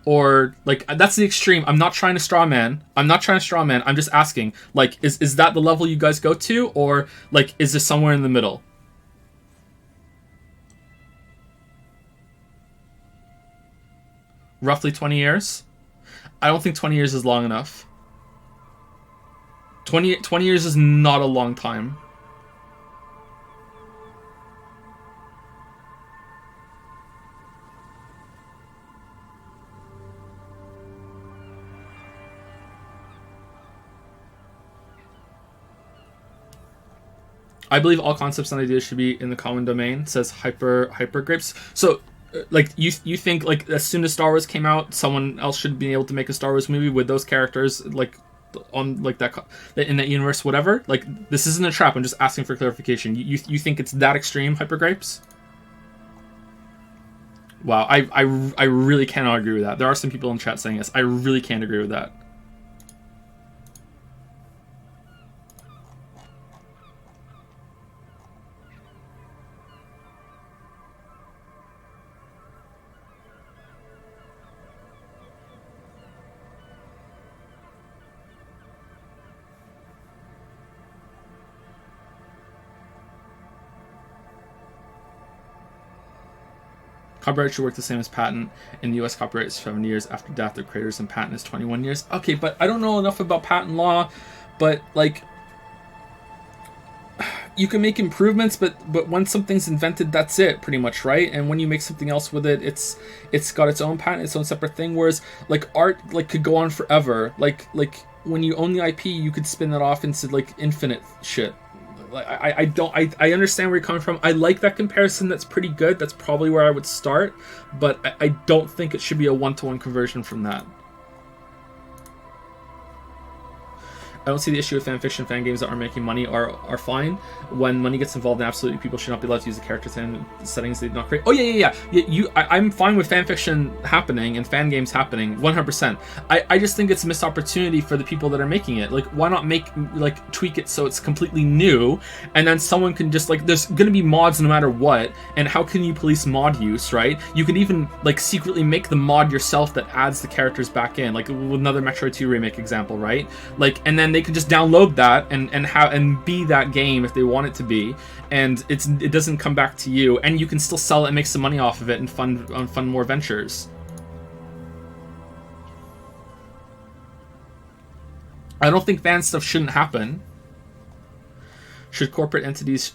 Or that's the extreme. I'm not trying to straw man. I'm just asking. Like, is that the level you guys go to, or like is this somewhere in the middle? Roughly 20 years? I don't think 20 years is long enough. 20 years is not a long time. I believe all concepts and ideas should be in the common domain, says Hyper Grapes. So, like, you think, like, as soon as Star Wars came out, someone else should be able to make a Star Wars movie with those characters, like, on, like, that in that universe, whatever? Like, this isn't a trap, I'm just asking for clarification. You think it's that extreme, Hyper Grapes? Wow, I really cannot agree with that. There are some people in chat saying this. I really can't agree with that. Copyright should work the same as patent. In the US, copyright is 7 years after death of creators, and patent is 21 years. Okay, but I don't know enough about patent law, but like, you can make improvements, but when something's invented, that's it, pretty much, right? And when you make something else with it, it's got its own patent, its own separate thing. Whereas like art, like, could go on forever. Like when you own the IP, you could spin that off into like infinite shit. Like I understand where you're coming from. I like that comparison. That's pretty good. That's probably where I would start, but I don't think it should be a one-to-one conversion from that. I don't see the issue with fanfiction. Fan games that are making money are fine. When money gets involved, absolutely, people should not be allowed to use the character settings they did not create. Oh yeah. I'm fine with fanfiction happening and fan games happening, 100%. I just think it's a missed opportunity for the people that are making it. Like, why not tweak it so it's completely new, and then someone can just like, there's gonna be mods no matter what, and how can you police mod use, right? You can even like secretly make the mod yourself that adds the characters back in, like with another Metroid 2 remake example, right? Like, and then they can just download that and be that game if they want it to be, and it doesn't come back to you, and you can still sell it and make some money off of it and fund more ventures. I don't think fan stuff shouldn't happen. Should corporate entities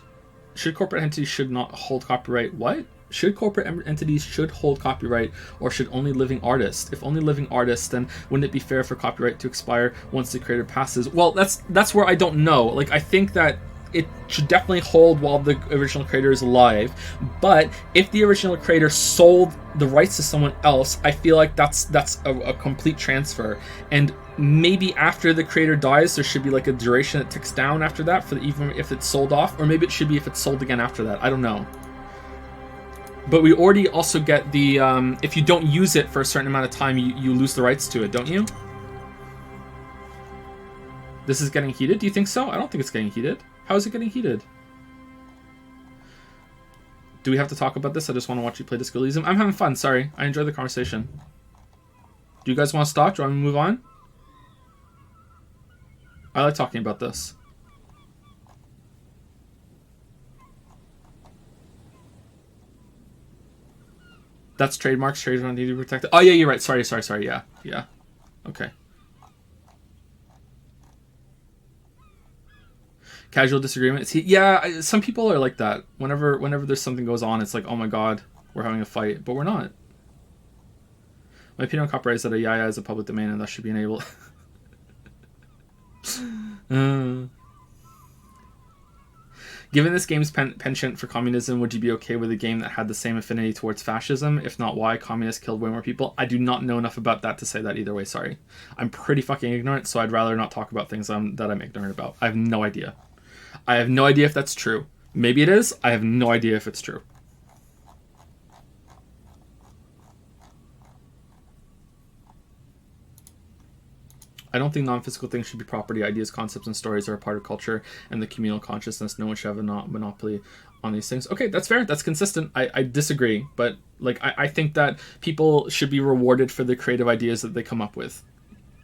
should not hold copyright? What? Should corporate entities should hold copyright, or should only living artists? If only living artists, then wouldn't it be fair for copyright to expire once the creator passes? Well, that's where I don't know. Like, I think that it should definitely hold while the original creator is alive, but if the original creator sold the rights to someone else, I feel like that's a complete transfer. And maybe after the creator dies, there should be like a duration that ticks down after that, for even if it's sold off, or maybe it should be if it's sold again after that. I don't know. But we already also get the, if you don't use it for a certain amount of time, you lose the rights to it, don't you? This is getting heated? Do you think so? I don't think it's getting heated. How is it getting heated? Do we have to talk about this? I just want to watch you play Disco Elysium. I'm having fun, sorry. I enjoyed the conversation. Do you guys want to stop? Do you want me to move on? I like talking about this. That's trademarks. Trademarks need to be protected. Oh yeah, you're right. Sorry. Yeah. Okay. Casual disagreement. Yeah, some people are like that. Whenever there's something goes on, it's like, oh my god, we're having a fight, but we're not. My opinion on copyright is that a yaya is a public domain and thus should be enabled. Given this game's penchant for communism, would you be okay with a game that had the same affinity towards fascism? If not, why? Communists killed way more people. I do not know enough about that to say that either way, sorry. I'm pretty fucking ignorant, so I'd rather not talk about things that I'm ignorant about. I have no idea. I have no idea if that's true. Maybe it is. I have no idea if it's true. I don't think non-physical things should be property. Ideas, concepts, and stories are a part of culture and the communal consciousness. No one should have a monopoly on these things. Okay, that's fair. That's consistent. I disagree. But like, I think that people should be rewarded for the creative ideas that they come up with.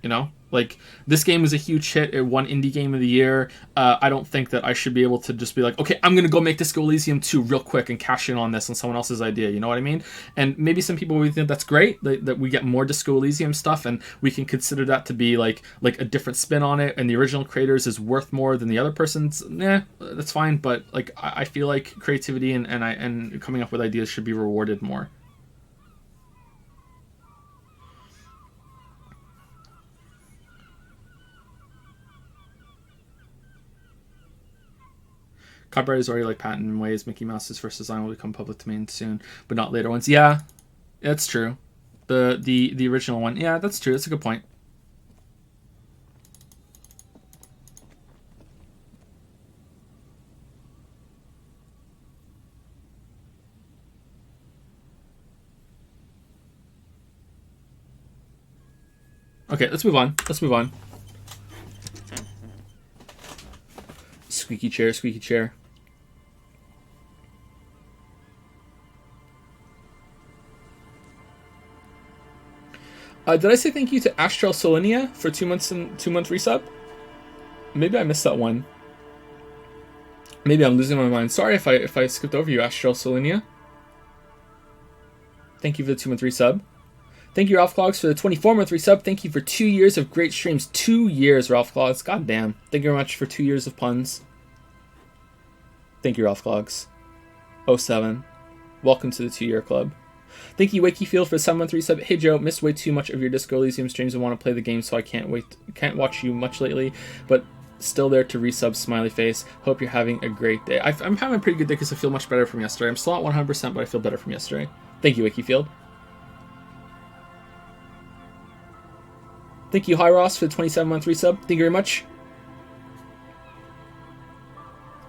You know? Like, this game is a huge hit. It won Indie Game of the Year. I don't think that I should be able to just be like, okay, I'm going to go make Disco Elysium 2 real quick and cash in on this on someone else's idea. You know what I mean? And maybe some people would think that's great, that we get more Disco Elysium stuff, and we can consider that to be like a different spin on it, and the original creators is worth more than the other person's. That's fine. But like, I feel like creativity and coming up with ideas should be rewarded more. Copyright is already like patent in ways. Mickey Mouse's first design will become public domain soon, but not later ones. Yeah, that's true. The original one. Yeah, that's true. That's a good point. Okay, let's move on. Squeaky chair. Did I say thank you to Astral Solinia for 2 months and 2 month resub? Maybe I missed that one. Maybe I'm losing my mind. Sorry if I skipped over you, Astral Solinia. Thank you for the 2-month resub. Thank you, Ralph Clogs, for the 24-month resub. Thank you for 2 years of great streams. 2 years, Ralph Clogs. God damn. Thank you very much for 2 years of puns. Thank you, Ralph Clogs. 07. Welcome to the 2-year club. Thank you, Wakeyfield, for the 7-month resub. Hey, Joe, missed way too much of your Disco Elysium streams and want to play the game, so I can't watch you much lately, but still there to resub, smiley face. Hope you're having a great day. I'm having a pretty good day because I feel much better from yesterday. I'm still not 100%, but I feel better from yesterday. Thank you, Wakeyfield. Thank you, Hi Ross, for the 27-month resub. Thank you very much.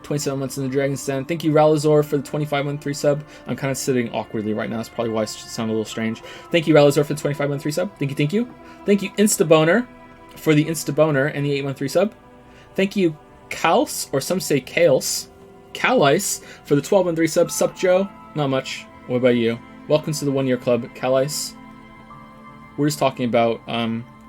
27 months in the Dragon's Den. Thank you, Ralazor, for the 25-month resub. I'm kind of sitting awkwardly right now. That's probably why I sound a little strange. Thank you, Ralazor, for the 25-month resub. Thank you, thank you. Thank you, Instaboner, for the Instaboner and the 8-month resub. Thank you, Kals, or some say Kales, Kalice, for the 12-month resub. Sup, Joe? Not much. What about you? Welcome to the 1-year club, Kalice. We're just talking about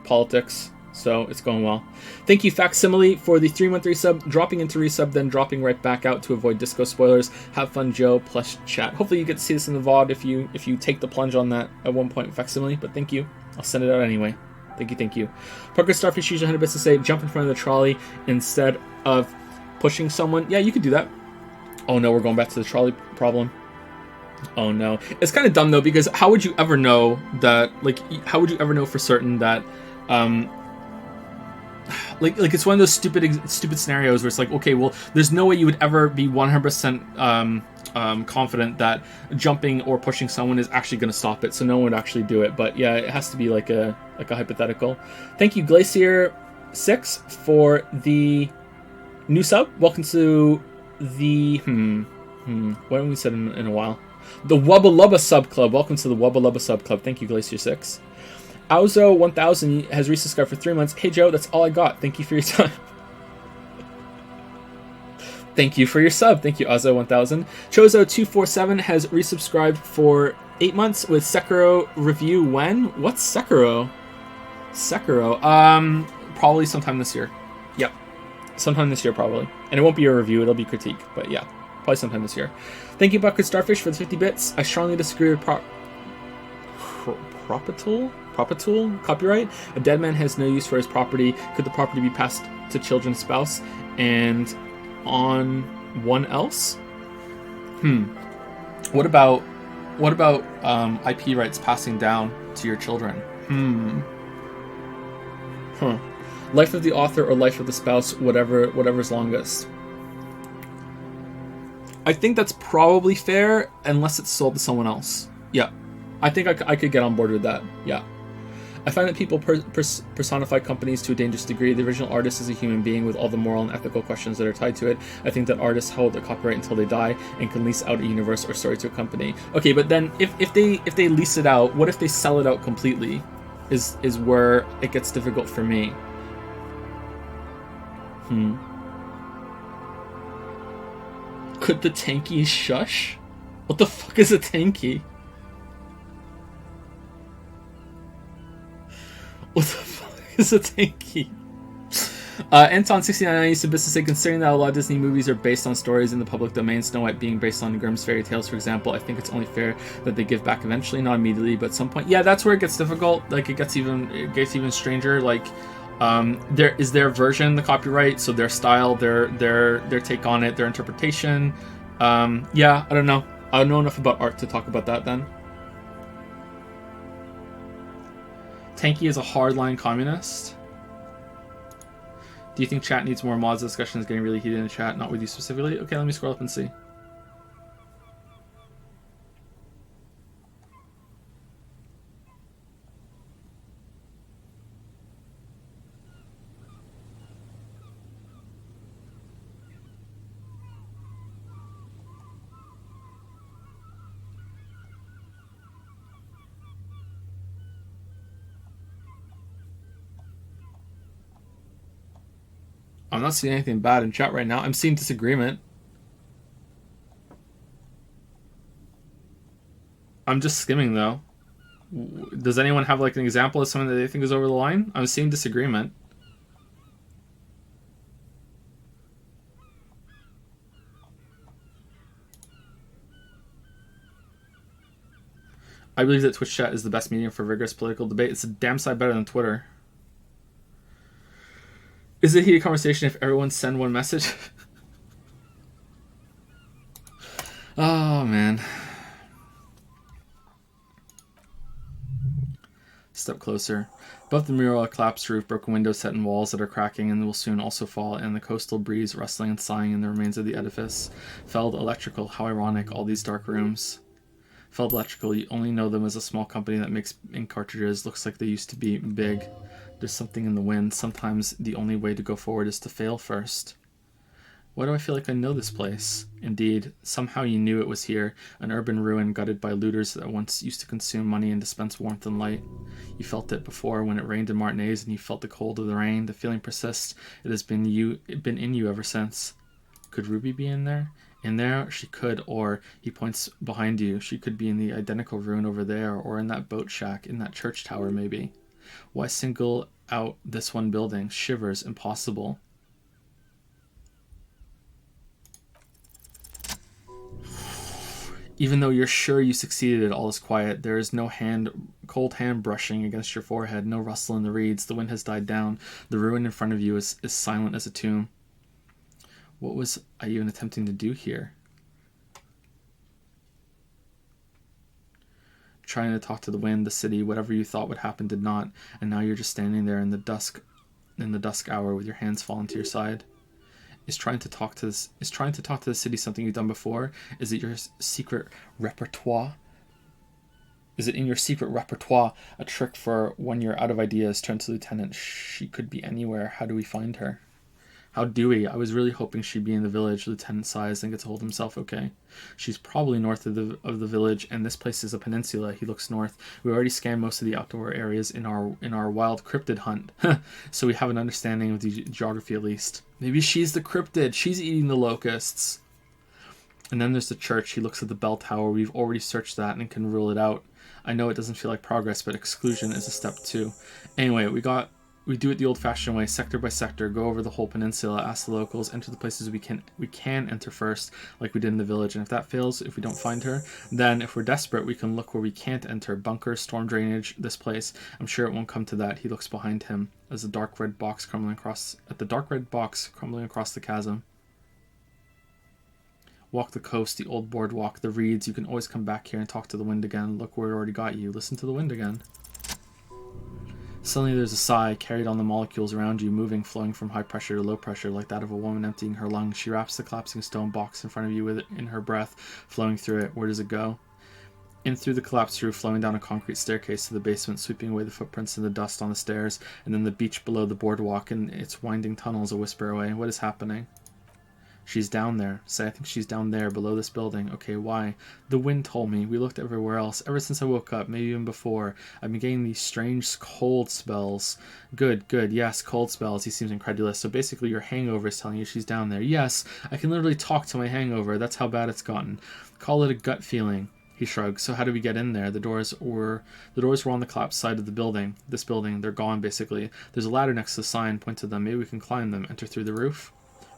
politics, so it's going well. Thank you, Facsimile, for the 3-month resub, dropping into resub, then dropping right back out to avoid disco spoilers. Have fun, Joe, plus chat. Hopefully you get to see this in the VOD if you take the plunge on that at one point, Facsimile, but thank you. I'll send it out anyway. Thank you, thank you. Parker Starfish usually 100 bits to say, jump in front of the trolley instead of pushing someone. Yeah, you could do that. Oh no, we're going back to the trolley problem. Oh no. It's kind of dumb though, because how would you ever know that, like, how would you ever know for certain that, like it's one of those stupid scenarios where it's like, okay, well, there's no way you would ever be 100% confident that jumping or pushing someone is actually going to stop it, so no one would actually do it. But yeah, it has to be like a hypothetical. Thank you, Glacier 6, for the new sub. Welcome to the what haven't we said in a while? The Wubba Lubba Sub Club. Welcome to the Wubba Lubba Sub Club. Thank you, Glacier 6. Auzo 1000 has resubscribed for 3 months. Hey Joe, that's all I got. Thank you for your time. Thank you for your sub. Thank you, Auzo 1000. Chozo247 has resubscribed for 8 months with Sekiro review when? What's Sekiro? Sekiro. Probably sometime this year. Yep. Sometime this year, probably. And it won't be a review, it'll be critique. But yeah, probably sometime this year. Thank you, Bucket Starfish, for the 50 bits. I strongly disagree with Propatul copyright. A dead man has no use for his property. Could the property be passed to children's spouse and on one else? What about IP rights passing down to your children? Life of the author or life of the spouse, whatever's longest. I think that's probably fair unless it's sold to someone else. Yeah. I think I could get on board with that. Yeah. I find that people personify companies to a dangerous degree. The original artist is a human being with all the moral and ethical questions that are tied to it. I think that artists hold a copyright until they die and can lease out a universe or story to a company. Okay, but then if they lease it out, what if they sell it out completely? Is where it gets difficult for me. Could the tanky shush? What the fuck is a tanky? What the fuck is a tanky? Anton69 used to say, considering that a lot of Disney movies are based on stories in the public domain, Snow White being based on Grimm's fairy tales, for example, I think it's only fair that they give back eventually, not immediately, but at some point. Yeah, that's where it gets difficult. Like, it gets even stranger. Like, there is their version, the copyright, so their style, their take on it, their interpretation. Yeah, I don't know. I don't know enough about art to talk about that then. Tanky is a hardline communist. Do you think chat needs more mods? Discussion is getting really heated in the chat, not with you specifically. Okay, let me scroll up and see. I'm not seeing anything bad in chat right now. I'm seeing disagreement. I'm just skimming though. Does anyone have like an example of something that they think is over the line? I'm seeing disagreement. I believe that Twitch chat is the best medium for vigorous political debate. It's a damn sight better than Twitter. Is it a heated conversation if everyone send one message? Oh, man. Step closer. Above the mural, a collapsed roof, broken windows set in walls that are cracking and will soon also fall, and the coastal breeze rustling and sighing in the remains of the edifice. Felled electrical. How ironic, all these dark rooms. Felled electrical, you only know them as a small company that makes ink cartridges. Looks like they used to be big. There's something in the wind. Sometimes the only way to go forward is to fail first. Why do I feel like I know this place? Indeed, somehow you knew it was here, an urban ruin gutted by looters that once used to consume money and dispense warmth and light. You felt it before when it rained in Martinez and you felt the cold of the rain. The feeling persists. It has been in you ever since. Could Ruby be in there? In there, she could, or, he points behind you, she could be in the identical ruin over there, or in that boat shack, in that church tower maybe. Why single out this one building? Shivers, impossible. Even though you're sure you succeeded, all is quiet. There is no cold hand brushing against your forehead, no rustle in the reeds. The wind has died down. The ruin in front of you is silent as a tomb. What was I even attempting to do here? Trying to talk to the wind, the city, whatever you thought would happen did not, and now you're just standing there in the dusk hour with your hands fallen to your side. Is trying to talk to the city something you've done before? Is it your secret repertoire? Is it in your secret repertoire a trick for when you're out of ideas? Turn to Lieutenant. She could be anywhere. How do we find her? How do we? I was really hoping she'd be in the village. Lieutenant sighs and gets to hold himself. Okay. She's probably north of the village, and this place is a peninsula. He looks north. We already scanned most of the outdoor areas in our wild cryptid hunt, so we have an understanding of the geography at least. Maybe she's the cryptid. She's eating the locusts. And then there's the church. He looks at the bell tower. We've already searched that and can rule it out. I know it doesn't feel like progress, but exclusion is a step too. Anyway, we do it the old-fashioned way, sector by sector, go over the whole peninsula, ask the locals, enter the places we can enter first, like we did in the village. And if that fails, if we don't find her, then if we're desperate, we can look where we can't enter. Bunkers, storm drainage, this place. I'm sure it won't come to that. He looks behind him as the dark red box crumbling across the chasm. Walk the coast, the old boardwalk, the reeds. You can always come back here and talk to the wind again. Look where it already got you. Listen to the wind again. Suddenly there's a sigh, carried on the molecules around you, moving, flowing from high pressure to low pressure, like that of a woman emptying her lungs. She wraps the collapsing stone box in front of you with it in her breath, flowing through it. Where does it go? In through the collapsed roof, flowing down a concrete staircase to the basement, sweeping away the footprints and the dust on the stairs, and then the beach below the boardwalk and its winding tunnels a whisper away. What is happening? She's down there. Say, I think she's down there, below this building. Okay, why? The wind told me. We looked everywhere else. Ever since I woke up, maybe even before, I've been getting these strange cold spells. Good. Yes, cold spells. He seems incredulous. So basically your hangover is telling you she's down there. Yes, I can literally talk to my hangover. That's how bad it's gotten. Call it a gut feeling. He shrugs. So how do we get in there? The doors were on the collapsed side of the building. This building. They're gone, basically. There's a ladder next to the sign. Point to them. Maybe we can climb them. Enter through the roof.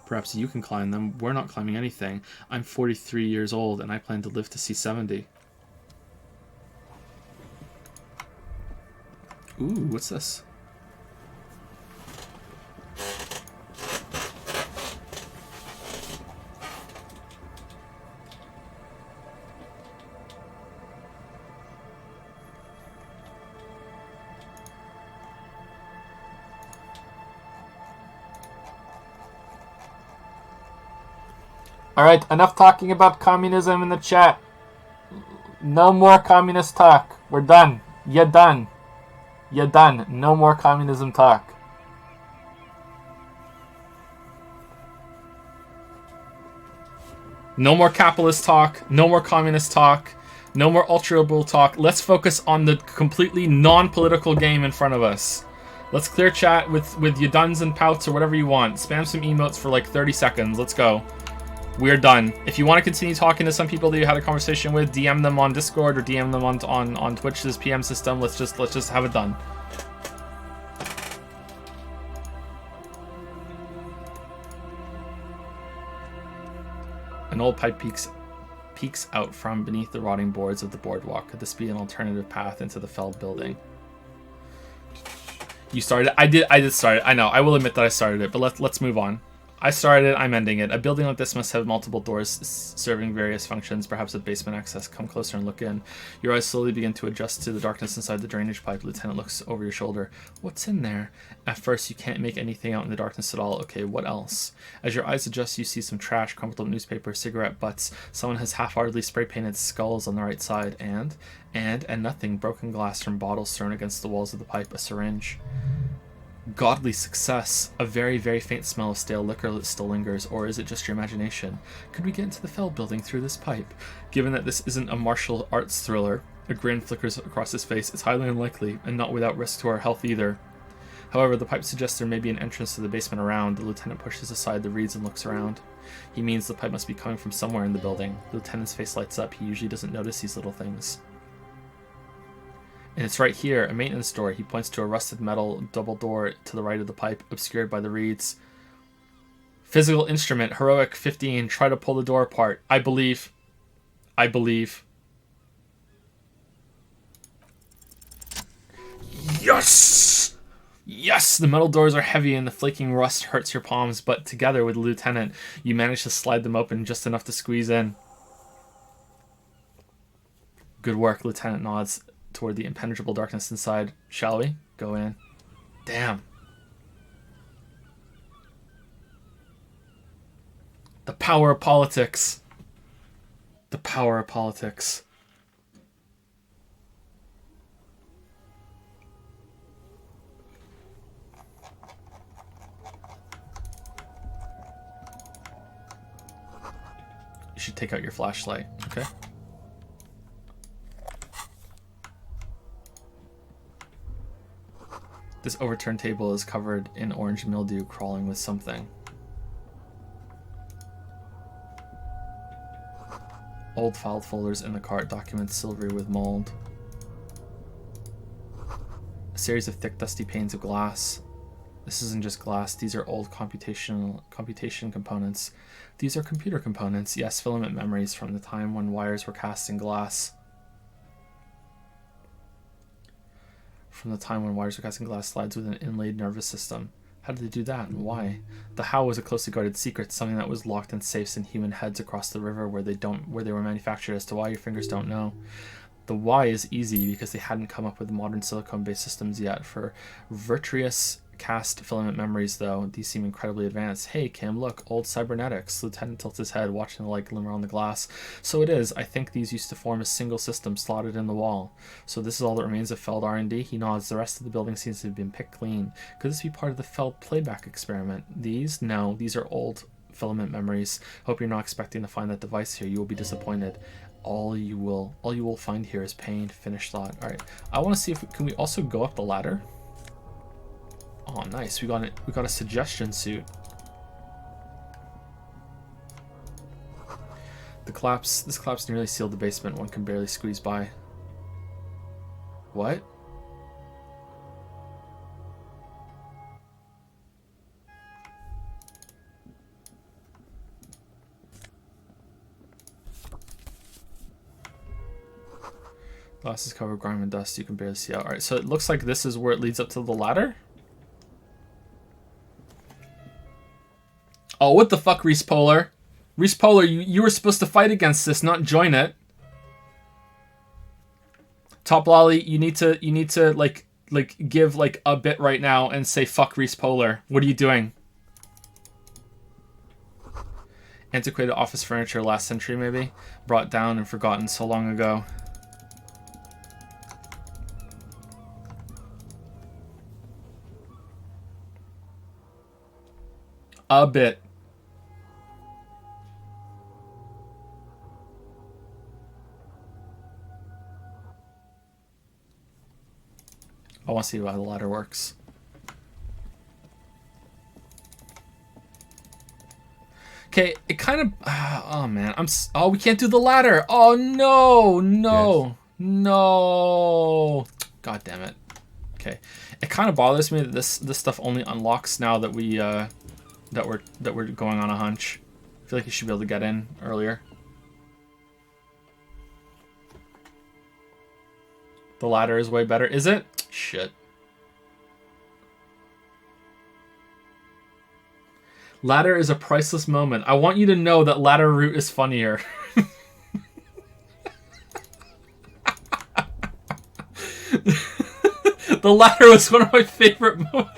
Perhaps you can climb them. We're not climbing anything. I'm 43 years old, and I plan to live to see 70. Ooh, what's this? Alright, enough talking about communism in the chat. No more communist talk. We're done. You're done. You're done. No more communism talk. No more capitalist talk. No more communist talk. No more ultra-liberal talk. Let's focus on the completely non-political game in front of us. Let's clear chat with your duns and pouts or whatever you want. Spam some emotes for like 30 seconds. Let's go. We're done. If you want to continue talking to some people that you had a conversation with, DM them on Discord or DM them on Twitch's PM system. Let's just have it done. An old pipe peaks peeks out from beneath the rotting boards of the boardwalk. Could this be an alternative path into the felled building? You started it. I did start it. I know. I will admit that I started it, but let's move on. I started it. I'm ending it. A building like this must have multiple doors serving various functions, perhaps with basement access. Come closer and look in. Your eyes slowly begin to adjust to the darkness inside the drainage pipe. Lieutenant looks over your shoulder. What's in there? At first, you can't make anything out in the darkness at all. Okay, what else? As your eyes adjust, you see some trash, crumpled up newspaper, cigarette butts. Someone has half-heartedly spray-painted skulls on the right side, and nothing. Broken glass from bottles thrown against the walls of the pipe. A syringe. Godly success. A very, very faint smell of stale liquor that still lingers, or is it just your imagination? Could we get into the fell building through this pipe? Given that this isn't a martial arts thriller, a grin flickers across his face. It's highly unlikely, and not without risk to our health either. However, the pipe suggests there may be an entrance to the basement around. The lieutenant pushes aside the reeds and looks around. He means the pipe must be coming from somewhere in the building. The lieutenant's face lights up. He usually doesn't notice these little things. And it's right here, a maintenance door. He points to a rusted metal double door to the right of the pipe, obscured by the reeds. Physical instrument, heroic 15. Try to pull the door apart. I believe. Yes! Yes! The metal doors are heavy and the flaking rust hurts your palms, but together with the lieutenant, you manage to slide them open just enough to squeeze in. Good work, Lieutenant nods toward the impenetrable darkness inside. Shall we? Go in. Damn. The power of politics. The power of politics. You should take out your flashlight, okay? This overturned table is covered in orange mildew crawling with something. Old filed folders in the cart, documents silvery with mold. A series of thick dusty panes of glass. This isn't just glass, these are old computation components. These are computer components, yes, filament memories from the time when wires were cast in glass. From the time when wires were cast in glass, slides with an inlaid nervous system. How did they do that and why? The how was a closely guarded secret, something that was locked in safes in human heads across the river where they were manufactured. As to why, your fingers don't know. The why is easy because they hadn't come up with modern silicone-based systems yet. For virtuous cast filament memories, though, these seem incredibly advanced. Hey, Kim, look, old cybernetics. Lieutenant tilts his head, watching the light glimmer on the glass. So it is. I think these used to form a single system slotted in the wall. So this is all that remains of Feld R&D? He nods. The rest of the building seems to have been picked clean. Could this be part of the Feld playback experiment? These? No, these are old filament memories. Hope you're not expecting to find that device here. You will be disappointed. All you will find here is pain. Finished thought. All right. I want to see if can we also go up the ladder. Oh, nice. We got a suggestion suit. This collapse nearly sealed the basement. One can barely squeeze by. What? Glass is covered with grime and dust. You can barely see out. Alright, so it looks like this is where it leads up to the ladder. Oh, what the fuck, Reese Polar? Reese Polar, you were supposed to fight against this, not join it. Top Lolly, you need to like give like a bit right now and say fuck Reese Polar. What are you doing? Antiquated office furniture, last century maybe, brought down and forgotten so long ago. A bit. I want to see how the ladder works. Okay, it kind of... oh, man. Oh, we can't do the ladder. Oh, no. No. Yes. No. God damn it. Okay. It kind of bothers me that this stuff only unlocks now that we... that we're going on a hunch. I feel like you should be able to get in earlier. The latter is way better. Is it? Shit. Ladder is a priceless moment. I want you to know that ladder route is funnier. The ladder was one of my favorite moments.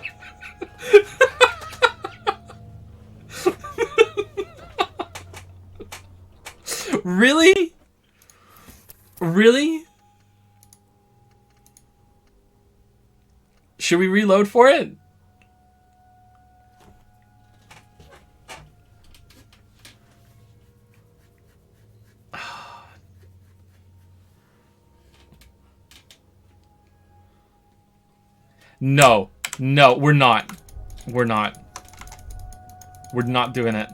Really? Really? Should we reload for it? No. No, we're not. We're not. We're not doing it.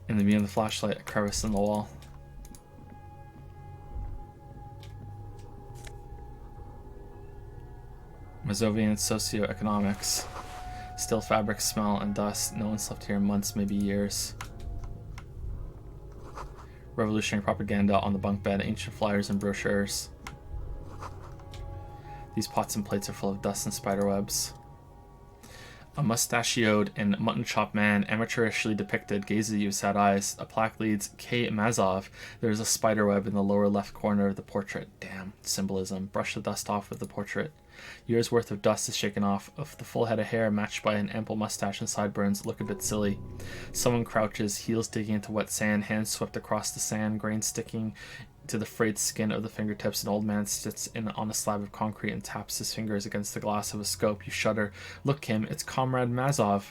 In the beam of the flashlight, a crevice in the wall. Mazovian socioeconomics. Still fabric, smell, and dust. No one slept here in months, maybe years. Revolutionary propaganda on the bunk bed. Ancient flyers and brochures. These pots and plates are full of dust and spiderwebs. A mustachioed and mutton-chopped man, amateurishly depicted, gazes at you with sad eyes. A plaque reads, K. Mazov. There is a spiderweb in the lower left corner of the portrait. Damn, symbolism. Brush the dust off with the portrait. Years' worth of dust is shaken off. Of the full head of hair matched by an ample mustache and sideburns look a bit silly. Someone crouches, heels digging into wet sand, hands swept across the sand, grains sticking to the frayed skin of the fingertips. An old man sits on a slab of concrete and taps his fingers against the glass of a scope. You shudder. Look, Kim, it's Comrade Mazov.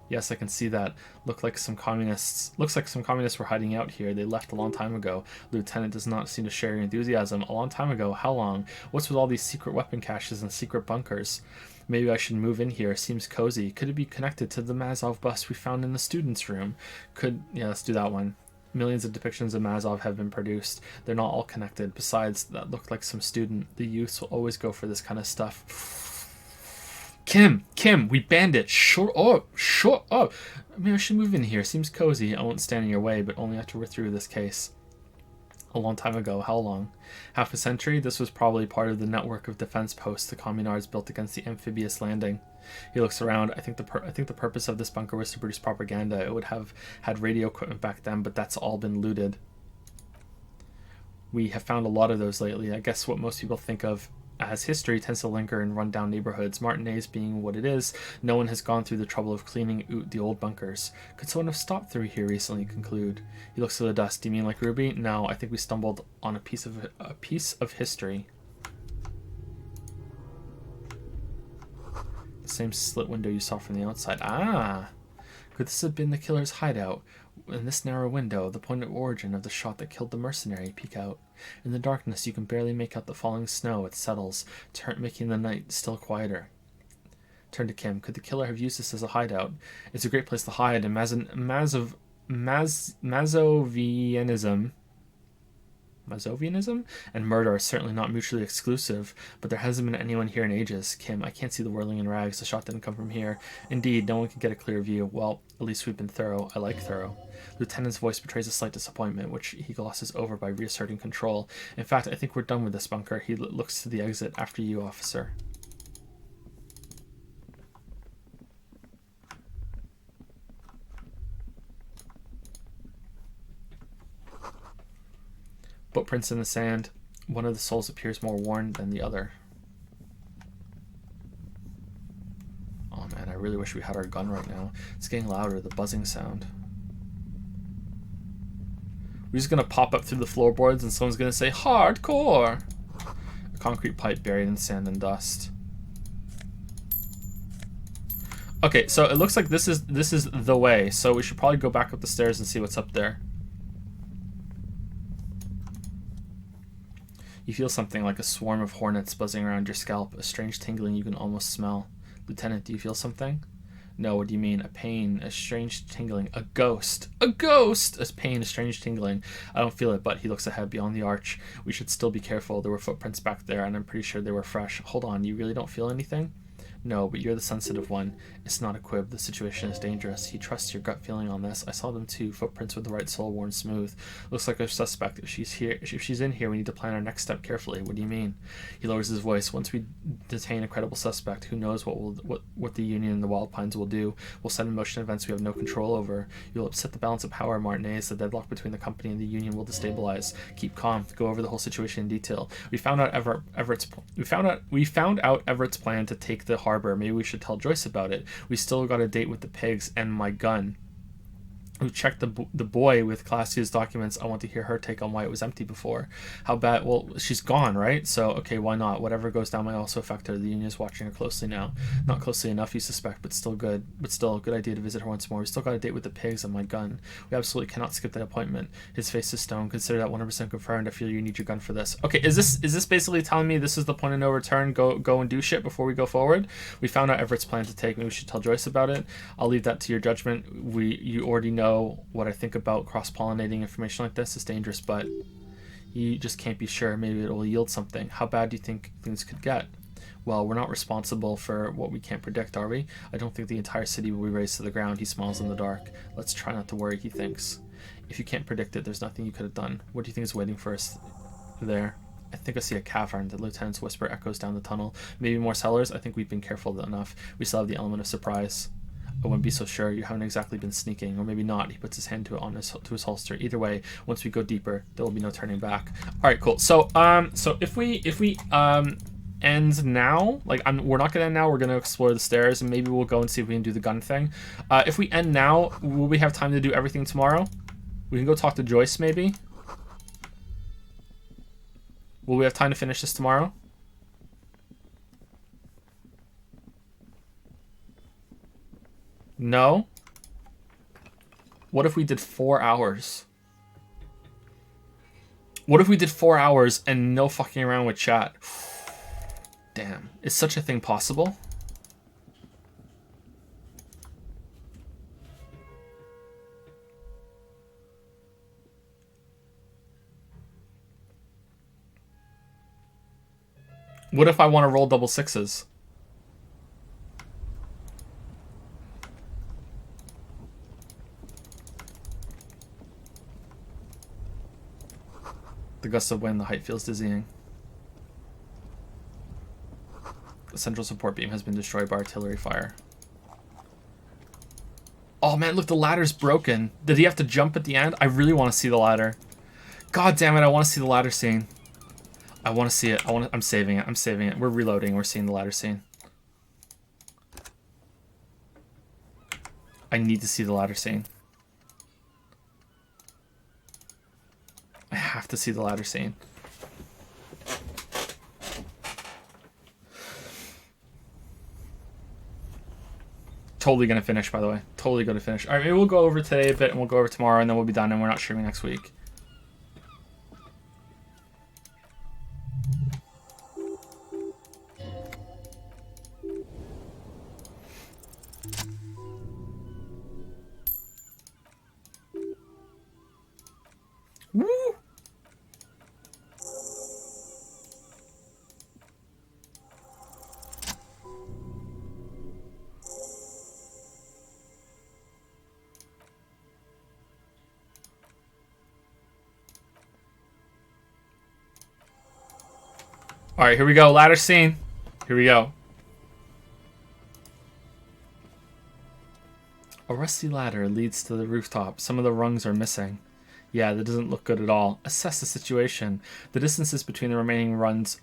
Yes, I can see that. Looks like some communists were hiding out here. They left a long time ago. Lieutenant does not seem to share your enthusiasm. A long time ago? How long? What's with all these secret weapon caches and secret bunkers? Maybe I should move in here. Seems cozy. Could it be connected to the Mazov bust we found in the students' room? Yeah, let's do that one. Millions of depictions of Mazov have been produced. They're not all connected. Besides, that looked like some student. The youths will always go for this kind of stuff. Kim, we banned it. Shut up. Maybe I should move in here. Seems cozy. I won't stand in your way, but only after we're through this case. A long time ago. How long? Half a century? This was probably part of the network of defense posts the communards built against the amphibious landing. He looks around. I think the purpose of this bunker was to produce propaganda. It would have had radio equipment back then, but that's all been looted. We have found a lot of those lately. I guess what most people think of as history tends to linger in run-down neighborhoods. Martinez being what it is, no one has gone through the trouble of cleaning out the old bunkers. Could someone have stopped through here recently? Conclude. He looks to the dust. Do you mean like Ruby? No, I think we stumbled on a piece of history. The same slit window you saw from the outside. Ah! Could this have been the killer's hideout? In this narrow window, the point of origin of the shot that killed the mercenary peek out. In the darkness, you can barely make out the falling snow. It settles, making the night still quieter. Turn to Kim. Could the killer have used this as a hideout? It's a great place to hide, and Mazovianism and murder are certainly not mutually exclusive, but there hasn't been anyone here in ages. Kim, I can't see the whirling in rags. The shot didn't come from here. Indeed, no one can get a clear view. Well, at least we've been thorough. I like thorough. Lieutenant's voice betrays a slight disappointment, which he glosses over by reasserting control. In fact, I think we're done with this bunker. He looks to the exit. After you, officer. Footprints in the sand. One of the souls appears more worn than the other. Oh man, I really wish we had our gun right now. It's getting louder, the buzzing sound. We're just gonna pop up through the floorboards and someone's gonna say, hardcore! A concrete pipe buried in sand and dust. Okay, so it looks like this is the way, so we should probably go back up the stairs and see what's up there. You feel something like a swarm of hornets buzzing around your scalp, a strange tingling you can almost smell. Lieutenant, do you feel something? No, what do you mean? A pain, a strange tingling, a ghost! A ghost! A pain, a strange tingling. I don't feel it, but he looks ahead beyond the arch. We should still be careful. There were footprints back there, and I'm pretty sure they were fresh. Hold on, you really don't feel anything? No, but you're the sensitive one. It's not a quib. The situation is dangerous. You trust your gut feeling on this. I saw them too. Footprints with the right sole, worn smooth. Looks like a suspect. If she's in here, we need to plan our next step carefully. What do you mean? He lowers his voice. Once we detain a credible suspect, who knows what the Union and the Wild Pines will do? We'll set in motion events we have no control over. You'll upset the balance of power, Martinez. The deadlock between the company and the Union will destabilize. Keep calm. Go over the whole situation in detail. We found out Everett's plan to take the harbor. Maybe we should tell Joyce about it. We still got a date with the pigs and my gun. We checked the boy with Classia's documents. I want to hear her take on why it was empty before. How bad? Well, she's gone, right? So, okay, why not? Whatever goes down might also affect her. The Union is watching her closely now. Not closely enough, you suspect, but still good. But still, a good idea to visit her once more. We still got a date with the pigs and my gun. We absolutely cannot skip that appointment. His face is stone. Consider that 100% confirmed. I feel you need your gun for this. Okay, is this basically telling me this is the point of no return? Go and do shit before we go forward? We found out Everett's plan to take. Maybe we should tell Joyce about it. I'll leave that to your judgment. You already know what I think about cross-pollinating information like this. Is dangerous, but you just can't be sure. Maybe it will yield something. How bad do you think things could get? Well, we're not responsible for what we can't predict, are we? I don't think the entire city will be razed to the ground. He smiles in the dark. Let's try not to worry, he thinks. If you can't predict it, there's nothing you could have done. What do you think is waiting for us there? I think I see a cavern. The lieutenant's whisper echoes down the tunnel. Maybe more cellars? I think we've been careful enough. We still have the element of surprise. I wouldn't be so sure. You haven't exactly been sneaking, or maybe not. He puts his hand to his holster. Either way, once we go deeper, there will be no turning back. All right, cool. So if we end now, like we're not gonna end now. We're gonna explore the stairs, and maybe we'll go and see if we can do the gun thing. If we end now, will we have time to do everything tomorrow? We can go talk to Joyce, maybe. Will we have time to finish this tomorrow? No? What if we did 4 hours? What if we did 4 hours and no fucking around with chat? Damn. Is such a thing possible? What if I want to roll double sixes? The gust of wind, the height feels dizzying. The central support beam has been destroyed by artillery fire. Oh man, look, the ladder's broken. Did he have to jump at the end? I really want to see the ladder. God damn it, I want to see the ladder scene. I want to see it. I'm saving it. I'm saving it. We're reloading. We're seeing the ladder scene. I need to see the ladder scene. I have to see the ladder scene. Totally gonna finish, by the way. Totally gonna finish. All right, maybe we'll go over today a bit, and we'll go over tomorrow, and then we'll be done, and we're not streaming next week. Woo! All right, here we go. Ladder scene. Here we go. A rusty ladder leads to the rooftop. Some of the rungs are missing. Yeah, that doesn't look good at all. Assess the situation. The distances between the remaining runs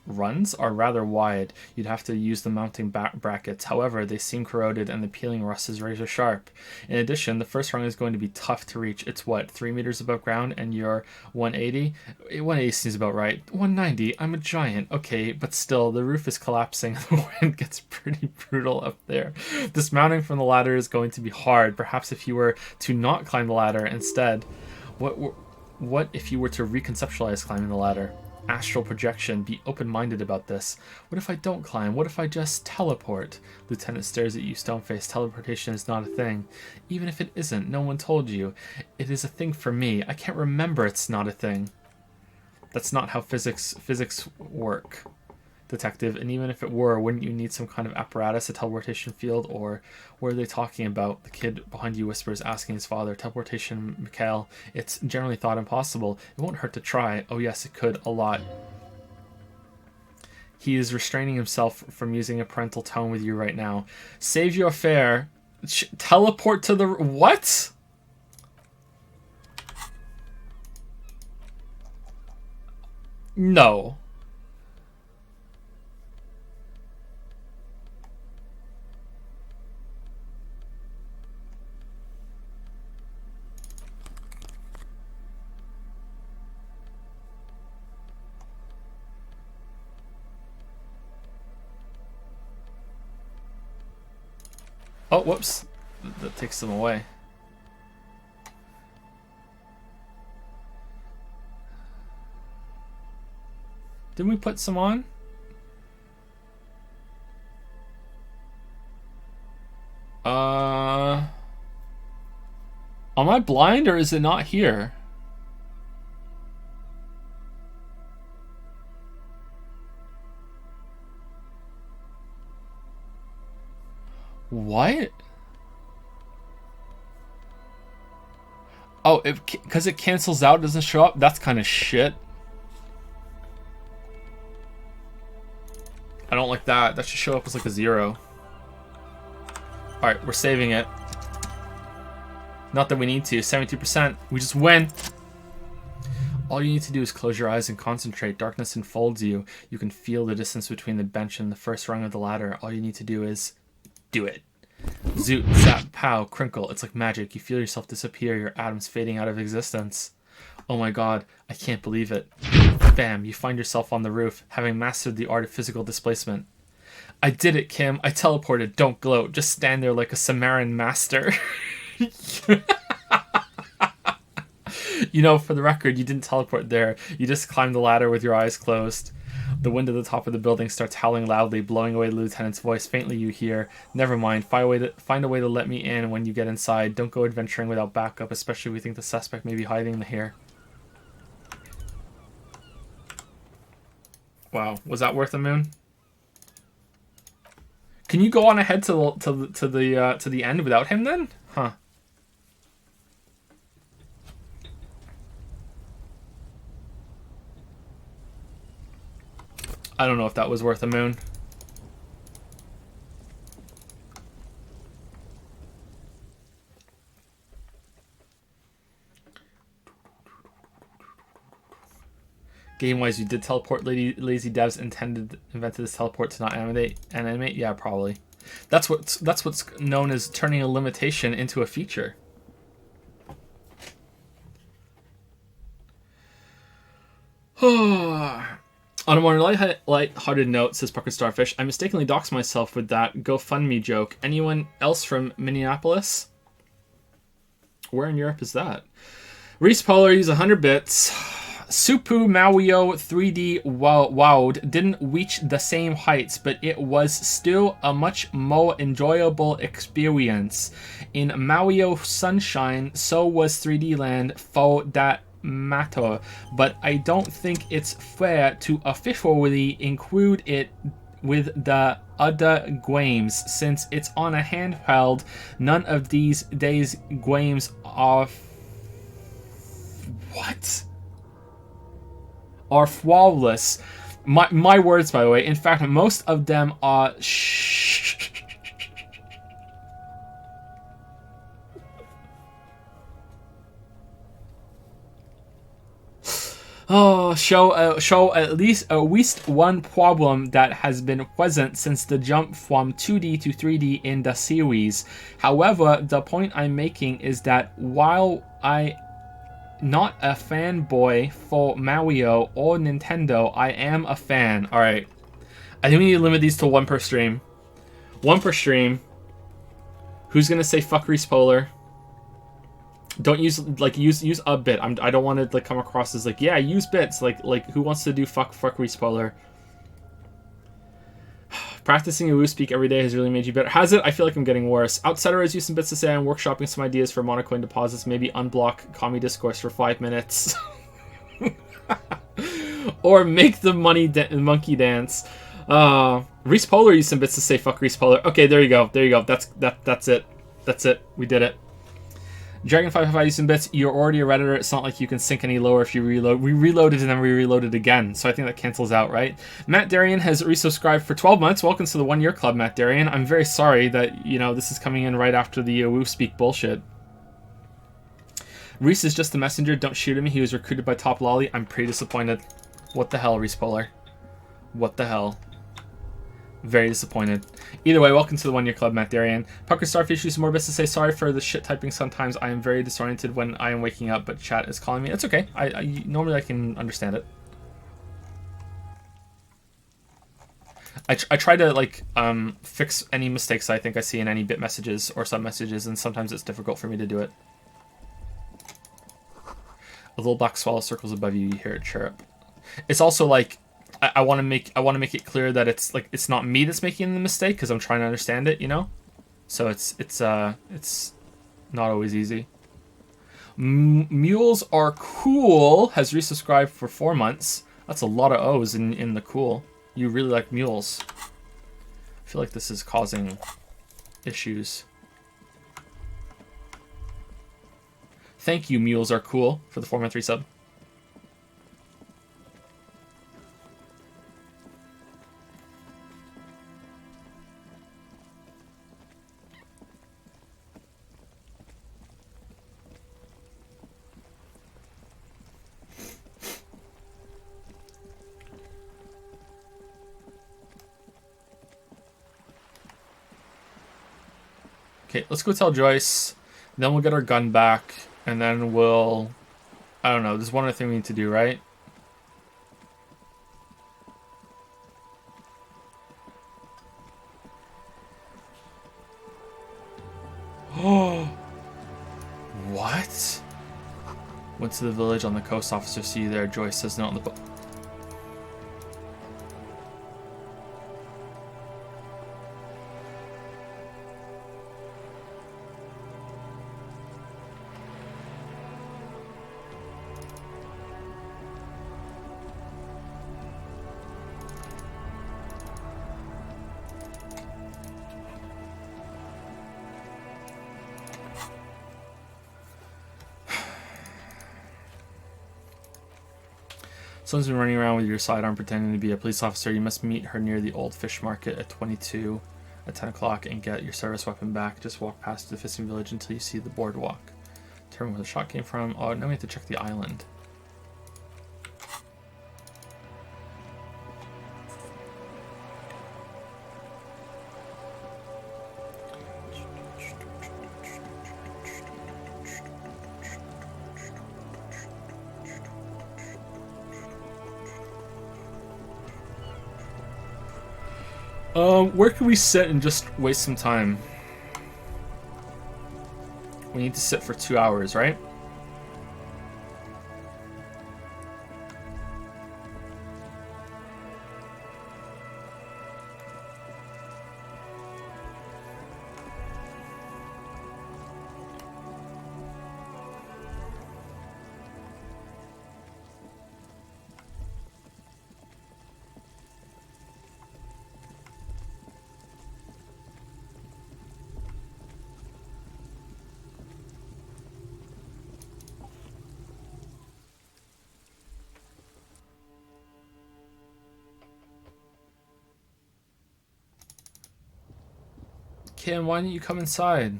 are rather wide. You'd have to use the mounting brackets. However, they seem corroded and the peeling rust is razor sharp. In addition, the first rung is going to be tough to reach. It's what, 3 meters above ground and you're 180? 180 seems about right. 190? I'm a giant. Okay, but still, the roof is collapsing and the wind gets pretty brutal up there. Dismounting from the ladder is going to be hard. Perhaps if you were to not climb the ladder instead. What if you were to reconceptualize climbing the ladder? Astral projection. Be open-minded about this. What if I don't climb? What if I just teleport? Lieutenant stares at you, stone-faced. Teleportation is not a thing. Even if it isn't, no one told you. It is a thing for me. I can't remember it's not a thing. That's not how physics work. detective, and even if it were, wouldn't you need some kind of apparatus, a teleportation field, or what are they talking about? The kid behind you whispers, asking his father. Teleportation, Mikhail. It's generally thought impossible. It won't hurt to try. Oh yes, it could, a lot. He is restraining himself from using a parental tone with you right now. Save your fare. Teleport to the... What? No. Oh, whoops. That takes them away. Didn't we put some on? Am I blind or is it not here? What? Oh, because it cancels out, doesn't show up? That's kind of shit. I don't like that. That should show up as like a 0. Alright, we're saving it. Not that we need to. 72%. We just win. All you need to do is close your eyes and concentrate. Darkness enfolds you. You can feel the distance between the bench and the first rung of the ladder. All you need to do is do it. Zoot, zap, pow, crinkle. It's like magic. You feel yourself disappear, your atoms fading out of existence. Oh my god, I can't believe it. Bam, you find yourself on the roof, having mastered the art of physical displacement. I did it, Kim. I teleported. Don't gloat. Just stand there like a Samaran master. You know, for the record, you didn't teleport there. You just climbed the ladder with your eyes closed. The wind at the top of the building starts howling loudly, blowing away the lieutenant's voice. Faintly you hear, "Never mind, find a way to let me in when you get inside. Don't go adventuring without backup, especially if we think the suspect may be hiding here." Wow, was that worth a moon? Can you go on ahead to the end without him then? Huh. I don't know if that was worth a moon. Game-wise, you did teleport. Lazy devs invented this teleport to not animate. Yeah, probably. That's what's known as turning a limitation into a feature. On a more light-hearted note, says Pucker Starfish, I mistakenly doxed myself with that GoFundMe joke. Anyone else from Minneapolis? Where in Europe is that? Reese Polar used 100 bits. Supu Mawio 3D Wowed didn't reach the same heights, but it was still a much more enjoyable experience. In Mawio Sunshine, so was 3D Land for that matter, but I don't think it's fair to officially include it with the other games since it's on a handheld. None of these days games are are flawless. My words, by the way. In fact, most of them are show at least one problem that has been present since the jump from 2D to 3D in the series. However, the point I'm making is that while I not a fanboy for Mario or Nintendo, I am a fan. Alright. I think we need to limit these to one per stream. One per stream. Who's gonna say fuck Reese Polar? Don't use a bit. I don't want to come across as yeah, use bits. Who wants to do fuck Reese Polar? Practicing a woo speak every day has really made you better. Has it? I feel like I'm getting worse. Outsider has used some bits to say I'm workshopping some ideas for monocoin deposits. Maybe unblock commie discourse for 5 minutes. Or make the monkey dance. Reese Polar used some bits to say fuck Reese Polar. Okay, there you go. There you go. That's it. That's it. We did it. Dragon555 used some bits. You're already a Redditor. It's not like you can sink any lower if you reload. We reloaded and then we reloaded again. So I think that cancels out, right? Matt Darian has resubscribed for 12 months. Welcome to the 1 year club, Matt Darian. I'm very sorry that, you know, this is coming in right after the Woo Speak bullshit. Reese is just a messenger. Don't shoot him. He was recruited by Top Lolly. I'm pretty disappointed. What the hell, Reese Polar? What the hell? Very disappointed. Either way, welcome to the 1 year club, Matt Darian. Pucker Starfish used some more bits to say sorry for the shit typing sometimes. I am very disoriented when I am waking up, but chat is calling me. It's okay. Normally I can understand it. I try to like fix any mistakes I think I see in any bit messages or sub messages, and sometimes it's difficult for me to do it. A little black swallow circles above you. You hear it chirp. It's also like I want to make it clear that it's like it's not me that's making the mistake because I'm trying to understand it, you know. So it's not always easy. Mules are cool has resubscribed for 4 months. That's a lot of O's in the cool. You really like mules. I feel like this is causing issues. Thank you, Mules are cool, for the 4-month resub. Okay, let's go tell Joyce. Then we'll get our gun back. And then we'll... I don't know. There's one other thing we need to do, right? Oh! What? Went to the village on the coast. Officer, see you there. Joyce says no on the book. Someone's been running around with your sidearm pretending to be a police officer. You must meet her near the old fish market at 22 at 10 o'clock and get your service weapon back. Just walk past the fishing village until you see the boardwalk. Determine where the shot came from. Oh, now we have to check the island. Where can we sit and just waste some time? We need to sit for 2 hours, right? Kim, why didn't you come inside?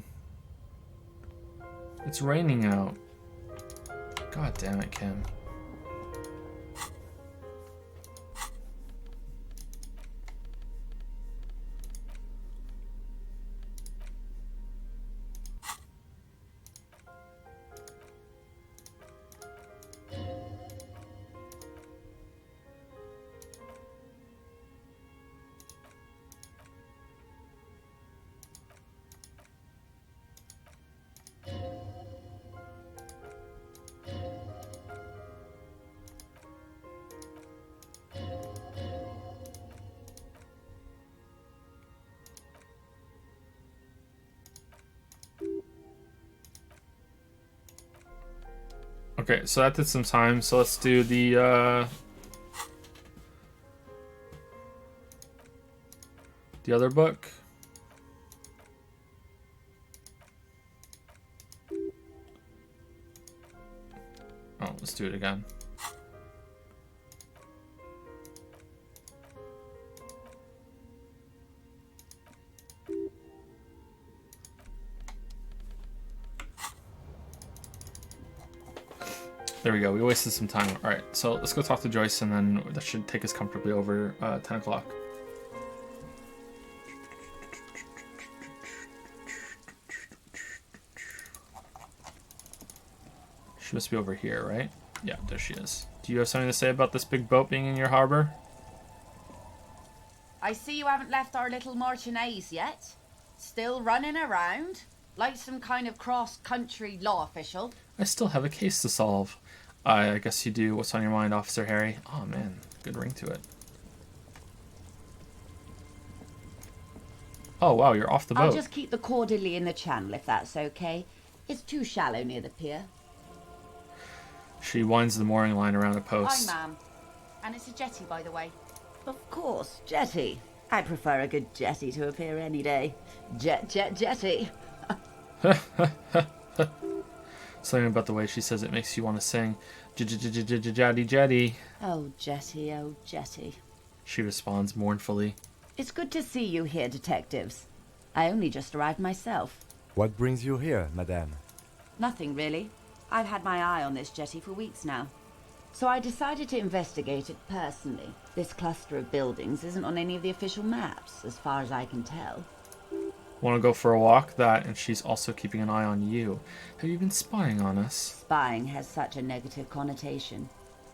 It's raining out. God damn it, Kim. Okay, so that did some time. So let's do the The other book. Oh, let's do it again. There we go. We wasted some time. All right, so let's go talk to Joyce, and then that should take us comfortably over 10 o'clock. She must be over here, right? Yeah, there she is. Do you have something to say about this big boat being in your harbor? I see you haven't left our little Martinez yet. Still running around like some kind of cross-country law official. I still have a case to solve. I guess you do. What's on your mind, Officer Harry? Oh, man. Good ring to it. Oh, wow. You're off the boat. I'll just keep the cordially in the channel, if that's okay. It's too shallow near the pier. She winds the mooring line around a post. Hi, ma'am. And it's a jetty, by the way. Of course, jetty. I prefer a good jetty to a pier any day. Jetty. Something about the way she says it makes you want to sing. Jetty, jetty. Oh, jetty. She responds mournfully. It's good to see you here, detectives. I only just arrived myself. What brings you here, madame? Nothing, really. I've had my eye on this jetty for weeks now. So I decided to investigate it personally. This cluster of buildings isn't on any of the official maps, as far as I can tell. Want to go for a walk? That, and she's also keeping an eye on you. Have you been spying on us? Spying has such a negative connotation.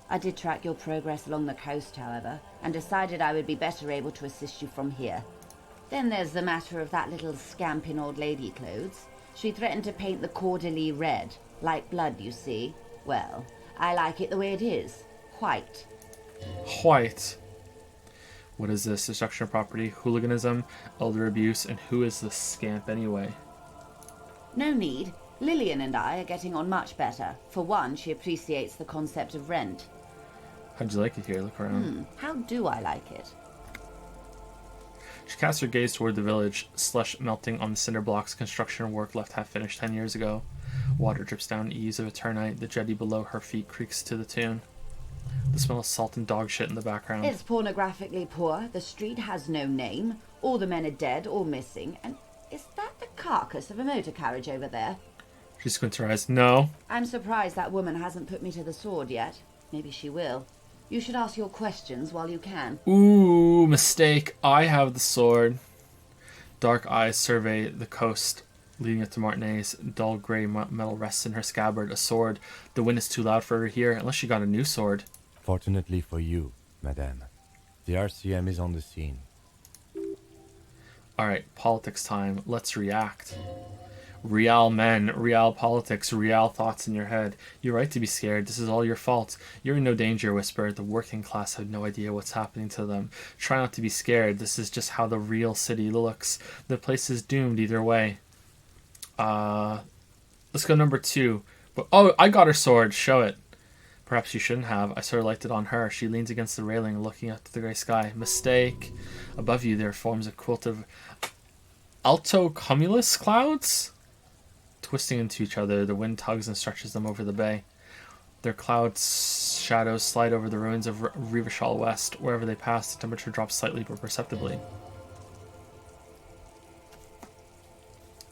I did track your progress along the coast, however, and decided I would be better able to assist you from here. Then there's the matter of that little scamp in old lady clothes. She threatened to paint the cordially red, like blood, you see. Well, I like it the way it is. White. White. What is this? Destruction of property, hooliganism, elder abuse, and who is this scamp anyway? No need. Lillian and I are getting on much better. For one, she appreciates the concept of rent. How'd you like it here? Look around. How do I like it? She casts her gaze toward the village, slush melting on the cinder blocks, construction work left half finished 10 years ago. Water drips down eaves of eternite, the jetty below her feet creaks to the tune. The smell of salt and dog shit in the background. It's pornographically poor, the street has no name, all the men are dead or missing, and is that the carcass of a motor carriage over there? She squints her eyes. No. I'm surprised that woman hasn't put me to the sword yet. Maybe she will. You should ask your questions while you can. Ooh, mistake. I have the sword. Dark eyes survey the coast, leading up to Martinez. Dull gray metal rests in her scabbard. A sword. The wind is too loud for her here, unless she got a new sword. Fortunately for you, madame, the RCM is on the scene. Alright, politics time. Let's react. Real men, real politics, real thoughts in your head. You're right to be scared. This is all your fault. You're in no danger, Whisper. The working class have no idea what's happening to them. Try not to be scared. This is just how the real city looks. The place is doomed either way. Let's go number 2. Oh, I got her sword. Show it. Perhaps you shouldn't have. I sort of liked it on her. She leans against the railing, looking up to the grey sky. Mistake. Above you, there forms a quilt of altocumulus clouds? Twisting into each other, the wind tugs and stretches them over the bay. Their cloud shadows slide over the ruins of Revachol West. Wherever they pass, the temperature drops slightly but perceptibly.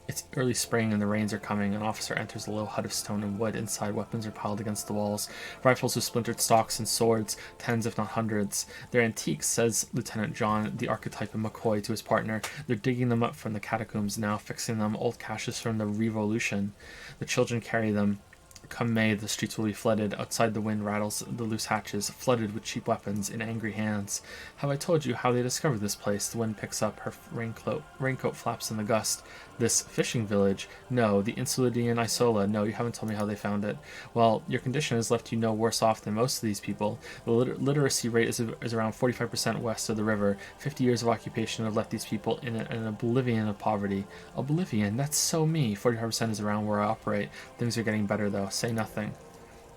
It's early spring and the rains are coming. An officer enters a low hut of stone and wood. Inside, weapons are piled against the walls. Rifles with splintered stocks and swords, tens if not hundreds. They're antiques, says Lieutenant John, the archetype of McCoy, to his partner. They're digging them up from the catacombs now, fixing them, old caches from the Revolution. The children carry them. Come May, the streets will be flooded. Outside, the wind rattles the loose hatches, flooded with cheap weapons in angry hands. Have I told you how they discovered this place? The wind picks up. Her raincoat flaps in the gust. This fishing village? No. The Insulidian Isola? No, you haven't told me how they found it. Well, your condition has left you no worse off than most of these people. The literacy rate is around 45% west of the river. 50 years of occupation have left these people in an oblivion of poverty. Oblivion? That's so me. 45% is around where I operate. Things are getting better, though. Say nothing.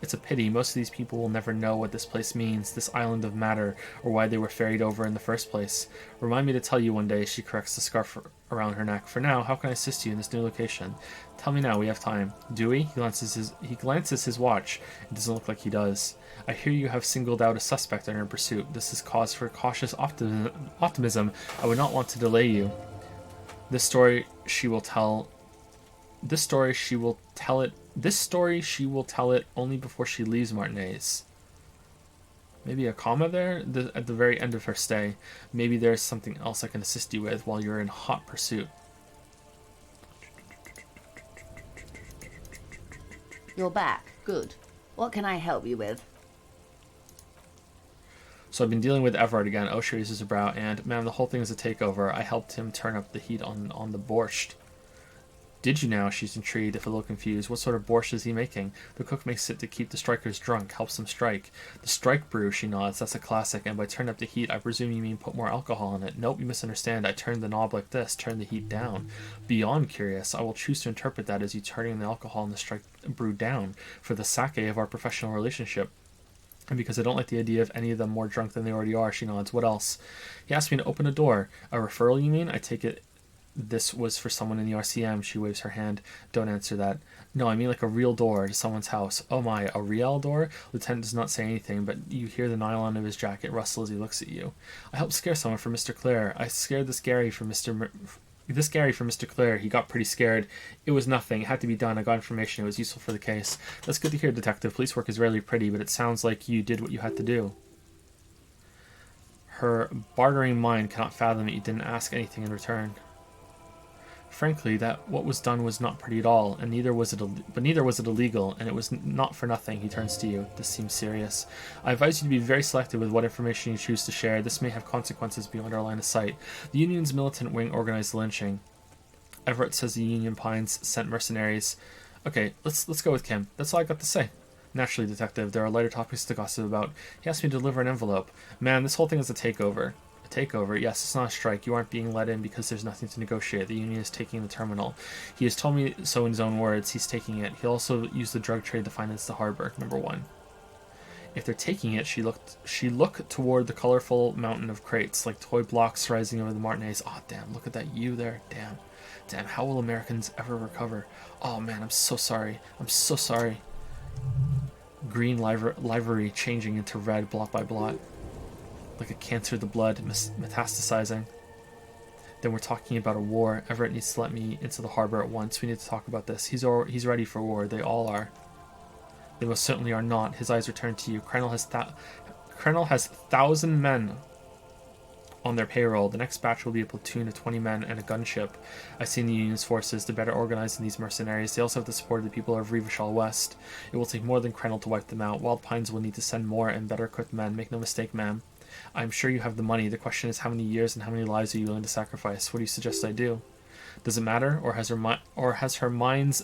It's a pity. Most of these people will never know what this place means, this island of matter, or why they were ferried over in the first place. Remind me to tell you one day, she corrects the scarf around her neck. For now, how can I assist you in this new location? Tell me now, we have time. Do we? He glances his watch. It doesn't look like he does. I hear you have singled out a suspect in her pursuit. This is cause for cautious optimism. I would not want to delay you. This story she will tell it only before she leaves Martinez. Maybe a comma there at the very end of her stay. Maybe there's something else I can assist you with while you're in hot pursuit. You're back. Good. What can I help you with? So I've been dealing with Everard again. O'Shea raises a brow, and man, the whole thing is a takeover. I helped him turn up the heat on the borscht. Did you now? She's intrigued, if a little confused. What sort of borscht is he making? The cook makes it to keep the strikers drunk, helps them strike. The strike brew, she nods. That's a classic, and by turn up the heat, I presume you mean put more alcohol in it. Nope, you misunderstand. I turned the knob like this, turn the heat down. Beyond curious, I will choose to interpret that as you turning the alcohol in the strike brew down, for the sake of our professional relationship. And because I don't like the idea of any of them more drunk than they already are, she nods. What else? He asked me to open a door. A referral, you mean? I take it this was for someone in the RCM. She waves her hand. Don't answer that. No, I mean like a real door to someone's house. Oh my, a real door? Lieutenant does not say anything, but you hear the nylon of his jacket rustle as he looks at you. I helped scare someone for Mr. Clare. I scared this Gary for Mr. Clare. He got pretty scared. It was nothing. It had to be done. I got information. It was useful for the case. That's good to hear, Detective. Police work is rarely pretty, but it sounds like you did what you had to do. Her bartering mind cannot fathom that you didn't ask anything in return. Frankly, that what was done was not pretty at all, and neither was it illegal, and it was not for nothing. He turns to you. This seems serious. I advise you to be very selective with what information you choose to share. This may have consequences beyond our line of sight. The Union's militant wing organized the lynching. Everett says the Union Pines sent mercenaries. Okay, let's go with Kim. That's all I got to say. Naturally, Detective, there are lighter topics to gossip about. He asked me to deliver an envelope. Man, this whole thing is a takeover. A takeover? Yes, it's not a strike. You aren't being let in because there's nothing to negotiate. The Union is taking the terminal. He has told me so in his own words. He's taking it. He'll also use the drug trade to finance the harbor. Number one. If they're taking it, she looked toward the colorful mountain of crates, like toy blocks rising over the Martinez. Oh, damn, look at that U there. Damn, how will Americans ever recover? Oh, man, I'm so sorry. Green livery changing into red blot by blot. Like a cancer of the blood metastasizing. Then we're talking about a war. Everett needs to let me into the harbor at once. We need to talk about this. He's ready for war. They all are. They most certainly are not. His eyes return to you. Colonel has 1,000 men on their payroll. The next batch will be a platoon of 20 men and a gunship. I've seen the Union's forces. They're better organized than these mercenaries. They also have the support of the people of Revachol West. It will take more than Colonel to wipe them out. Wild Pines will need to send more and better equipped men. Make no mistake, ma'am. I'm sure you have the money. The question is how many years and how many lives are you willing to sacrifice? What do you suggest I do? Does it matter, or has her mind's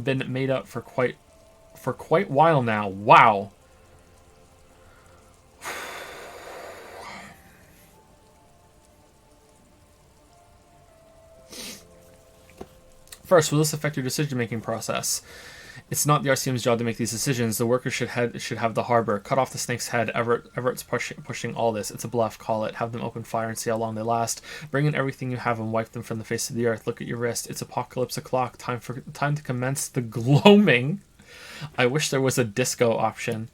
been made up for quite while now? Wow. First, will this affect your decision-making process? It's not the RCM's job to make these decisions. The workers should have the harbor. Cut off the snake's head. Everett's pushing all this. It's a bluff. Call it. Have them open fire and see how long they last. Bring in everything you have and wipe them from the face of the earth. Look at your wrist. It's apocalypse o'clock. Time to commence the gloaming. I wish there was a disco option.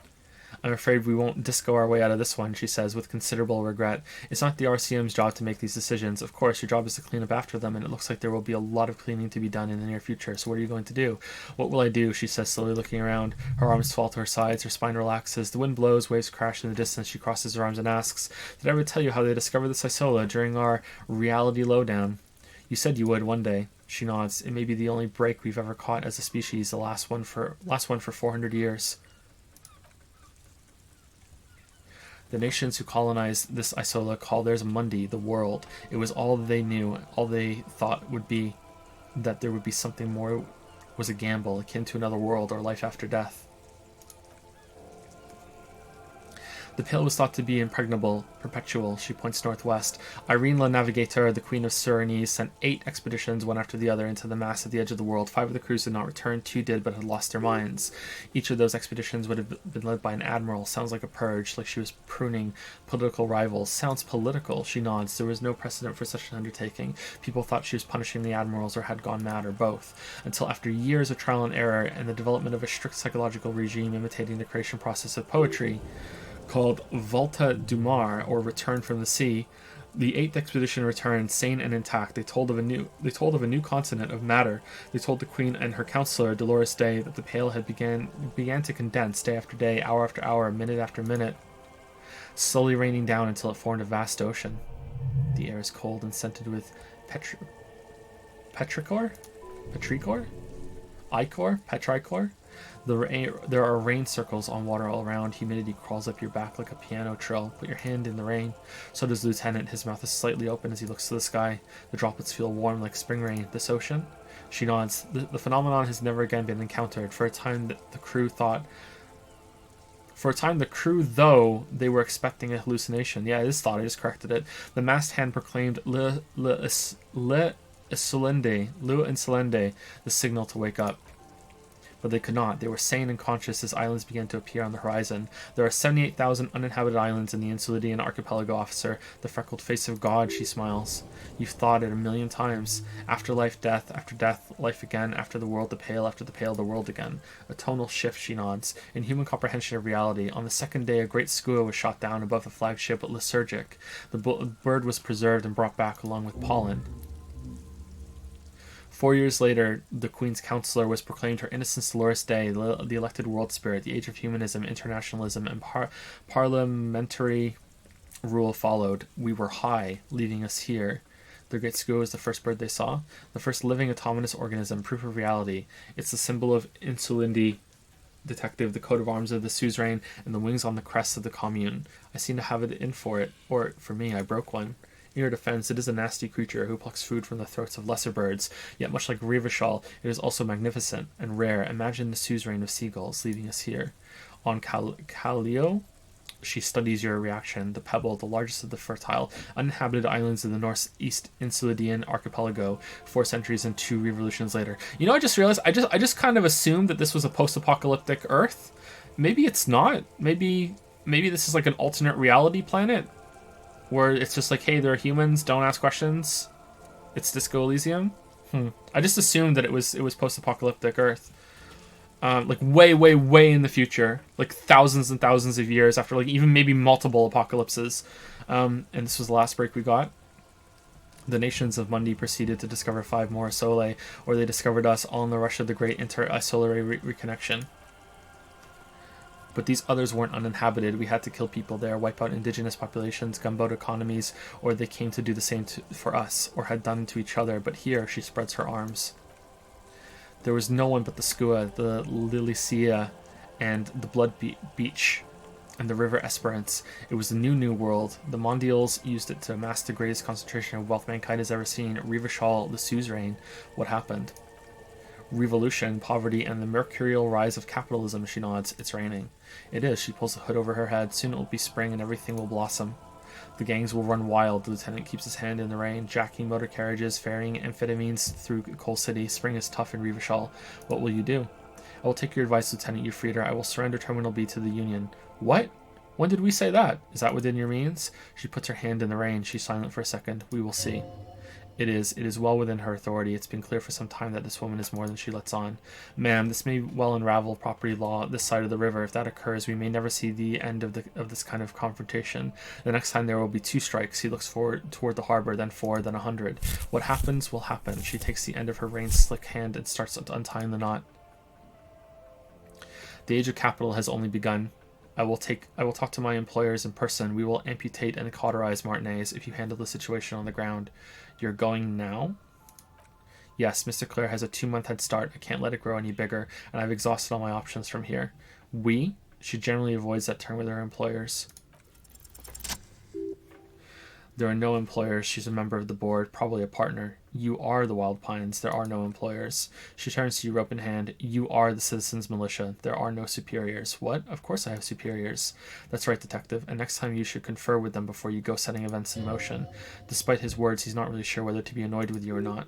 I'm afraid we won't disco our way out of this one, she says with considerable regret. It's not the RCM's job to make these decisions. Of course, your job is to clean up after them, and it looks like there will be a lot of cleaning to be done in the near future. So what are you going to do? What will I do? She says, slowly looking around. Her arms fall to her sides. Her spine relaxes. The wind blows. Waves crash in the distance. She crosses her arms and asks, did I ever tell you how they discovered this isola during our reality lowdown? You said you would one day. She nods. It may be the only break we've ever caught as a species, the last one for 400 years. The nations who colonized this isola call theirs Mundi, the world. It was all they knew. All they thought would be that there would be something more was a gamble, akin to another world or life after death. The Pale was thought to be impregnable, perpetual. She points northwest. Irene La Navigator, the Queen of Surinese, sent 8 expeditions, one after the other, into the mass at the edge of the world. 5 of the crews did not return, 2 did, but had lost their minds. Each of those expeditions would have been led by an admiral. Sounds like a purge, like she was pruning political rivals. Sounds political, she nods. There was no precedent for such an undertaking. People thought she was punishing the admirals or had gone mad, or both. Until after years of trial and error and the development of a strict psychological regime imitating the creation process of poetry, called Volta du Mar, or Return from the Sea, the 8th expedition returned sane and intact. They told of a new continent of matter. They told the Queen and her counselor, Dolores Day, that the Pale had began to condense day after day, hour after hour, minute after minute, slowly raining down until it formed a vast ocean. The air is cold and scented with petrichor? Ichor? Petrichor? There are rain circles on water all around. Humidity crawls up your back like a piano trill. Put your hand in the rain. So does the lieutenant. His mouth is slightly open as he looks to the sky. The droplets feel warm like spring rain. This ocean? She nods. The phenomenon has never again been encountered. For a time, the crew, though, they were expecting a hallucination. Yeah, it is thought. I just corrected it. The masked hand proclaimed Le Insolende, the signal to wake up. But they could not. They were sane and conscious as islands began to appear on the horizon. There are 78,000 uninhabited islands in the Insulidian archipelago, officer. The freckled face of God, she smiles. You've thought it 1,000,000 times. Afterlife, death, after death, life again, after the world, the Pale, after the Pale, the world again. A tonal shift, she nods. In human comprehension of reality, on the second day, a great skua was shot down above the flagship Lysurgic. The bird was preserved and brought back along with pollen. 4 years later, the Queen's counselor was proclaimed her Innocence Dolores Day, the elected world spirit. The age of humanism, internationalism, and parliamentary rule followed. We were high, leaving us here. The great skua was the first bird they saw, the first living autonomous organism, proof of reality. It's the symbol of Insulindi detective, the coat of arms of the suzerain, and the wings on the crest of the commune. I seem to have it in for it, or for me, I broke one. In your defense, it is a nasty creature who plucks food from the throats of lesser birds, yet much like Rivachol, it is also magnificent and rare. Imagine the suzerain of seagulls leaving us here. On Callio, she studies your reaction. The Pebble, the largest of the fertile, uninhabited islands of the northeast Insulidian archipelago, 4 centuries and 2 revolutions later. You know, I just realized, I just kind of assumed that this was a post-apocalyptic Earth. Maybe it's not. Maybe this is like an alternate reality planet, where it's just like, hey, there are humans, don't ask questions. It's Disco Elysium. I just assumed that it was post-apocalyptic Earth. Like way, way, way in the future. Like thousands and thousands of years after, like, even maybe multiple apocalypses. And this was the last break we got. The nations of Mundi proceeded to discover 5 more Solae, or they discovered us all in the rush of the great inter-isolare reconnection. But these others weren't uninhabited. We had to kill people there, wipe out indigenous populations, gunboat economies, or they came to do the same for us, or had done to each other. But here, she spreads her arms. There was no one but the skua, the Lilycia, and the Blood Beach, and the River Esperance. It was the new world. The Mondials used it to amass the greatest concentration of wealth mankind has ever seen. Rivachol, the suzerain. What happened? Revolution, poverty, and the mercurial rise of capitalism, she nods. It's raining. It is. She pulls the hood over her head. Soon it will be spring and everything will blossom. The gangs will run wild. The lieutenant keeps his hand in the rain, jacking motor carriages, ferrying amphetamines through Coal City. Spring is tough in Rivachol. What will you do? I will take your advice, Lieutenant Eufrieder. I will surrender Terminal B to the Union. What? When did we say that? Is that within your means? She puts her hand in the rain. She's silent for a second. We will see. It is well within her authority. It's been clear for some time that this woman is more than she lets on. Ma'am, this may well unravel property law this side of the river. If that occurs, we may never see the end of this kind of confrontation. The next time there will be 2 strikes. He looks forward toward the harbor, then 4, then 100. What happens will happen. She takes the end of her rain-slick hand and starts untying the knot. The age of capital has only begun. I will talk to my employers in person. We will amputate and cauterize Martinez if you handle the situation on the ground. You're going now? Yes, Mr. Clare has a 2-month head start. I can't let it grow any bigger, and I've exhausted all my options from here. We? She generally avoids that term with her employers. There are no employers. She's a member of the board, probably a partner. You are the Wild Pines. There are no employers. She turns to you, rope in hand. You are the Citizens Militia. There are no superiors. What? Of course I have superiors. That's right, detective. And next time you should confer with them before you go setting events in motion. Despite his words, he's not really sure whether to be annoyed with you or not.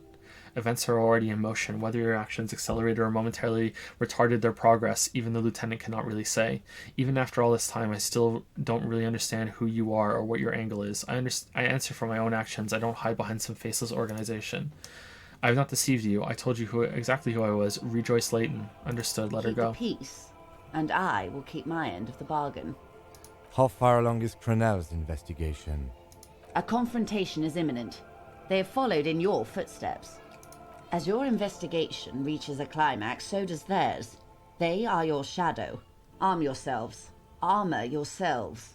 Events are already in motion. Whether your actions accelerated or momentarily retarded their progress, even the lieutenant cannot really say. Even after all this time, I still don't really understand who you are or what your angle is. I answer for my own actions. I don't hide behind some faceless organization. I have not deceived you. I told you exactly who I was. Rejoice Layton. Understood. Let her go. Keep the peace, and I will keep my end of the bargain. How far along is Cronell's investigation? A confrontation is imminent. They have followed in your footsteps. As your investigation reaches a climax, so does theirs. They are your shadow. Arm yourselves. Armor yourselves.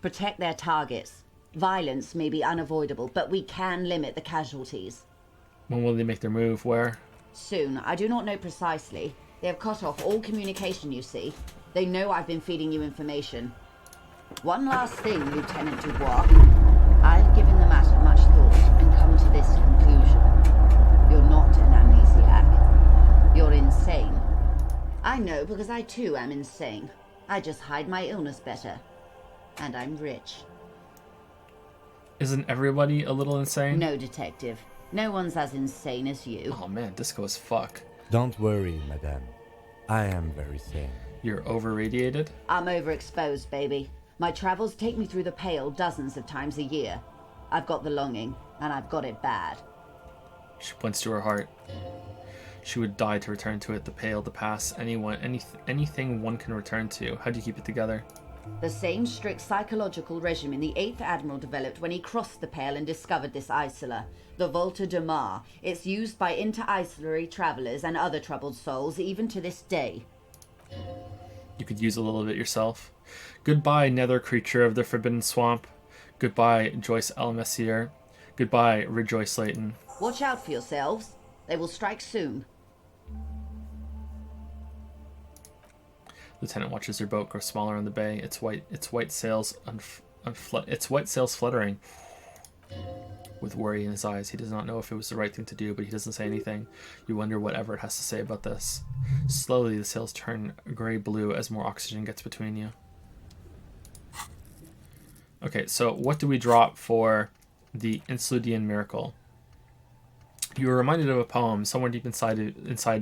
Protect their targets. Violence may be unavoidable, but we can limit the casualties. When will they make their move? Where? Soon. I do not know precisely. They have cut off all communication, you see. They know I've been feeding you information. One last thing, Lieutenant Dubois. I've given the matter much thought and come to this conclusion. You're not an amnesiac. You're insane. I know because I too am insane. I just hide my illness better. And I'm rich. Isn't everybody a little insane? No, detective. No one's as insane as you. Oh man, disco as fuck. Don't worry, madame. I am very sane. You're over-radiated? I'm overexposed, baby. My travels take me through the Pale dozens of times a year. I've got the longing, and I've got it bad. She points to her heart. She would die to return to it, the Pale, the past, anything one can return to. How do you keep it together? The same strict psychological regimen the 8th Admiral developed when he crossed the Pale and discovered this isola, the Volta de Mar. It's used by inter-isolary travelers and other troubled souls, even to this day. You could use a little bit yourself. Goodbye, nether creature of the Forbidden Swamp. Goodbye, Joyce L. Messier. Goodbye, Rejoice Layton. Watch out for yourselves. They will strike soon. Lieutenant watches her boat grow smaller on the bay. Its white sails fluttering. With worry in his eyes, he does not know if it was the right thing to do, but he doesn't say anything. You wonder what Everett has to say about this. Slowly, the sails turn gray-blue as more oxygen gets between you. Okay, so what do we drop for the Insludian miracle? You are reminded of a poem somewhere deep inside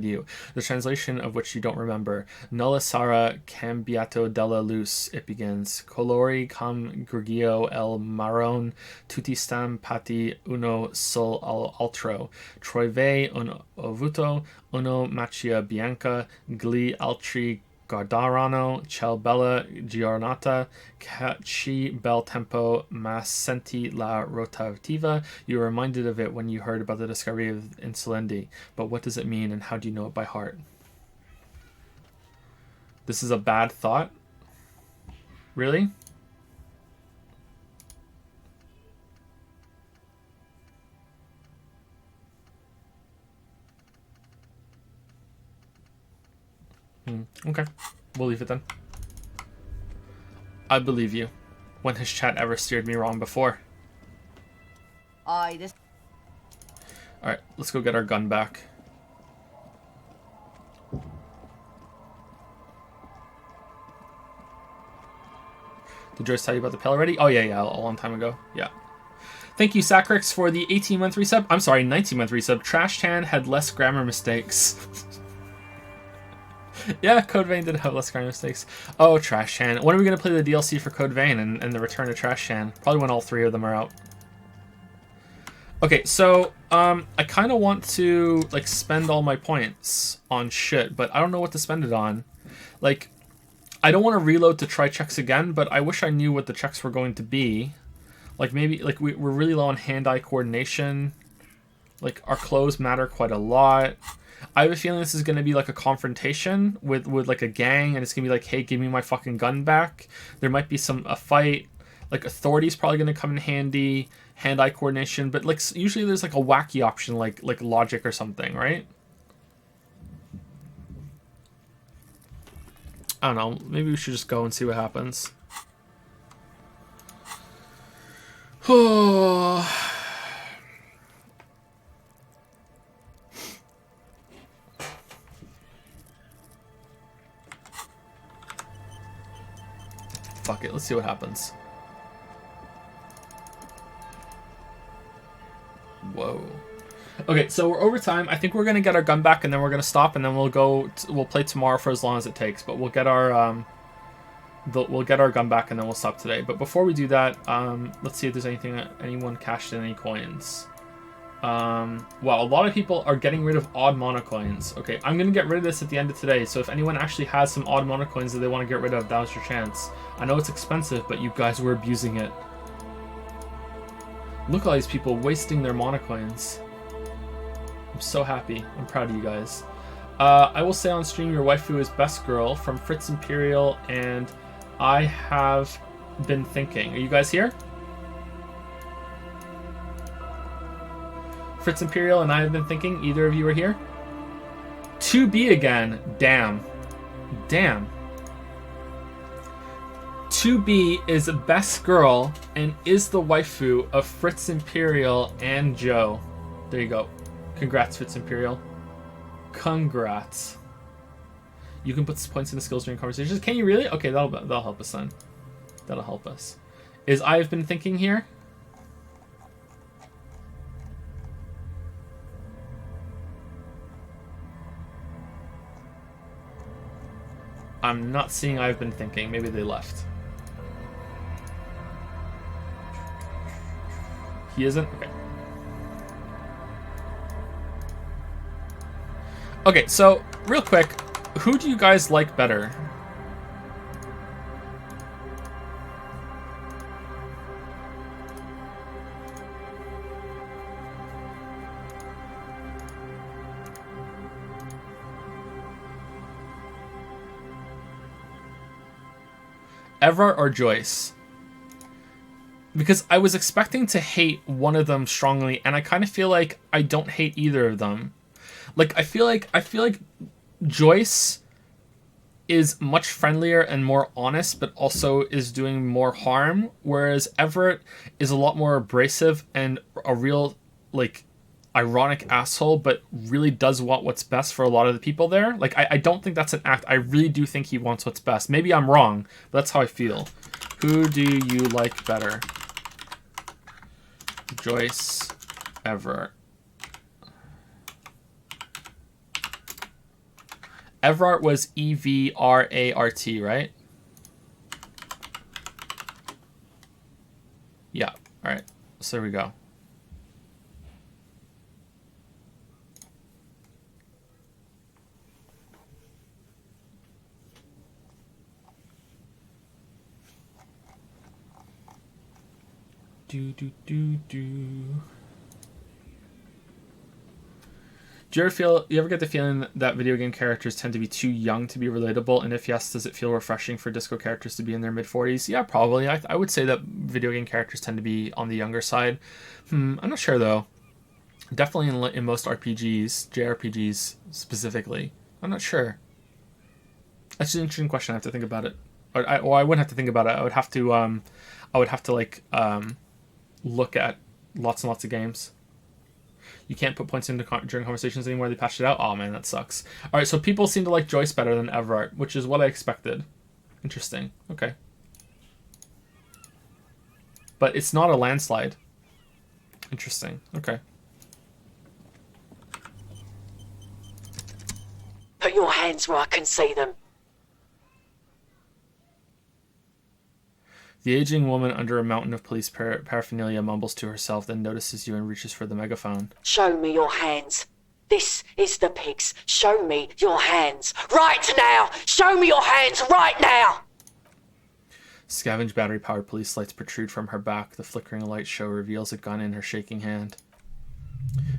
you, the translation of which you don't remember. Nulla sara cambiato della luz, it begins. Colori com grigio el maron, tutti stam pati uno sol al altro. Troive un ovuto, uno macchia bianca, gli altri Gardarano, Ciel bella giornata, ci bel tempo, ma senti la rotativa. You were reminded of it when you heard about the discovery of Insulendi, but what does it mean and how do you know it by heart? This is a bad thought? Really? Okay, we'll leave it then. I believe you. When has chat ever steered me wrong before? Alright, let's go get our gun back. Did Joyce tell you about the pill already? Oh yeah, a long time ago. Yeah. Thank you, Sacrix, for the 18-month resub. I'm sorry, 19-month resub. Trash Tan had less grammar mistakes. Yeah, Code Vein did have less grammar mistakes. Oh, Trash Tan. When are we going to play the DLC for Code Vein and the Return of Trash Tan? Probably when all three of them are out. Okay, so I kind of want to like spend all my points on shit, but I don't know what to spend it on. Like, I don't want to reload to try checks again, but I wish I knew what the checks were going to be. Like maybe like we're really low on hand-eye coordination. Like our clothes matter quite a lot. I have a feeling this is going to be like a confrontation with like a gang, and it's going to be like, hey, give me my fucking gun back. There might be a fight. Like authority's probably going to come in handy, hand-eye coordination, but like usually there's like a wacky option like logic or something, right? I don't know. Maybe we should just go and see what happens. Oh. Fuck it. Let's see what happens. Whoa. Okay, so we're over time. I think we're gonna get our gun back, and then we're gonna stop, and then we'll play tomorrow for as long as it takes. But we'll get our we'll get our gun back, and then we'll stop today. But before we do that, let's see if there's anyone cashed in any coins. Well, a lot of people are getting rid of odd monocoins. Okay, I'm gonna get rid of this at the end of today. So if anyone actually has some odd monocoins that they want to get rid of, that was your chance. I know it's expensive, but you guys were abusing it. Look at all these people wasting their monocoins. I'm so happy. I'm proud of you guys. I will say on stream your waifu is Best Girl from Fritz Imperial, and I have been thinking. Are you guys here? Fritz Imperial and I have been thinking. Either of you are here? 2B again. Damn. Damn. 2B is Best Girl and is the waifu of Fritz Imperial and Joe. There you go. Congrats, Fritz Imperial. Congrats. You can put points in the skills during conversations. Can you really? Okay, that'll help us then. That'll help us. Is I've been thinking here? I'm not seeing I've been thinking. Maybe they left. He isn't? Okay. Okay, so real quick, who do you guys like better? Everard or Joyce? Because I was expecting to hate one of them strongly, and I kind of feel like I don't hate either of them. Like I feel like Joyce is much friendlier and more honest, but also is doing more harm, whereas Everett is a lot more abrasive and a real like ironic asshole, but really does want what's best for a lot of the people there. Like I don't think that's an act. I really do think he wants what's best. Maybe I'm wrong, but that's how I feel. Who do you like better? Joyce, Everett. Everart was E-V-R-A-R-T, right? Yeah, alright. So there we go. Do. Do you ever get the feeling that video game characters tend to be too young to be relatable? And if yes, does it feel refreshing for disco characters to be in their mid-40s? Yeah, probably. I would say that video game characters tend to be on the younger side. I'm not sure, though. Definitely in most RPGs, JRPGs specifically. I'm not sure. That's an interesting question. I have to think about it. I wouldn't have to think about it. I would have to look at lots and lots of games. You can't put points into during conversations anymore. They patched it out. Oh man, that sucks. All right, so people seem to like Joyce better than Everard, which is what I expected. Interesting. Okay. But it's not a landslide. Interesting. Okay. Put your hands where I can see them. The aging woman under a mountain of police paraphernalia mumbles to herself, then notices you and reaches for the megaphone. Show me your hands. This is the pigs. Show me your hands. Right now! Show me your hands right now! Scavenge battery-powered police lights protrude from her back. The flickering light show reveals a gun in her shaking hand.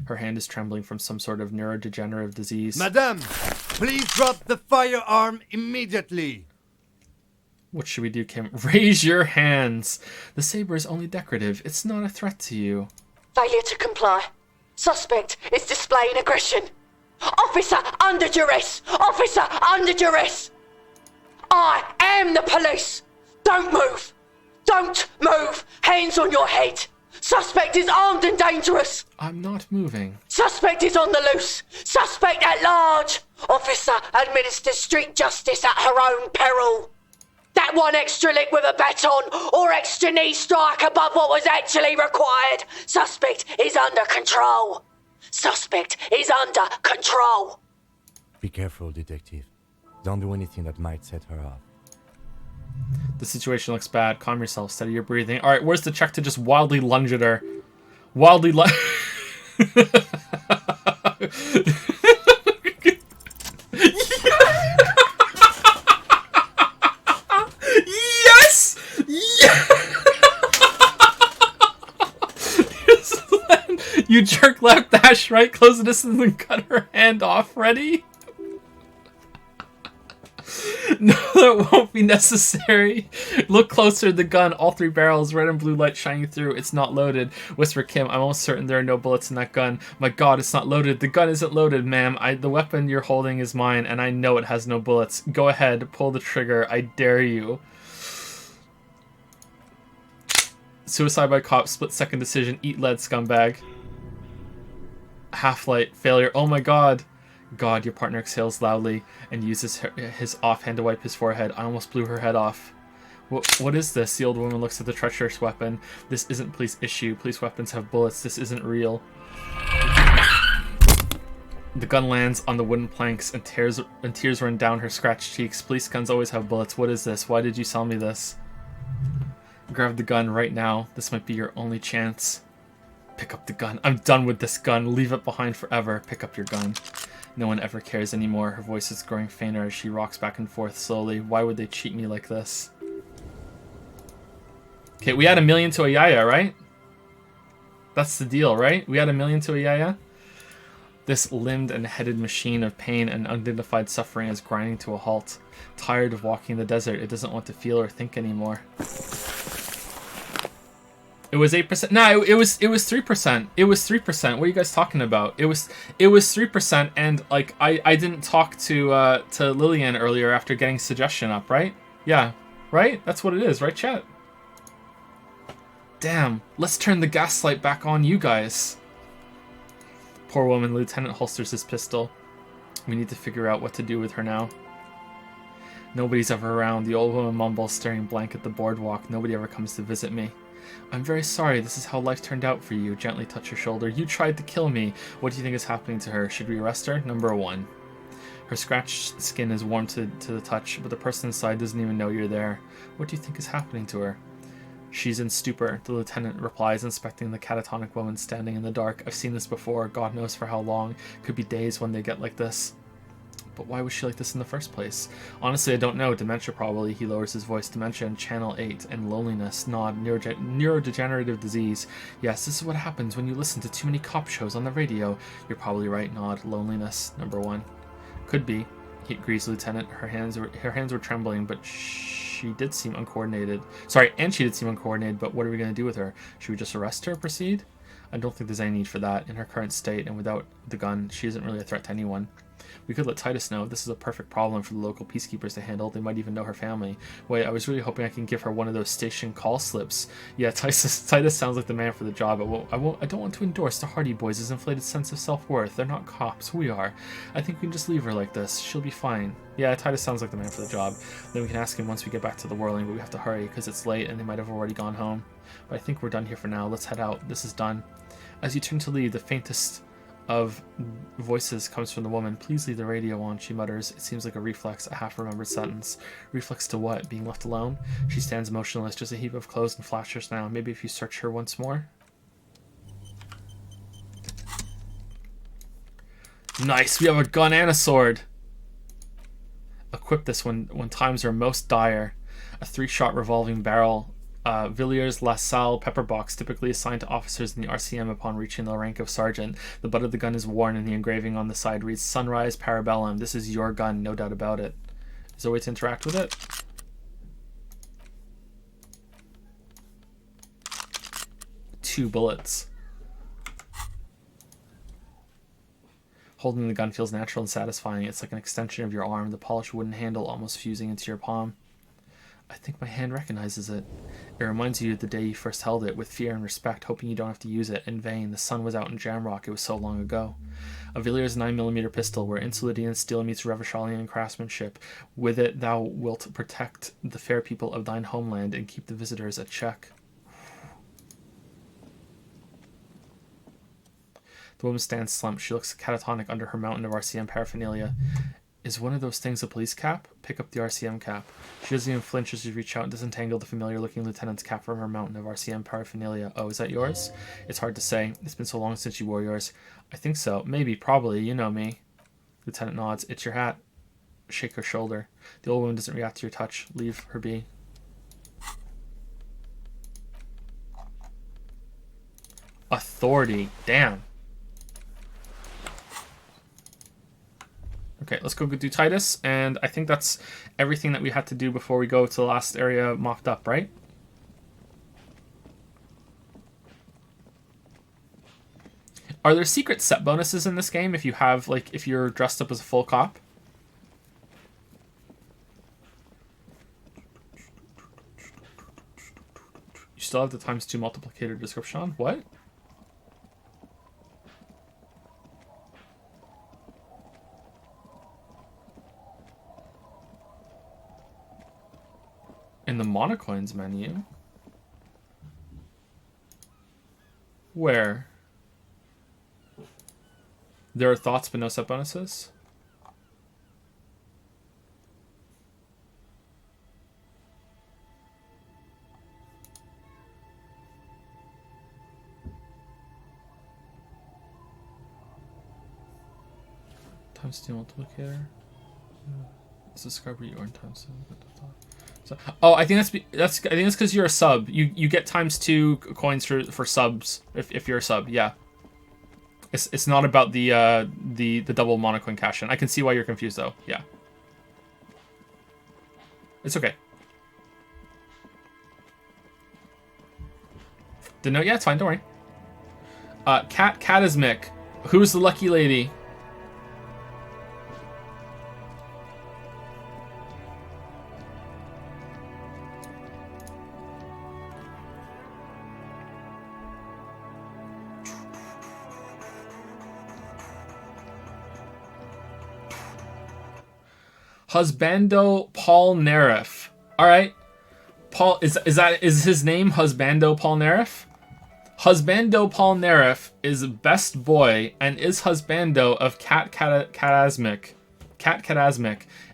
Her hand is trembling from some sort of neurodegenerative disease. Madame, please drop the firearm immediately. What should we do, Kim? Raise your hands. The saber is only decorative. It's not a threat to you. Failure to comply. Suspect is displaying aggression. Officer under duress. Officer under duress. I am the police. Don't move. Don't move. Hands on your head. Suspect is armed and dangerous. I'm not moving. Suspect is on the loose. Suspect at large. Officer administers street justice at her own peril. that one extra lick with a baton or extra knee strike above what was actually required. Suspect is under control. Suspect is under control. Be careful, detective. Don't do anything that might set her off. The situation looks bad. Calm yourself. Steady your breathing. All right, where's the check to just wildly lunge at her? Wildly lunge. Yes! Yes! You jerk left, dash right, close the distance, and cut her hand off. Ready? No, that won't be necessary. Look closer at the gun. All three barrels, red and blue light shining through. It's not loaded. Whisper Kim, I'm almost certain there are no bullets in that gun. My god, it's not loaded. The gun isn't loaded, ma'am. The weapon you're holding is mine, and I know it has no bullets. Go ahead, pull the trigger. I dare you. Suicide by cop, split-second decision. Eat lead, scumbag. Half-light, failure. Oh my god. God, your partner exhales loudly and uses his offhand to wipe his forehead. I almost blew her head off. What is this? The old woman looks at the treacherous weapon. This isn't police issue. Police weapons have bullets. This isn't real. The gun lands on the wooden planks and tears run down her scratched cheeks. Police guns always have bullets. What is this? Why did you sell me this? Grab the gun right now. This might be your only chance. Pick up the gun. I'm done with this gun. Leave it behind forever. Pick up your gun. No one ever cares anymore. Her voice is growing fainter as she rocks back and forth slowly. Why would they cheat me like this? Okay, we add $1 million to a Yaya, right? That's the deal, right? We add $1 million to a Yaya? This limbed and headed machine of pain and undignified suffering is grinding to a halt. Tired of walking the desert, it doesn't want to feel or think anymore. It was 8%. No, it was 3%. It was 3%. What are you guys talking about? It was 3%, and like I didn't talk to Lillian earlier after getting suggestion up, right? Yeah, right? That's what it is, right, chat? Damn, let's turn the gaslight back on, you guys. Poor woman. Lieutenant holsters his pistol. We need to figure out what to do with her now. Nobody's ever around. The old woman mumbles, staring blank at the boardwalk. Nobody ever comes to visit me. I'm very sorry, this is how life turned out for you. Gently touch her shoulder. You tried to kill me. What do you think is happening to her? Should we arrest her? Number 1. Her scratched skin is warm to the touch, but the person inside doesn't even know you're there. What do you think is happening to her? She's in stupor, the lieutenant replies, inspecting the catatonic woman standing in the dark. I've seen this before, God knows for how long. Could be days when they get like this. But why was she like this in the first place? Honestly, I don't know. Dementia, probably. He lowers his voice. Dementia and Channel 8 and loneliness. Nod. Neurodegenerative disease. Yes, this is what happens when you listen to too many cop shows on the radio. You're probably right. Nod. Loneliness. Number 1. Could be. He agrees, Lieutenant. Her hands were trembling, but she did seem uncoordinated. Sorry, and she did seem uncoordinated, but what are we going to do with her? Should we just arrest her, proceed? I don't think there's any need for that. In her current state and without the gun, she isn't really a threat to anyone. We could let Titus know. This is a perfect problem for the local peacekeepers to handle. They might even know her family. Wait, I was really hoping I can give her one of those station call slips. Yeah, Titus sounds like the man for the job. I don't want to endorse the Hardy Boys' inflated sense of self-worth. They're not cops. We are. I think we can just leave her like this. She'll be fine. Yeah, Titus sounds like the man for the job. Then we can ask him once we get back to the whirling, but we have to hurry because it's late and they might have already gone home. But I think we're done here for now. Let's head out. This is done. As you turn to leave, the faintest of voices comes from the woman. Please leave the radio on, she mutters. It seems like a reflex, a half-remembered sentence. Reflex to what? Being left alone? She stands motionless, just a heap of clothes and flashers now. Maybe if you search her once more? Nice! We have a gun and a sword! Equip this when times are most dire. A 3-shot revolving barrel. Villiers La Salle pepper box, typically assigned to officers in the RCM upon reaching the rank of sergeant. The butt of the gun is worn and the engraving on the side reads Sunrise Parabellum. This is your gun, no doubt about it. Is there a way to interact with it? Two bullets. Holding the gun feels natural and satisfying. It's like an extension of your arm, the polished wooden handle almost fusing into your palm. I think my hand recognizes it. It reminds you of the day you first held it, with fear and respect, hoping you don't have to use it. In vain. The sun was out in Jamrock. It was so long ago. A Villiers 9mm pistol, where Insulidian steel meets Revachalian craftsmanship. With it thou wilt protect the fair people of thine homeland and keep the visitors at check. The woman stands slumped. She looks catatonic under her mountain of RCM paraphernalia. Is one of those things a police cap? Pick up the RCM cap. She doesn't even flinch as you reach out and disentangle the familiar-looking lieutenant's cap from her mountain of RCM paraphernalia. Oh, is that yours? It's hard to say. It's been so long since you wore yours. I think so. Maybe. Probably. You know me. Lieutenant nods. It's your hat. Shake her shoulder. The old woman doesn't react to your touch. Leave her be. Authority. Damn. Okay, let's go do Titus, and I think that's everything that we had to do before we go to the last area mocked up, right? Are there secret set bonuses in this game if you have, like, if you're dressed up as a full cop? You still have the ×2 multiplicator description on? What? In the monocoins menu? Where? There are thoughts but no set bonuses? ×2 multiplicator. Subscriber you earn ×2. So, oh, I think that's because you're a sub. You get ×2 coins for subs if you're a sub. Yeah. It's not about the double monocoin cash in. I can see why you're confused though. Yeah. It's okay. Didn't know. Yeah, it's fine. Don't worry. Catasmic. Who's the lucky lady? Husbando Paul Nerif. All right, Paul is his name? Husbando Paul Nerif. Husbando Paul Nerif is best boy and is husbando of Cat Catasmic.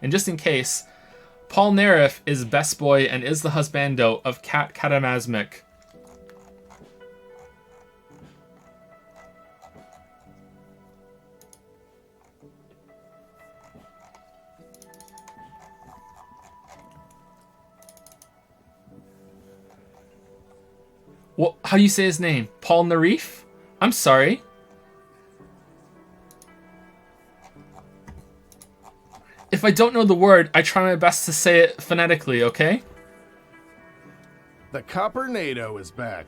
And just in case, Paul Nerif is best boy and is the husbando of Cat Catasmic. Well, how do you say his name? Paul Nerif? I'm sorry. If I don't know the word, I try my best to say it phonetically, okay? The Coppernado is back.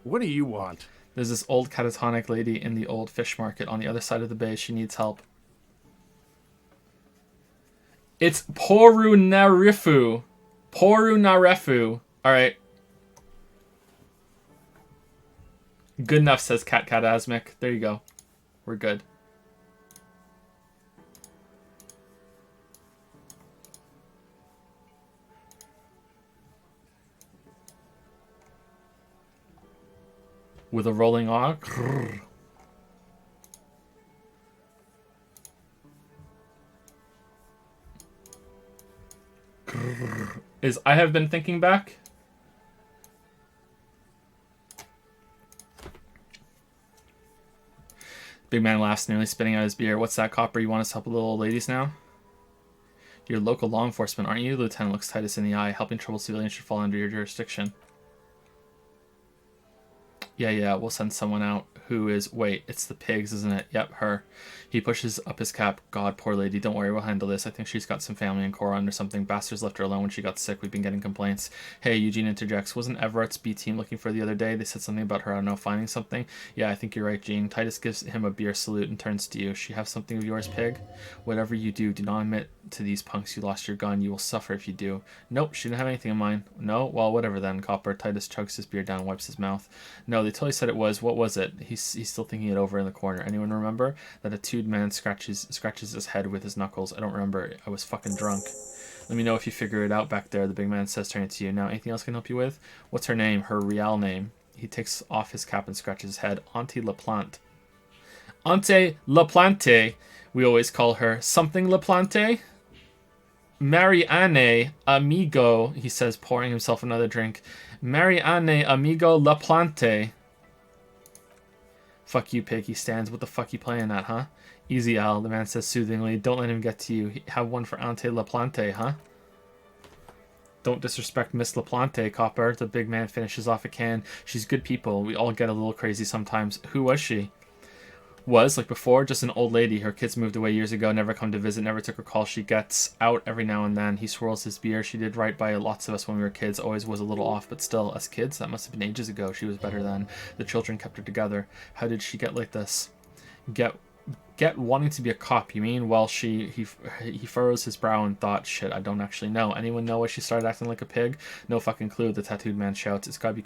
What do you want? There's this old catatonic lady in the old fish market on the other side of the bay. She needs help. It's Porunarifu. Porunarefu. Alright. Good enough, says Cat Catasmic. There you go. We're good. With a rolling R. Is I have been thinking back? Big man laughs, nearly spitting out his beer. What's that, copper? You want us to help the little old ladies now? You're local law enforcement, aren't you? The lieutenant looks Titus in the eye. Helping troubled civilians should fall under your jurisdiction. Yeah, we'll send someone out. Who is... Wait, it's the pigs, isn't it? Yep, her. He pushes up his cap. God, poor lady. Don't worry, we'll handle this. I think she's got some family in Coron or something. Bastards left her alone when she got sick. We've been getting complaints. Hey, Eugene interjects. Wasn't Everett's B team looking for the other day? They said something about her, I don't know, finding something? Yeah, I think you're right, Gene. Titus gives him a beer salute and turns to you. She have something of yours, pig? Whatever you do not admit to these punks you lost your gun. You will suffer if you do. Nope, she didn't have anything in mind. No? Well, whatever then, Copper. Titus chugs his beer down and wipes his mouth. No, they totally said it was. What was it? He's still thinking it over in the corner. Anyone remember? That a tattooed man scratches his head with his knuckles. I don't remember. I was fucking drunk. Let me know if you figure it out back there, the big man says, turning to you. Now, anything else I can help you with? What's her name? Her real name. He takes off his cap and scratches his head. Auntie LaPlante. Auntie LaPlante. We always call her. Something LaPlante? Marianne Amigo, he says, pouring himself another drink. Marianne Amigo LaPlante. Fuck you, pig, he stands. What the fuck you playing at, huh? Easy, Al, the man says soothingly. Don't let him get to you. Have one for Auntie LaPlante, huh? Don't disrespect Miss LaPlante, Copper. The big man finishes off a can. She's good people. We all get a little crazy sometimes. Who was she? Was, like before, just an old lady. Her kids moved away years ago, never come to visit, never took her call. She gets out every now and then. He swirls his beer. She did right by lots of us when we were kids. Always was a little off, but still, us kids, that must have been ages ago. She was better then. The children kept her together. How did she get like this? Get wanting to be a cop, you mean? Well, he furrows his brow and thought, shit, I don't actually know. Anyone know why she started acting like a pig? No fucking clue, the tattooed man shouts. It's gotta be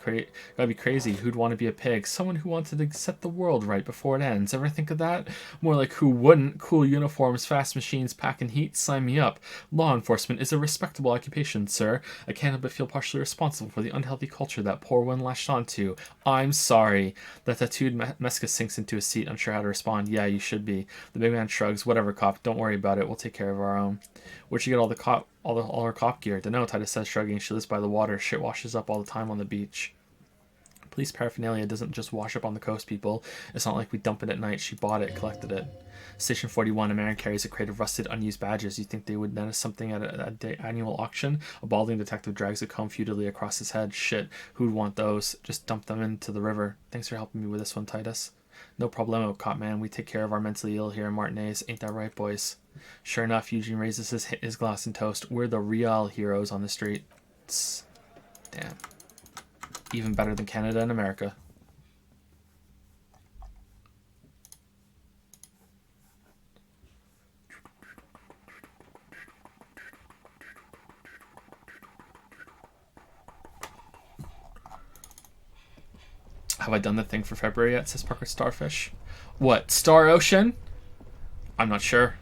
crazy. Who'd want to be a pig? Someone who wanted to set the world right before it ends. Ever think of that? More like who wouldn't? Cool uniforms, fast machines, packing heat, sign me up. Law enforcement is a respectable occupation, sir. I can't help but feel partially responsible for the unhealthy culture that poor one latched onto. I'm sorry. The tattooed Meska sinks into his seat, unsure how to respond. Yeah, you should be. The big man shrugs. Whatever, cop. Don't worry about it. We'll take care of our own. Where'd you get all her cop gear? Dunno, Titus says, shrugging. She lives by the water. Shit washes up all the time on the beach. Police paraphernalia doesn't just wash up on the coast, people. It's not like we dump it at night. She bought it, collected it. Station 41, a man carries a crate of rusted, unused badges. You think they would notice something at an annual auction? A balding detective drags a comb futilely across his head. Shit, who'd want those? Just dump them into the river. Thanks for helping me with this one, Titus. No problemo, cop man. We take care of our mentally ill here in Martinez. Ain't that right, boys? Sure enough, Eugene raises his glass and toast. We're the real heroes on the street. Damn. Even better than Canada and America. Have I done the thing for February yet, says Parker Starfish? What, Star Ocean? I'm not sure.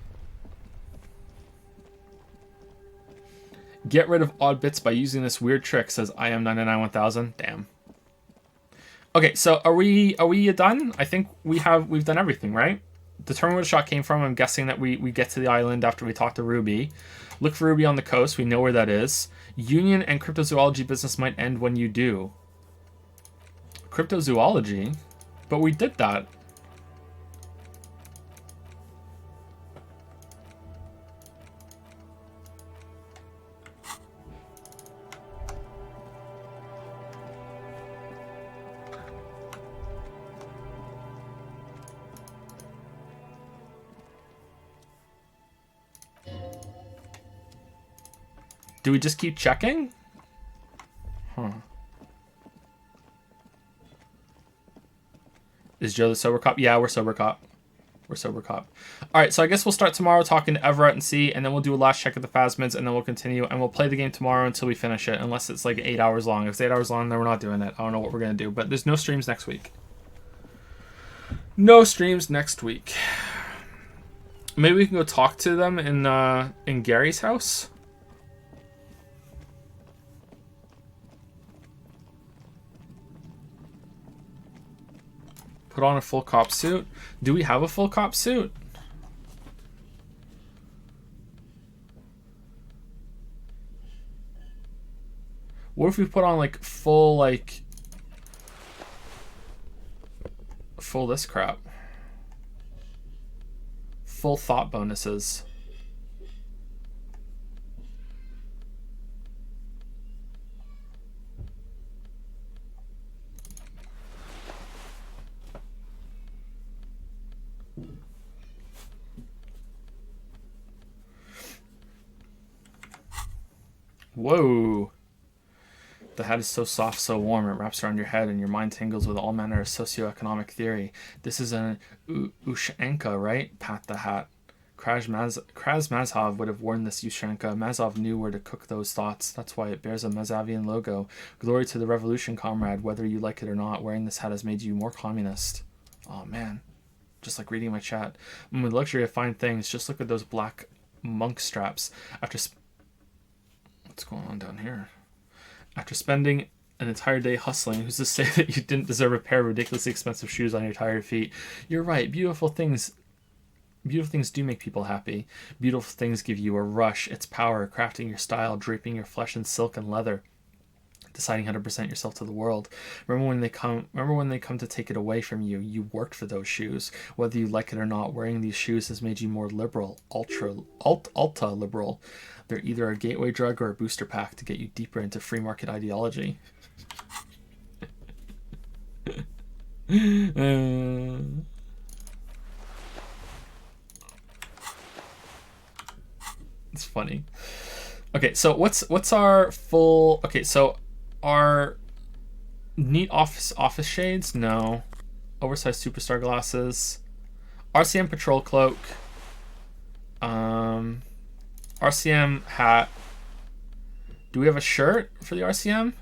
Get rid of odd bits by using this weird trick, says I am 991000. Damn. Okay, so are we done? I think we've done everything, right? Determine where the shot came from. I'm guessing that we get to the island after we talk to Ruby. Look for Ruby on the coast. We know where that is. Union and cryptozoology business might end when you do. Cryptozoology? But we did that. Do we just keep checking? Huh. Is Joe the sober cop? Yeah, we're sober cop. We're sober cop. Alright, so I guess we'll start tomorrow talking to Everett and see, and then we'll do a last check of the Phasmids, and then we'll continue, and we'll play the game tomorrow until we finish it, unless it's like 8 hours long. If it's 8 hours long, then we're not doing it. I don't know what we're going to do, but there's no streams next week. No streams next week. Maybe we can go talk to them in Gary's house? Put on a full cop suit. Do we have a full cop suit? What if we put on like full this crap? Full thought bonuses. Whoa. The hat is so soft, so warm, it wraps around your head and your mind tingles with all manner of socioeconomic theory. This is an Ushanka, right? Pat the hat. Kraz Mazhov would have worn this Ushanka. Mazhov knew where to cook those thoughts. That's why it bears a Mazavian logo. Glory to the revolution, comrade. Whether you like it or not, wearing this hat has made you more communist. Oh, man. Just like reading my chat. With luxury of fine things, just look at those black monk straps. What's going on down here? After spending an entire day hustling, who's to say that you didn't deserve a pair of ridiculously expensive shoes on your tired feet? You're right. Beautiful things do make people happy. Beautiful things give you a rush. It's power, crafting your style, draping your flesh in silk and leather, deciding how to present yourself to the world. Remember when they come to take it away from you, you worked for those shoes. Whether you like it or not, wearing these shoes has made you more liberal, ultra liberal. They're either a gateway drug or a booster pack to get you deeper into free market ideology. It's funny. Okay, so what's our full... Okay, so our neat office shades? No. Oversized superstar glasses. RCM patrol cloak. RCM hat. Do we have a shirt for the RCM?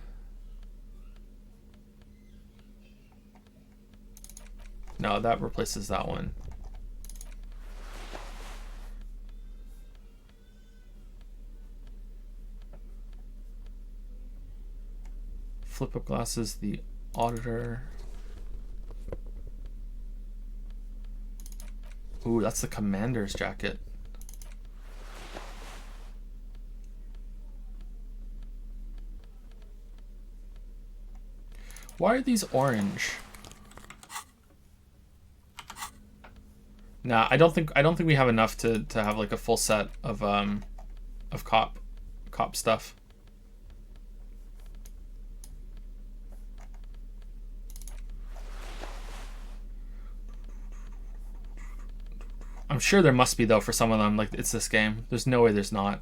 No, that replaces that one. Flip-up glasses, the auditor. Ooh, that's the commander's jacket. Why are these orange? Nah, I don't think we have enough to have like a full set of cop stuff. I'm sure there must be though for some of them. Like, it's this game. There's no way there's not.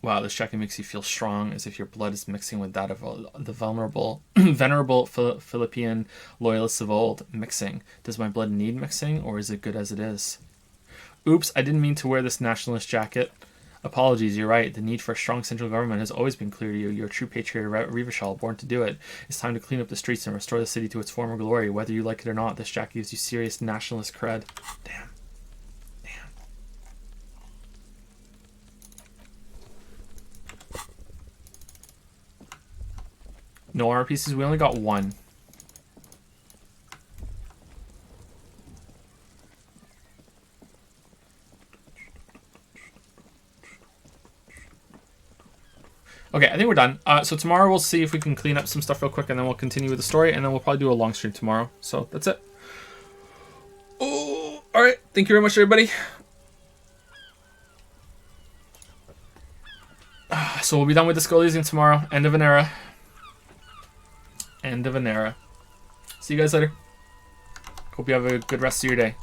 Wow, this jacket makes you feel strong, as if your blood is mixing with that of the venerable Philippine loyalists of old. Mixing. Does my blood need mixing, or is it good as it is? Oops, I didn't mean to wear this nationalist jacket. Apologies, you're right. The need for a strong central government has always been clear to you. You're a true patriot, Revachol, born to do it. It's time to clean up the streets and restore the city to its former glory. Whether you like it or not, this jacket gives you serious nationalist cred. Damn. No armor pieces. We only got one. Okay, I think we're done. So tomorrow we'll see if we can clean up some stuff real quick, and then we'll continue with the story, and then we'll probably do a long stream tomorrow. So that's it. Oh, all right. Thank you very much, everybody. So we'll be done with Disco Elysium tomorrow. End of an era. End of an era. See you guys later. Hope you have a good rest of your day.